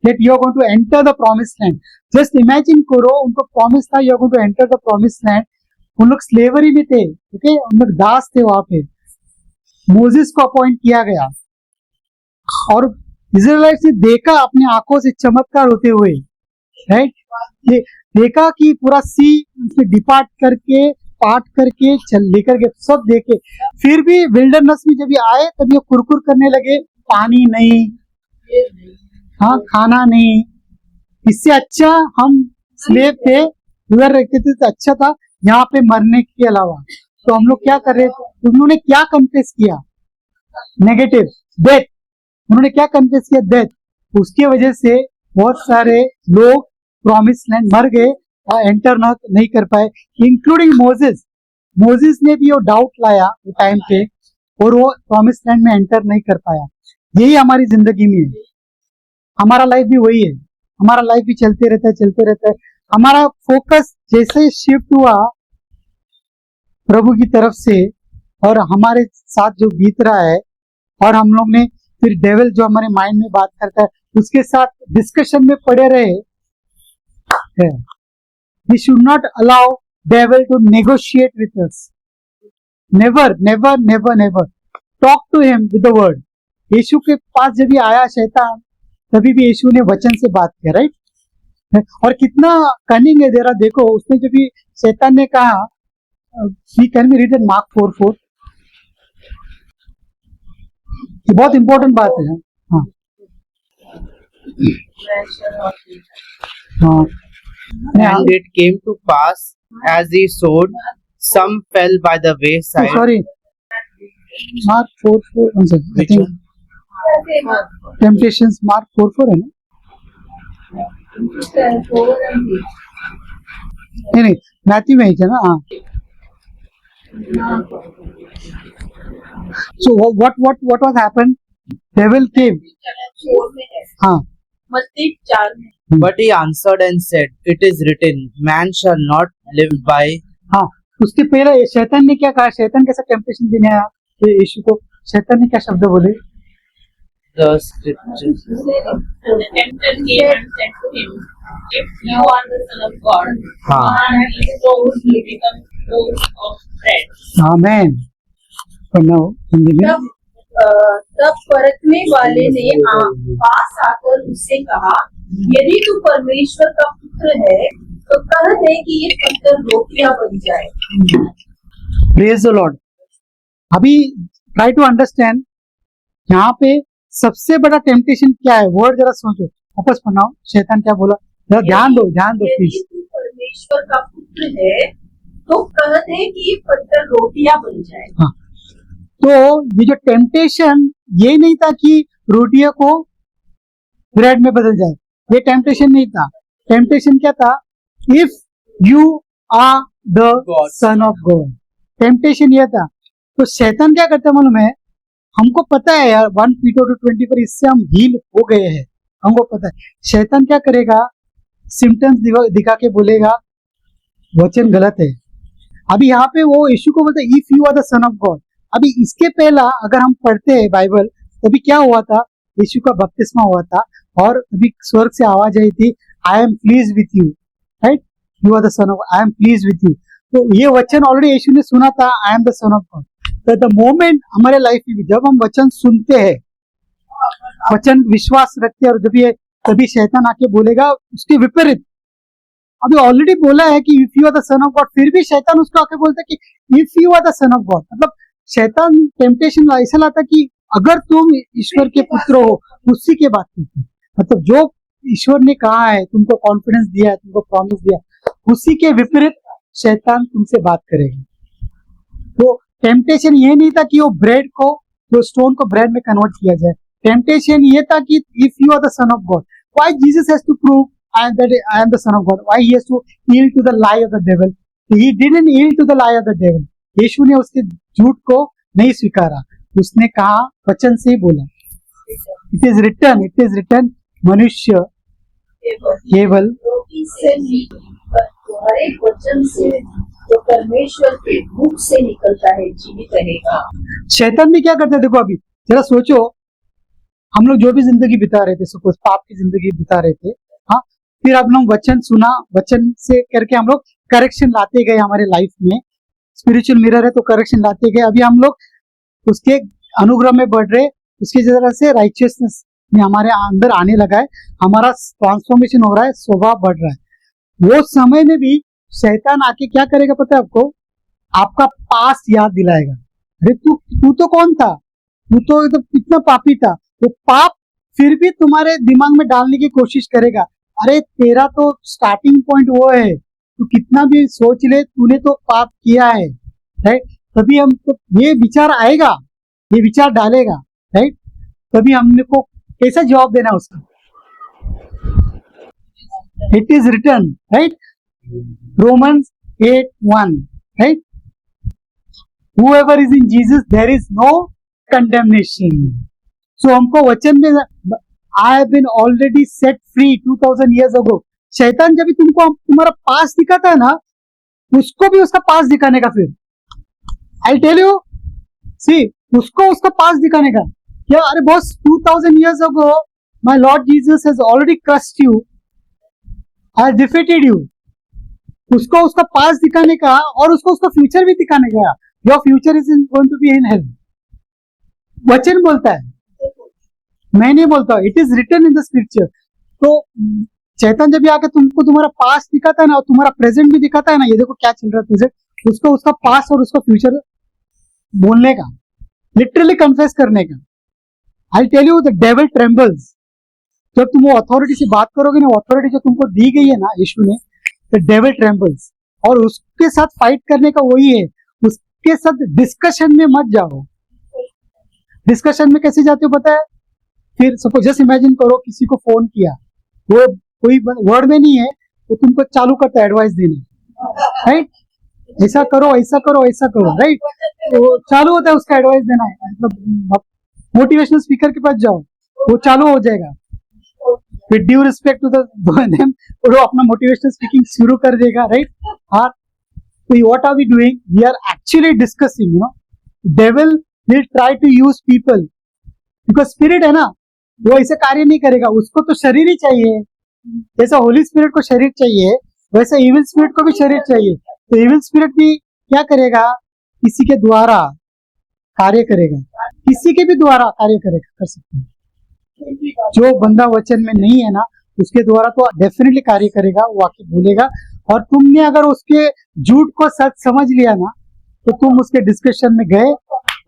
Speaker 1: that you are going to enter the promised land. Just imagine करो, उनको promise था you are going to enter the promised land. उन लोग slavery में थे, ओके, उन लोग दास थे वहां पे। मोसेस को अपॉइंट किया गया और इजराइलाइट्स ने देखा अपनी आंखों से चमत्कार होते हुए, राइट? देखा कि पूरा सी उसमें डिपार्ट करके पार्ट करके चल लेकर के सब देखे, फिर भी विल्डरनेस में जब ये आए तब ये कुरकुर करने लगे, पानी नहीं, हाँ, खाना नहीं। इससे अच्छा हम स्लेव थे, उधर रहते थे तो अच्छा था, यहाँ पे मरने के अलावा। तो हम लोग क्या कर रहे थे? उन्होंने क्या कन्फेस किया? Negative, death. उन्होंने क्या कन्फेस किया? डेथ। उसकी वजह से बहुत सारे लोग प्रॉमिस लैंड मर गए और एंटर नहीं कर पाए, इंक्लूडिंग मोसेस। मोसेस ने भी वो डाउट लाया वो टाइम पे और वो प्रॉमिस लैंड में एंटर नहीं कर पाया। यही हमारी जिंदगी में है, हमारा लाइफ भी वही है, हमारा लाइफ भी चलते रहता है। हमारा फोकस जैसे शिफ्ट हुआ प्रभु की तरफ से और हमारे साथ जो बीत रहा है, और हम लोग ने फिर डेविल जो हमारे माइंड में बात करता है उसके साथ डिस्कशन में पड़े रहे। We should not allow devil to negotiate with us. Never, never, never, never. Talk to him with the word. यीशु के पास जब भी आया शैतान, तभी भी यीशु ने वचन से बात किया, राइट? और कितना कनिंग है जरा देखो, उसने जब भी शैतान ने कहा, can be read in mark 4:4, ये बहुत इंपॉर्टेंट बात है। हाँ हाँ।
Speaker 3: And it came to pass as he sowed, some fell by the wayside.
Speaker 1: Oh, sorry. Mark 4:4. One second. I think Temptations Mark 4:4 है ना? नहीं, मैथ्यू में ही है ना? हाँ। So what was happened? Devil came. हाँ।
Speaker 5: मत्ती 4 में।
Speaker 3: But he answered and said, "It is written, man shall not live by."
Speaker 1: हाँ, उसके पहले शैतान ने क्या कहा? शैतान कैसा टेम्पटेशन देने आया यीशु को? शैतान ने क्या शब्द बोले?
Speaker 3: The scriptures.
Speaker 2: The tempter came and said to him, "If you are the Son of God, command these stones to become loaves of bread."
Speaker 1: Amen. For now, Hindi में।
Speaker 5: तब परखने वाले ने पास आकर उससे कहा, यदि तू परमेश्वर का पुत्र है तो कह दे कि ये पत्थर रोटियां बन जाए।
Speaker 1: Praise the Lord. अभी ट्राई टू अंडरस्टैंड, यहाँ पे सबसे बड़ा टेम्पटेशन क्या है? वर्ड जरा सोचो, वापस पढ़ाओ, शैतान क्या बोला, जरा ध्यान दो
Speaker 5: यदि
Speaker 1: प्लीज।
Speaker 5: तू परमेश्वर का पुत्र है तो कह दे कि ये पत्थर रोटियां बन जाए।
Speaker 1: हाँ, तो ये जो टेम्पटेशन ये नहीं था कि रोटियों को ब्रेड में बदल जाए, ये टेम्पटेशन नहीं था। टेम्पटेशन क्या था? If you are the son of God, temptation ये था। तो शैतान क्या करता है मालूम है? हमको पता है यार 1 Peter 2:20 पर इससे हम हील हो गए हैं, हमको पता है। शैतान क्या करेगा? सिम्टम्स दिखा के बोलेगा वचन गलत है। अभी यहाँ पे वो यीशु को बोलता है if you are the son of God. अभी इसके पहला अगर हम पढ़ते हैं बाइबल, तभी क्या हुआ था? यीशु का बपतिस्मा हुआ था और अभी स्वर्ग से आवाज आई थी, I am please with you, right, you are the son of, I am please with you. तो ये वचन ऑलरेडी यीशु ने सुना था, I am the son of God. तो द मोमेंट हमारे लाइफ में जब हम वचन सुनते हैं, वचन विश्वास रखते हैं, और जब ये तभी शैतान आके बोलेगा उसके विपरीत। अभी ऑलरेडी बोला है कि if you are the son of God, फिर भी शैतान उसको आके बोलता है कि if you are the son of God. मतलब शैतान टेम्पटेशन ऐसा लाता कि अगर तुम ईश्वर के पुत्र हो, उसी के बात करते हैं। मतलब जो ईश्वर ने कहा है, तुमको कॉन्फिडेंस दिया है, तुमको प्रॉमिस दिया, उसी के विपरीत शैतान तुमसे बात करेगा। तो टेम्पटेशन ये नहीं था कि वो ब्रेड को, जो स्टोन को ब्रेड में कन्वर्ट किया जाए। टेम्पटेशन ये था कि if you are the son of God, why Jesus has to prove I am the son of God? Why he has to yield to the lie of the devil? He didn't yield to the lie of the devil. यीशु ने उसके झूठ को नहीं स्वीकारा, उसने कहा, वचन से ही बोला, it is written, मनुष्य केवल
Speaker 5: रोटी से नहीं, पर हर एक वचन से जो परमेश्वर के मुख से निकलता है जीवित रहेगा।
Speaker 1: शैतान भी क्या करता है? देखो अभी जरा सोचो, हम लोग जो भी जिंदगी बिता रहे थे, सपोज पाप की जिंदगी बिता रहे थे, हाँ, फिर अब हम वचन सुना, वचन से करके हम लोग करेक्शन लाते गए हमारे लाइफ में। स्पिरिचुअल मिरर है तो करेक्शन लाते गए। अभी हम लोग उसके अनुग्रह में बढ़ रहे, उसकी तरह से राइचियसनेस में हमारे अंदर आने लगा है, हमारा ट्रांसफॉर्मेशन हो रहा है, स्वभाव बढ़ रहा है। वो समय में भी शैतान आके क्या करेगा पता है आपको? आपका पास याद दिलाएगा। अरे तू तो कौन था? तू तो कितना पापी था। वो पाप फिर भी तुम्हारे दिमाग में डालने की कोशिश करेगा। अरे तेरा तो स्टार्टिंग पॉइंट वो है, तू कितना भी सोच ले, तूने तो पाप किया है, राइट। तभी हम तो ये विचार आएगा, ये विचार डालेगा, राइट। तभी हमने को कैसा जवाब देना उसका? It is written, right, Romans 8:1, right, whoever is in Jesus there is no condemnation। So हमको वचन में I have been already set free 2000 years ago। शैतान जब भी तुमको तुम्हारा पास दिखाता है ना, उसको भी उसका पास दिखाने का। फिर I'll tell you, see, उसको उसका पास दिखाने का क्या? अरे boss, 2000 years ago my Lord Jesus has already crushed you, has defeated you। उसको उसका पास दिखाने का और उसको उसका फ्यूचर भी दिखाने का। Your future is going to be in health. वचन बोलता है, मैं नहीं बोलता, it is written in the scripture. तो शैतान जब भी आके तुमको तुम्हारा पास दिखाता है ना, और तुम्हारा प्रेजेंट भी दिखाता है ना, ये देखो क्या चल रहा है प्रेजेंट, उसको उसका पास और उसका फ्यूचर बोलने का, लिटरली कन्फेस करने का। I tell you, the devil trembles. जब तुम वो अथॉरिटी से बात करोगे ना, अथॉरिटी जो तुमको दी गई है ना यीशु ने, द डेविल ट्रेम्बल्स। और उसके साथ फाइट करने का वही है, उसके साथ डिस्कशन में मत जाओ। डिस्कशन में कैसे जाते हो पता है? फिर सपोज जस्ट इमेजिन करो, किसी को फोन किया, वो कोई वर्ड में नहीं है, तो तुमको चालू करता है एडवाइस देने, राइट, ऐसा करो ऐसा करो ऐसा करो, राइट। तो चालू होता है उसका एडवाइस देना है, मतलब मोटिवेशनल स्पीकर के पास जाओ, वो चालू हो जाएगा। With due respect to them, वो अपना मोटिवेशनल स्पीकिंग शुरू कर देगा, राइट। हाँ, तो what are we doing? We are actually discussing, you know, devil will try to use people, because spirit है ना, वो ऐसे कार्य नहीं करेगा, उसको तो शरीर ही चाहिए। जैसा होली स्पिरिट को शरीर चाहिए, वैसे इविल स्पिरिट को भी शरीर चाहिए। तो इविल स्पिरिट भी क्या करेगा? किसी के द्वारा कार्य करेगा, किसी के भी द्वारा कार्य करेगा, कर सकते हैं। जो बंदा वचन में नहीं है ना, उसके द्वारा तो डेफिनेटली कार्य करेगा, वो आके बोलेगा। और तुमने अगर उसके झूठ को सच समझ लिया ना, तो तुम उसके डिस्कशन में गए,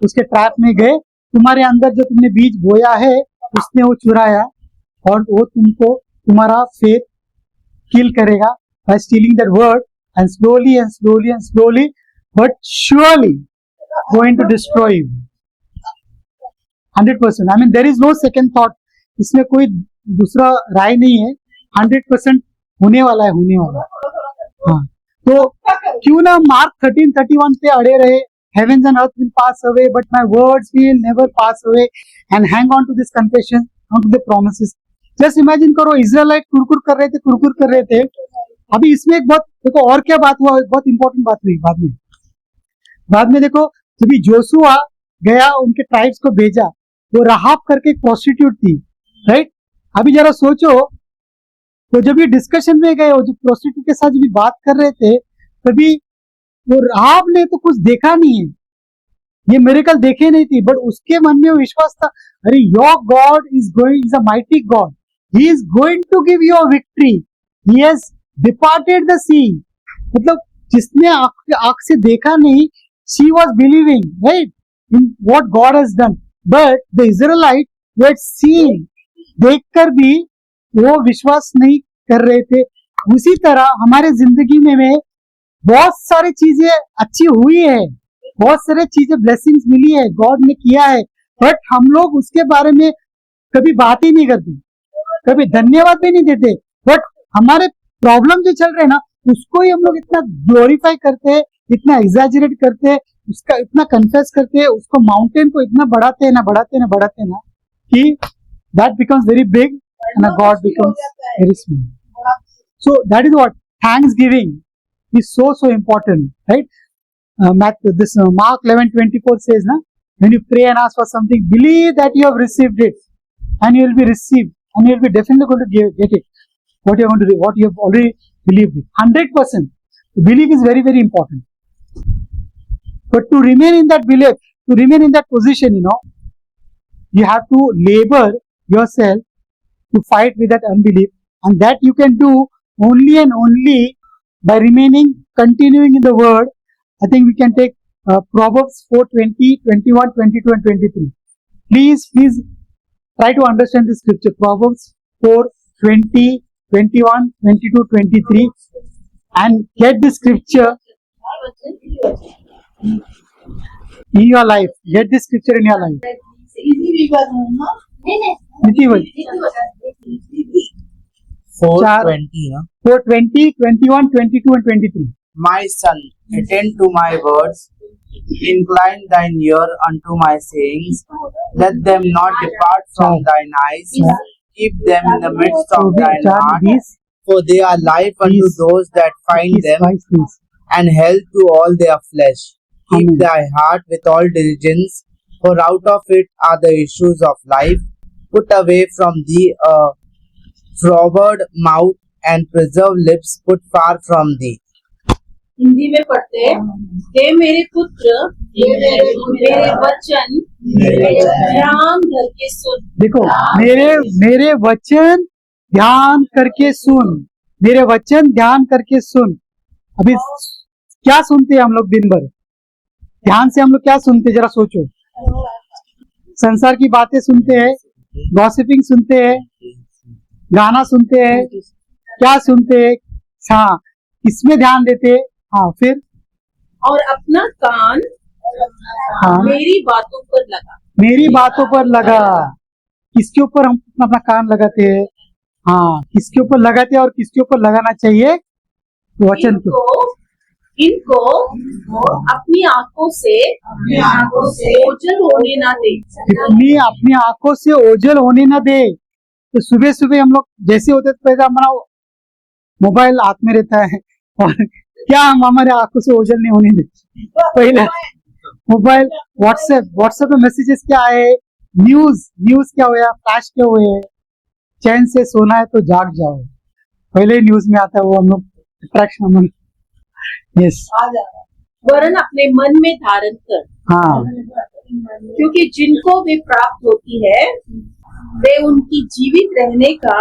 Speaker 1: उसके ट्रैप में गए, तुम्हारे अंदर जो तुमने बीज बोया है उसने वो चुराया, और वो तुमको तुम्हारा फेथ किल करेगा by stealing that word, and slowly and slowly and slowly but surely going to destroy you 100%. I mean there is no second thought, इसमें कोई दूसरा राय नहीं है, 100% होने वाला है. हाँ, तो क्यों ना मार्क 13:31 पे अड़े रहे, heavens and earth will pass away but my words will never pass away, and hang on to this confession, on to the promises. Just imagine करो, इजराइलाइट कुरकुर कर रहे थे. अभी इसमें एक बहुत देखो और क्या बात हुआ, बहुत इंपॉर्टेंट बात हुई बाद में देखो, जब जोशुआ गया उनके ट्राइब्स को भेजा, वो राहाब करके एक प्रोस्टिट्यूट थी, राइट. अभी जरा सोचो, तो जब ये डिस्कशन में गए, जो प्रोस्टिट्यूट के साथ जब बात कर रहे थे, तभी वो राहाब ने तो कुछ देखा नहीं है, ये मिरेकल देखे नहीं थी, बट उसके मन में वो विश्वास था, अरे your God is a mighty God, he is going to give you a victory, he has departed the sea. मतलब जिसने आंख से देखा नहीं, she was believing, right, in what God has done, but the Israelite who had seen, देखकर भी वो विश्वास नहीं कर रहे थे. उसी तरह हमारे जिंदगी में बहुत सारी चीजें अच्छी हुई है, बहुत सारी चीजें ब्लेसिंग्स मिली है, गॉड ने किया है, बट हम लोग उसके बारे में कभी बात ही नहीं करते, कभी धन्यवाद भी नहीं देते. बट हमारे प्रॉब्लम जो चल रहे हैं ना, उसको ही हम लोग इतना ग्लोरीफाई करते हैं, इतना एग्जैजरेट करते हैं, उसका इतना कन्फेस करते हैं, उसको माउंटेन को इतना बढ़ाते हैं ना कि that becomes very big and God becomes very small. So that is what Thanksgiving is so important, right? Mark 11:24 says, na, when you pray and ask for something, believe that you have received it, and you will be received, and you will be definitely going to get it. What you are going to do, what you have already believed it, 100%. Belief is very, very important. But to remain in that belief, to remain in that position, you have to labor yourself to fight with that unbelief, and that you can do only and only by continuing in the word. I think we can take Proverbs 4:20, 21, 22 and 23. Please try to understand this scripture. Proverbs 4:20, 21, 22, 23, and get this scripture in your life. Get this scripture in your life. Niti bhai.
Speaker 3: 4:20, no?
Speaker 1: 4:20, 21, 22 and 23.
Speaker 3: My son, attend to my words, incline thine ear unto my sayings, let them not depart from thine eyes, keep them in the midst of thine heart, for they are life unto those that find them, and health to all their flesh. Keep thy heart with all diligence, for out of it are the issues of life. Put away from thee a froward mouth, and preserve lips put far from thee.
Speaker 5: Hindi में पढ़ते हैं, हे मेरे पुत्र, मेरे वचन ध्यान करके सुन.
Speaker 1: देखो, मेरे वचन ध्यान करके सुन, मेरे वचन ध्यान करके सुन. अभी क्या सुनते हैं हम लोग दिन भर? ध्यान से हम लोग क्या सुनते हैं, जरा सोचो. संसार की बातें सुनते हैं, गॉसिपिंग सुनते हैं, गाना सुनते हैं, क्या सुनते हैं? हाँ, इसमें ध्यान देते हैं. हाँ, फिर
Speaker 5: और अपना कान मेरी बातों पर लगा. किसके ऊपर हम अपना कान लगाते हैं? हाँ, किसके ऊपर लगाते हैं और किसके ऊपर लगाना चाहिए? वचन को. इनको अपनी आंखों से ओझल होने ना दे.
Speaker 1: अपनी आंखों से ओझल होने ना दे. तो सुबह सुबह हम लोग जैसे होते तो पहले हमारा मोबाइल हाथ में रहता है, और क्या हम हमारे आंखों से ओझल नहीं होने देते. पहले मोबाइल, व्हाट्सएप में मैसेजेस क्या आए, न्यूज क्या हुआ, फ्लैश क्या हुए, चैन से सोना है तो जाग जाओ, पहले न्यूज में आता है वो. हम लोग अट्रैक्शन, यस,
Speaker 5: वरन अपने मन में धारण कर.
Speaker 1: हाँ,
Speaker 5: क्योंकि जिनको वे प्राप्त होती है, वे उनकी जीवित रहने का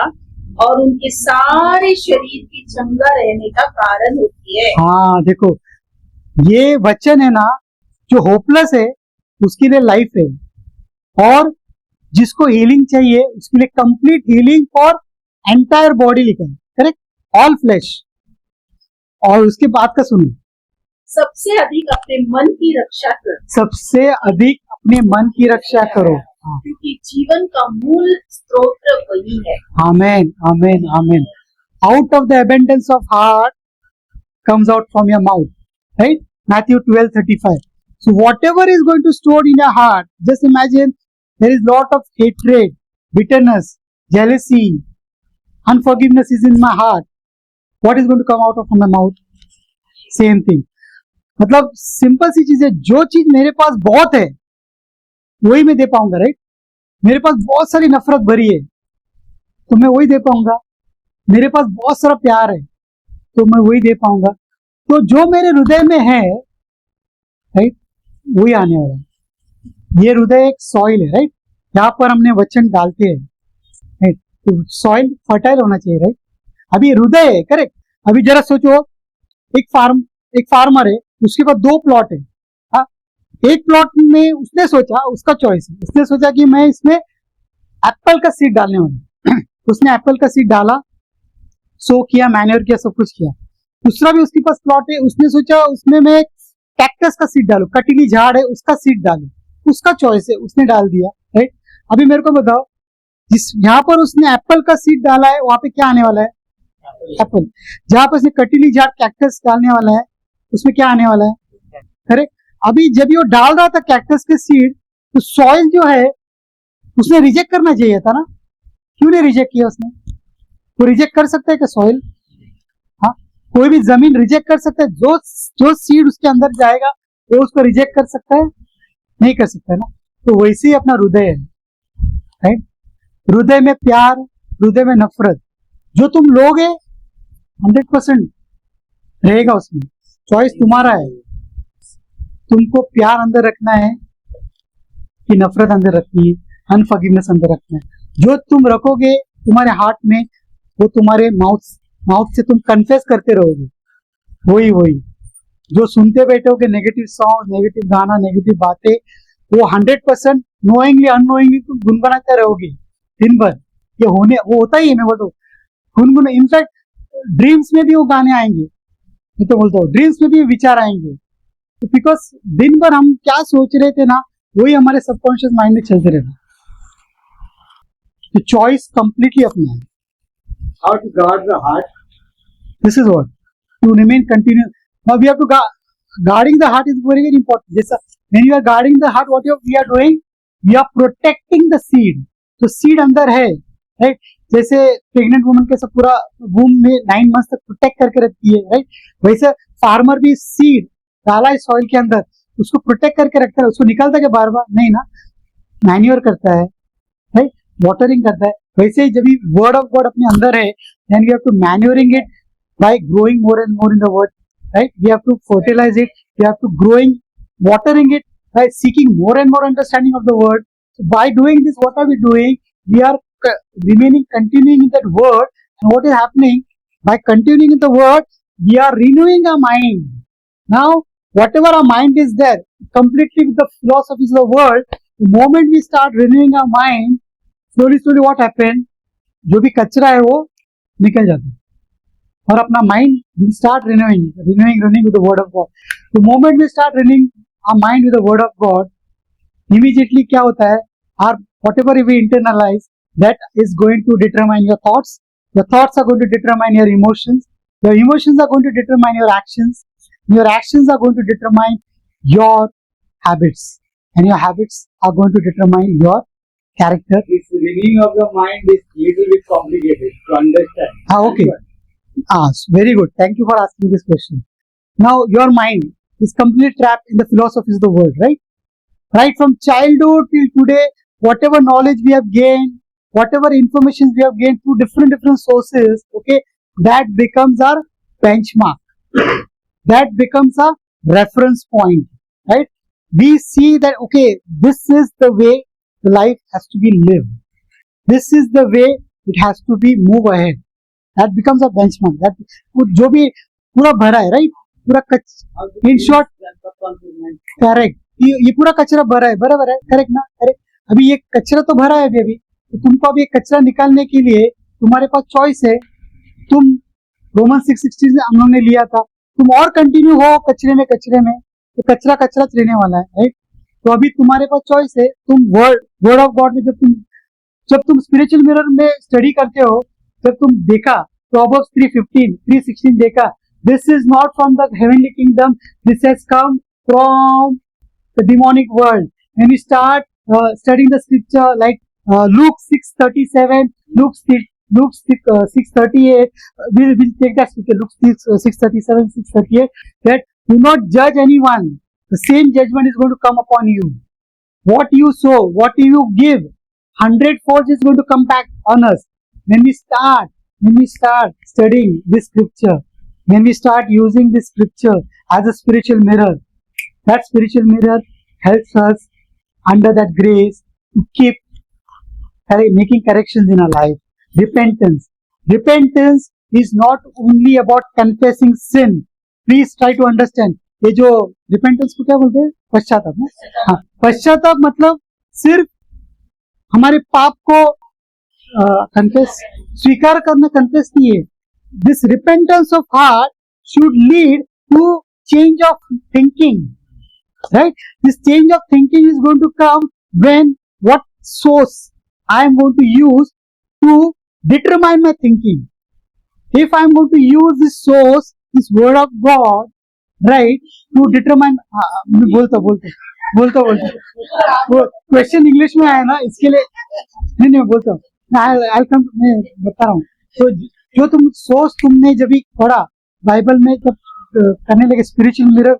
Speaker 5: और उनके सारे शरीर की चंगा रहने का कारण होती है.
Speaker 1: हाँ, देखो, ये वचन है ना, जो होपलेस है उसके लिए लाइफ है, और जिसको हीलिंग चाहिए उसके लिए complete healing for entire body लिखा है, करेक्ट, ऑल फ्लैश। और उसके बाद का सुनो,
Speaker 5: सबसे अधिक अपने मन की रक्षा कर,
Speaker 1: सबसे अधिक अपने मन की रक्षा करो। हाँ,
Speaker 5: क्योंकि जीवन का मूल स्रोत वही है।
Speaker 1: आमेन आमेन आमेन। Out of the abundance of heart comes out from your mouth, right? Matthew 12:35. So whatever is going to store in your heart, just imagine there is lot of hatred, bitterness, jealousy, unforgiveness is in my heart. What is going to come out of my mouth? Same thing. मतलब simple सी चीज है, जो चीज मेरे पास बहुत है वही मैं दे पाऊंगा, राइट? मेरे पास बहुत सारी नफरत भरी है तो मैं वही दे पाऊंगा। मेरे पास बहुत सारा प्यार है तो मैं वही दे पाऊंगा। तो जो मेरे हृदय में है, राइट, वही आने वाला है। ये हृदय एक सॉइल है, राइट, यहाँ पर हमने वचन डालते हैं, राइट, तो सॉइल फर्टाइल होना चाहिए, राइट। अभी हृदय है, करेक्ट। अभी जरा सोचो, एक फार्मर है, उसके पास 2 प्लॉट है। हाँ, एक प्लॉट में उसने सोचा, उसका चॉइस है, उसने सोचा कि मैं इसमें एप्पल का सीड डालने वाला उसने एप्पल का सीड डाला, सो किया, मैन्योर किया, सब कुछ किया। दूसरा भी उसके पास प्लॉट है, उसने सोचा उसमें मैं कैक्टस का सीड डालू, कटीली झाड़ है उसका सीड डालू, उसका चॉइस है, उसने डाल दिया, राइट। अभी मेरे को बताओ, जिस यहाँ पर उसने एप्पल का सीड डाला है वहां पे क्या आने वाला है? एप्पल। जहां पर उसने कटीली झाड़ कैक्टस डालने वाला है उसमें क्या आने वाला है? करेक्ट। अभी जब ये डाल रहा था कैक्टस के सीड, तो सॉइल जो है उसने रिजेक्ट करना चाहिए था ना, क्यों नहीं रिजेक्ट किया उसने? वो रिजेक्ट कर सकता है क्या सॉइल? हाँ, कोई भी जमीन रिजेक्ट कर सकता है? जो सीड उसके अंदर जाएगा वो उसको रिजेक्ट कर सकता है? नहीं कर सकता है ना। तो वैसे ही अपना हृदय है, राइट। हृदय में प्यार, हृदय में नफरत, जो तुम लोगे 100% रहेगा उसमें। चॉइस तुम्हारा है, तुमको प्यार अंदर रखना है कि नफरत अंदर रखनी है, अनफॉरगिवनेस अंदर रखना है। जो तुम रखोगे तुम्हारे हार्ट में, वो तुम्हारे माउथ से तुम कन्फेस करते रहोगे, वही जो सुनते बैठोगे नेगेटिव सॉन्ग, नेगेटिव गाना, नेगेटिव बातें, वो 100% नोइंगली अननोइंगली तुम गुनगुनाते रहोगे दिन भर। वो होता ही है, मैं बोलता हूँ गुनगुन। इनफैक्ट ड्रीम्स में भी वो गाने आएंगे, मैं तो बोलता हूँ ड्रीम्स में भी विचार आएंगे, बिकॉज दिन भर हम क्या सोच रहे थे ना, वही हमारे सबकॉन्शियस माइंड में चलते रहता। तो चॉइस कंप्लीटली अपना है।
Speaker 3: How to guard the heart?
Speaker 1: This is what to remain continuous. Now we have to guarding the heart is very very important. Yes, sir. When you are guarding the heart, what we are doing? We are protecting the seed. तो seed अंदर है, right. जैसे pregnant woman के सब पूरा वूम में 9 month तक protect करके रखती है, राइट। वैसे फार्मर भी सीड डाला है सॉइल के अंदर, उसको प्रोटेक्ट करके रखता है। उसको निकालता है बार बार नहीं ना, मैन्योर करता है, राइट, वाटरिंग करता है। वैसे ही जब वर्ड ऑफ गॉड अपने अंदर है, then we have to manuring it by growing more and more in the word, right. We have to fertilise it, we have to growing, watering it by seeking more and more understanding of the word. So by doing this, what are we doing? We are continuing in that word. And what is happening? By continuing in the word, we are renewing our mind. Now, whatever our mind is there, completely with the philosophies of the world, the moment we start renewing our mind, slowly what happens? जो भी कचरा है वो निकल जाता है, और अपना mind will start renewing with the word of God. The moment we start renewing our mind with the word of God, immediately क्या होता है? Our whatever we internalize, that is going to determine your thoughts. Your thoughts are going to determine your emotions. Your emotions are going to determine your actions. Your actions are going to determine your habits, and your habits are going to determine your character.
Speaker 3: This renewing of the mind is little bit complicated to understand.
Speaker 1: Okay. Very good. Thank you for asking this question. Now, your mind is completely trapped in the philosophies of the world, right? Right from childhood till today, whatever knowledge we have gained, whatever information we have gained through different sources, okay, that becomes our benchmark. That becomes a reference point, right? We see that, okay, this is the way life has to be lived. This is the way it has to be move ahead. That becomes a benchmark. That जो भी पूरा भरा है, right? पूरा in short, correct, कि ये पूरा कचरा भरा है, बराबर है, करेक्ट ना, करेक्ट। अभी ये कचरा तो भरा है अभी, तो तुमको अभी ये कचरा निकालने के लिए तुम्हारे पास चॉइस है। तुम रोमन 6:16 हम लोगों ने लिया था, तुम और कंटिन्यू हो कचरे में, तो कचरा कचरा रहने वाला है, राइट। तो अभी तुम्हारे पास चॉइस है। तुम वर्ड ऑफ गॉड में जब तुम स्पिरिचुअल मिरर में स्टडी करते हो, जब तुम देखा प्रोवर्ब्स 3:15, 3:16 देखा, this is not from the heavenly kingdom, this has come from the demonic world. When we start studying the scripture like Luke 6:37, Luke 6:38, we'll take that scripture, Luke 6:37, 6:38, that do not judge anyone. The same judgment is going to come upon you. What you sow, what you give, 100-fold is going to come back on us. When we start studying this scripture, when we start using this scripture as a spiritual mirror, that spiritual mirror helps us under that grace to keep making corrections in our life. Repentance is not only about confessing sin. Please try to understand. ये जो repentance को क्या बोलते हैं? पश्चाताप ना? हाँ, पश्चाताप मतलब सिर्फ हमारे पाप को confess, स्वीकार करना confess नहीं है. This repentance of heart should lead to change of thinking. Right? This change of thinking is going to come when what source I am going to use to determine my thinking. If I am going to use this source, this word of God, right, to determine, मैं बोलता question English में आया ना, इसके लिए नहीं बोलता हूँ, मैं बता रहा हूँ। तो जो तुम सोर्स तुमने जब भी पढ़ा बाइबल में, जब करने लगे स्पिरिचुअल मिरर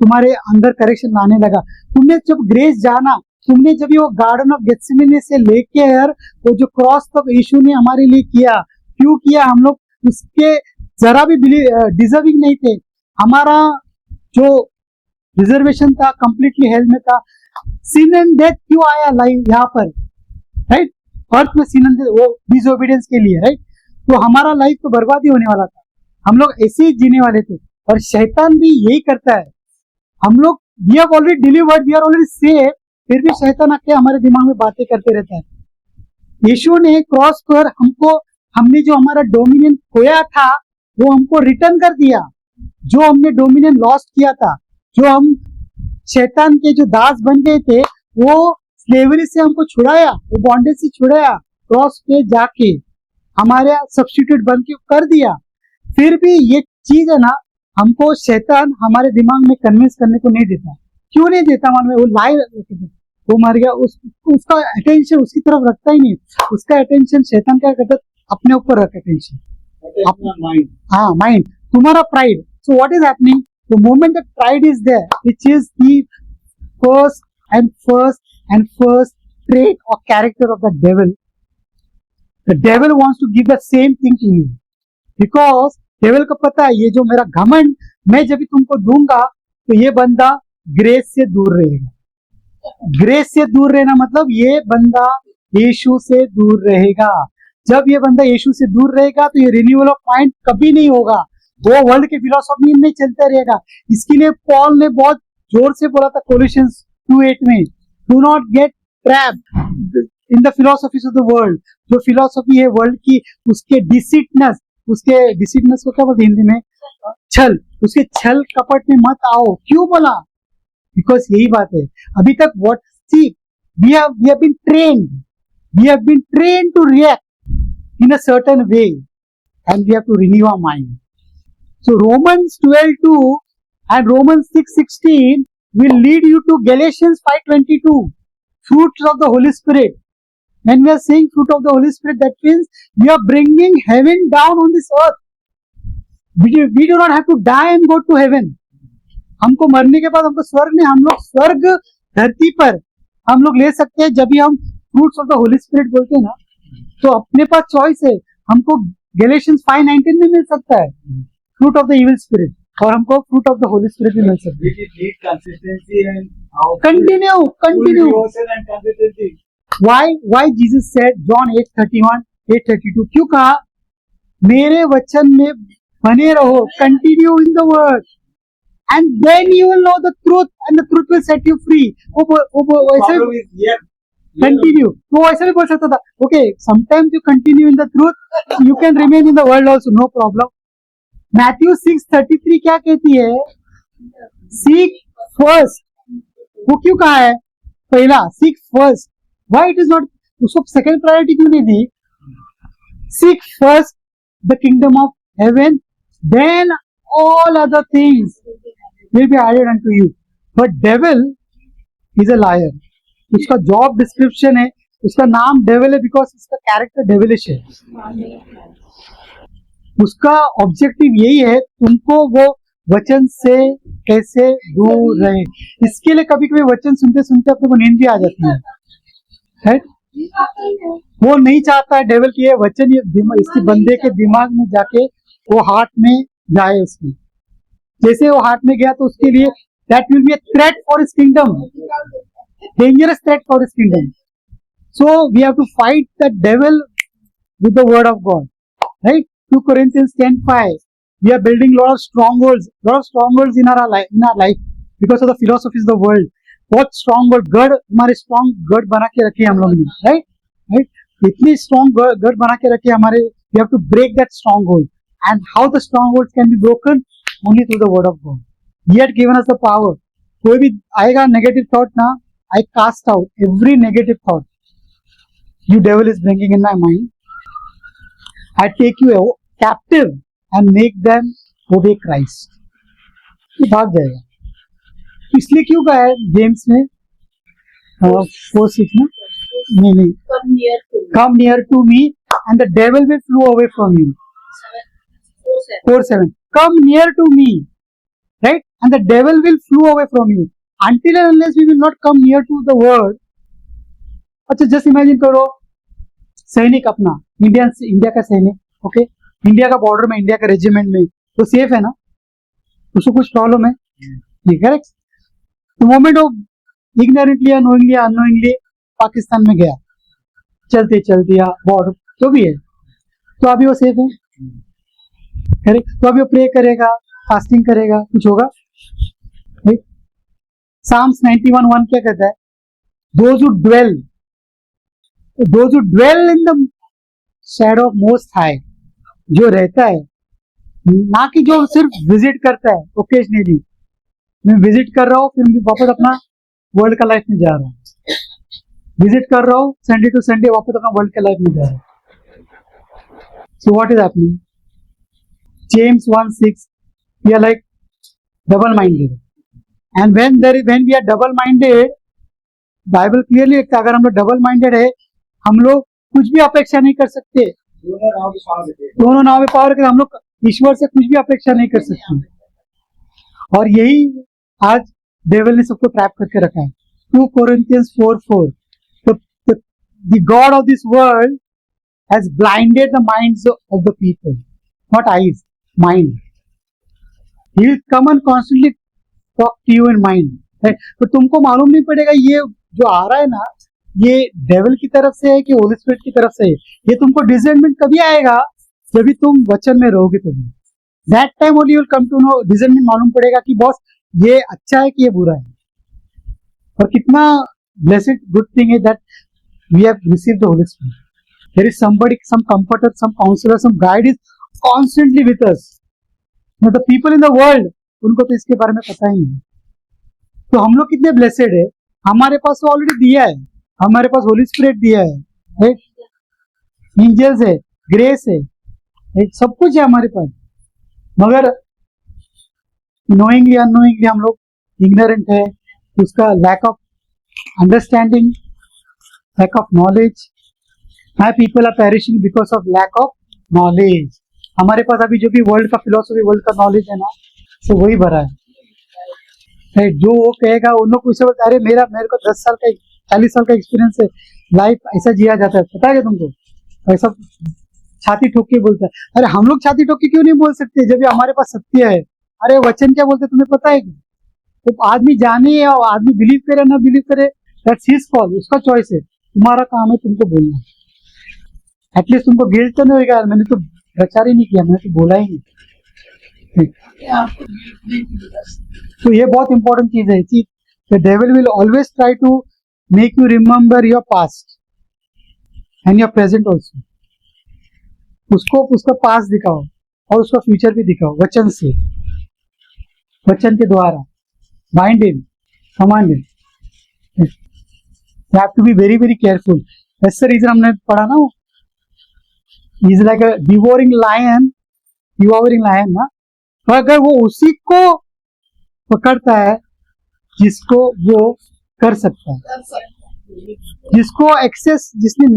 Speaker 1: तुम्हारे अंदर करेक्शन लाने लगा, तुमने जब ग्रेस जाना, तुमने जब वो गार्डन ऑफ गेथसेमनी से लेकर वो जो क्रॉस तक यीशु ने हमारे लिए किया, क्यों किया? हम लोग उसके जरा भी डिजर्विंग नहीं थे। हमारा जो रिजर्वेशन था कंप्लीटली हेल में था। सिन एंड डेथ क्यों आया लाइफ यहाँ पर, राइट? अर्थ में सिन एंड डेथ, वो डिसओबीडियंस के लिए, राइट? तो हमारा लाइफ तो बर्बादी होने वाला था, हम लोग ऐसे ही जीने वाले थे। और शैतान भी यही करता है। हम लोग we have already delivered, we are already save, फिर भी शैतान आके हमारे दिमाग में बातें करते रहता है। यीशु ने क्रॉस पर हमने जो हमारा डोमिनियन खोया था वो हमको रिटर्न कर दिया। जो हमने डोमिनियन लॉस्ट किया था, जो हम शैतान के जो दास बन गए थे, वो स्लेवरी से हमको छुड़ाया, वो बॉन्डेज से छुड़ाया, क्रॉस पे जाके हमारे सब्स्टिट्यूट बन के कर दिया। फिर भी ये चीज है ना, हमको शैतान हमारे दिमाग में कन्विंस करने को नहीं देता। क्यों नहीं देता मालूम है? वो लाई, वो मर गया, उसका अटेंशन उसकी तरफ रखता ही नहीं। उसका अटेंशन शैतान क्या करता है? अपने ऊपर रख अटेंशन, अपना माइंड। हाँ, माइंड, तुम्हारा pride. So what is happening? The moment that pride is there, which is the first trait or character of the devil. The devil wants to give the same thing to you, because devil को पता है ये जो मेरा घमंड मैं जब भी तुमको दूंगा तो ये बंदा ग्रेस से दूर रहेगा। ग्रेस से दूर रहना मतलब ये बंदा यीशु से दूर रहेगा। जब ये बंदा यीशु से दूर रहेगा तो ये रिन्यूअल ऑफ माइंड कभी नहीं होगा, वो वर्ल्ड के फिलोसॉफी में चलता रहेगा। इसके लिए पॉल ने बहुत जोर से बोला था कोलोसियंस 2:8 में, do not gate trapped in the philosophies of the world. जो फिलोसॉफी है वर्ल्ड की, उसके डिसीटनेस को क्या बोलते हिंदी में? छल। उसके छल कपट में मत आओ। क्यों बोला? बिकॉज यही बात है। अभी तक what see we have been trained to react in a certain way, and we have to renew our mind. So Romans 12:2 and Romans 6:16 will lead you to Galatians 5:22, fruits of the Holy Spirit. When we are saying fruit of the Holy Spirit, that means we are bringing heaven down on this earth. We do not have to die and go to heaven. हमको मरने के बाद हमको स्वर्ग नहीं, हम लोग स्वर्ग धरती पर हम लोग ले सकते हैं। जब भी हम fruits of the Holy Spirit बोलते हैं ना, तो अपने पास चॉइस है। हमको गैलेशियंस 5:19 में मिल सकता है fruit of the evil spirit, और हमको fruit of the holy spirit भी मिल सकता है। Continue. Why Jesus said John 8:31, 8:32, क्यों कहा? मेरे वचन में बने रहो, continue in the word. and then you will know the truth and the truth will set you free. वो ऐसे
Speaker 6: Problem is here.
Speaker 1: कंटिन्यू, तो ऐसा भी बोल सकता था, okay sometimes you continue in the truth, you can remain in the world also, no problem. Matthew 6:33 क्या कहती है? Seek first. वो क्यों कहा है पहला? Seek first. Why it is not, उसको सेकंड प्रायोरिटी क्यों नहीं दी? Seek first the kingdom of heaven, then all other things will be added unto you. But devil is a liar. उसका जॉब डिस्क्रिप्शन है, उसका नाम डेविल है because उसका कैरेक्टर डेविलिश है. उसका ऑब्जेक्टिव यही है तुमको वो वचन से कैसे दूर रहे. इसके लिए कभी कभी वचन सुनते सुनते अपने को नींद भी आ जाती है, राइट? वो नहीं चाहता है डेविल की ये वचन ये इसके बंदे के दिमाग में जाके वो हार्ट में जाए. उसकी जैसे वो हार्ट में गया तो उसके लिए that will be a threat for his kingdom, dangerous threat for his kingdom. So we have to fight the devil with the word of God, right? 2 Corinthians 10:5. We are building lot of strongholds in our life because of the philosophies of the world. बहुत stronghold गढ़ हमारे strong गढ़ बना के रखे हम लोग ने, right? इतनी strong गढ़ बना के रखे हमारे. We have to break that stronghold. And how the strongholds can be broken? Only through the word of God. He had given us the power. कोई भी आएगा negative thought ना, I cast out every negative thought you devil is bringing in my mind. I take you captive and make them obey Christ. ये भाग जाएगा. इसलिए क्यों कहा है जेम्स में 4:6 में? नहीं, come near to me and the devil will flee away from you. 4:7. Come near to me, right? And the devil will flee away from you. Until and unless we will not come near to the word. अच्छा just imagine करो सैनिक अपना India का सैनिक, okay, India का border में, India का regiment में, तो सेफ है ना? उसको कुछ प्रॉब्लम है? नहीं, करेक्ट. तो मोमेंट वो इग्नोरेंटली या अनोइंगली पाकिस्तान में गया, चलते चलते या बॉर्डर जो भी है, तो अभी वो सेफ है, करेक्ट? तो अभी वो प्रे करेगा, फास्टिंग करेगा, कुछ होगा? Psalms 91:1 क्या कहता है? Those who dwell in the shadow of Most High, जो रहता है, ना कि जो सिर्फ विजिट करता है ओकेजनली. मैं विजिट कर रहा हूँ फिर वापस अपना वर्ल्ड का लाइफ में जा रहा हूँ, विजिट कर रहा हूँ संडे टू संडे, वापस अपना वर्ल्ड का लाइफ में जा रहा हूँ. So what is happening? James 1:6, we are like double-minded. And when we are double-minded, Bible clearly लिखता है अगर हम लोग double-minded है, हम लोग कुछ भी अपेक्षा नहीं कर सकते. दोनों नाव में पावर, हम लोग ईश्वर से कुछ भी अपेक्षा नहीं कर सकते. और यही आज डेविल ने सबको ट्रैप करके रखा है. 2 Corinthians 4:4. The God of this world has blinded the minds of the people, not eyes, mind. He will come and constantly talk to you in mind, right? तो तुमको मालूम नहीं पड़ेगा ये जो आ रहा है ना, ये डेविल की तरफ से है कि होली स्पिरिट की तरफ से है. ये तुमको डिसर्नमेंट कभी आएगा? जब भी तुम वचन में रहोगे तभी. That time only you will come to know, discernment मालूम पड़ेगा कि बॉस ये अच्छा है कि ये बुरा है. और कितना ब्लेसेड गुड थिंग है that we have received the holy spirit. There is somebody, some comforter, some counsellor, some guide is constantly with us. The people in the world, उनको तो इसके बारे में पता ही नहीं. तो हम लोग कितने ब्लेसेड है, हमारे पास तो ऑलरेडी दिया है, हमारे पास होली स्पिरिट दिया है, राइट? एंजल्स है, ग्रेस है, राइट? सब कुछ है हमारे पास. मगर नोइंगली अननोइंगली हम लोग इग्नोरेंट है. उसका lack of understanding, lack of knowledge. My people are perishing because of lack of knowledge. हमारे पास अभी जो भी वर्ल्ड का फिलोसफी, वर्ल्ड का नॉलेज है ना, तो वही भरा है. जो वो कहेगा उन लोग कुछ बोलते, अरे मेरे को 10 साल का 40 साल का एक्सपीरियंस है, लाइफ ऐसा जिया जाता है, पता है तुमको? ऐसा छाती ठोक के बोलता है. अरे हम लोग छाती ठोक के क्यों नहीं बोल सकते जब हमारे पास सत्य है? अरे वचन क्या बोलते तुम्हें पता है? तो आदमी जाने या आदमी बिलीव करे ना बिलीव करे, दैट्स हिज कॉल, उसका चॉइस है. तुम्हारा काम है तुमको बोलना. एटलीस्ट तुमको गिल्ट तो नहीं होगा, मैंने तो प्रचार ही नहीं किया, मैंने तो बोला ही नहीं. तो ये बहुत इंपॉर्टेंट चीज है। The devil will always try to make you remember your past and your present also. उसको उसका पास्ट दिखाओ और उसका फ्यूचर भी दिखाओ वचन से, वचन के द्वारा। Bind in, command in. You have to be very very careful. That's the reason हमने पढ़ा ना, He's like a devouring lion ना। तो अगर वो उसी को पकड़ता है जिसको वो कर सकता है, जिसको एक्सेस जिसने नहीं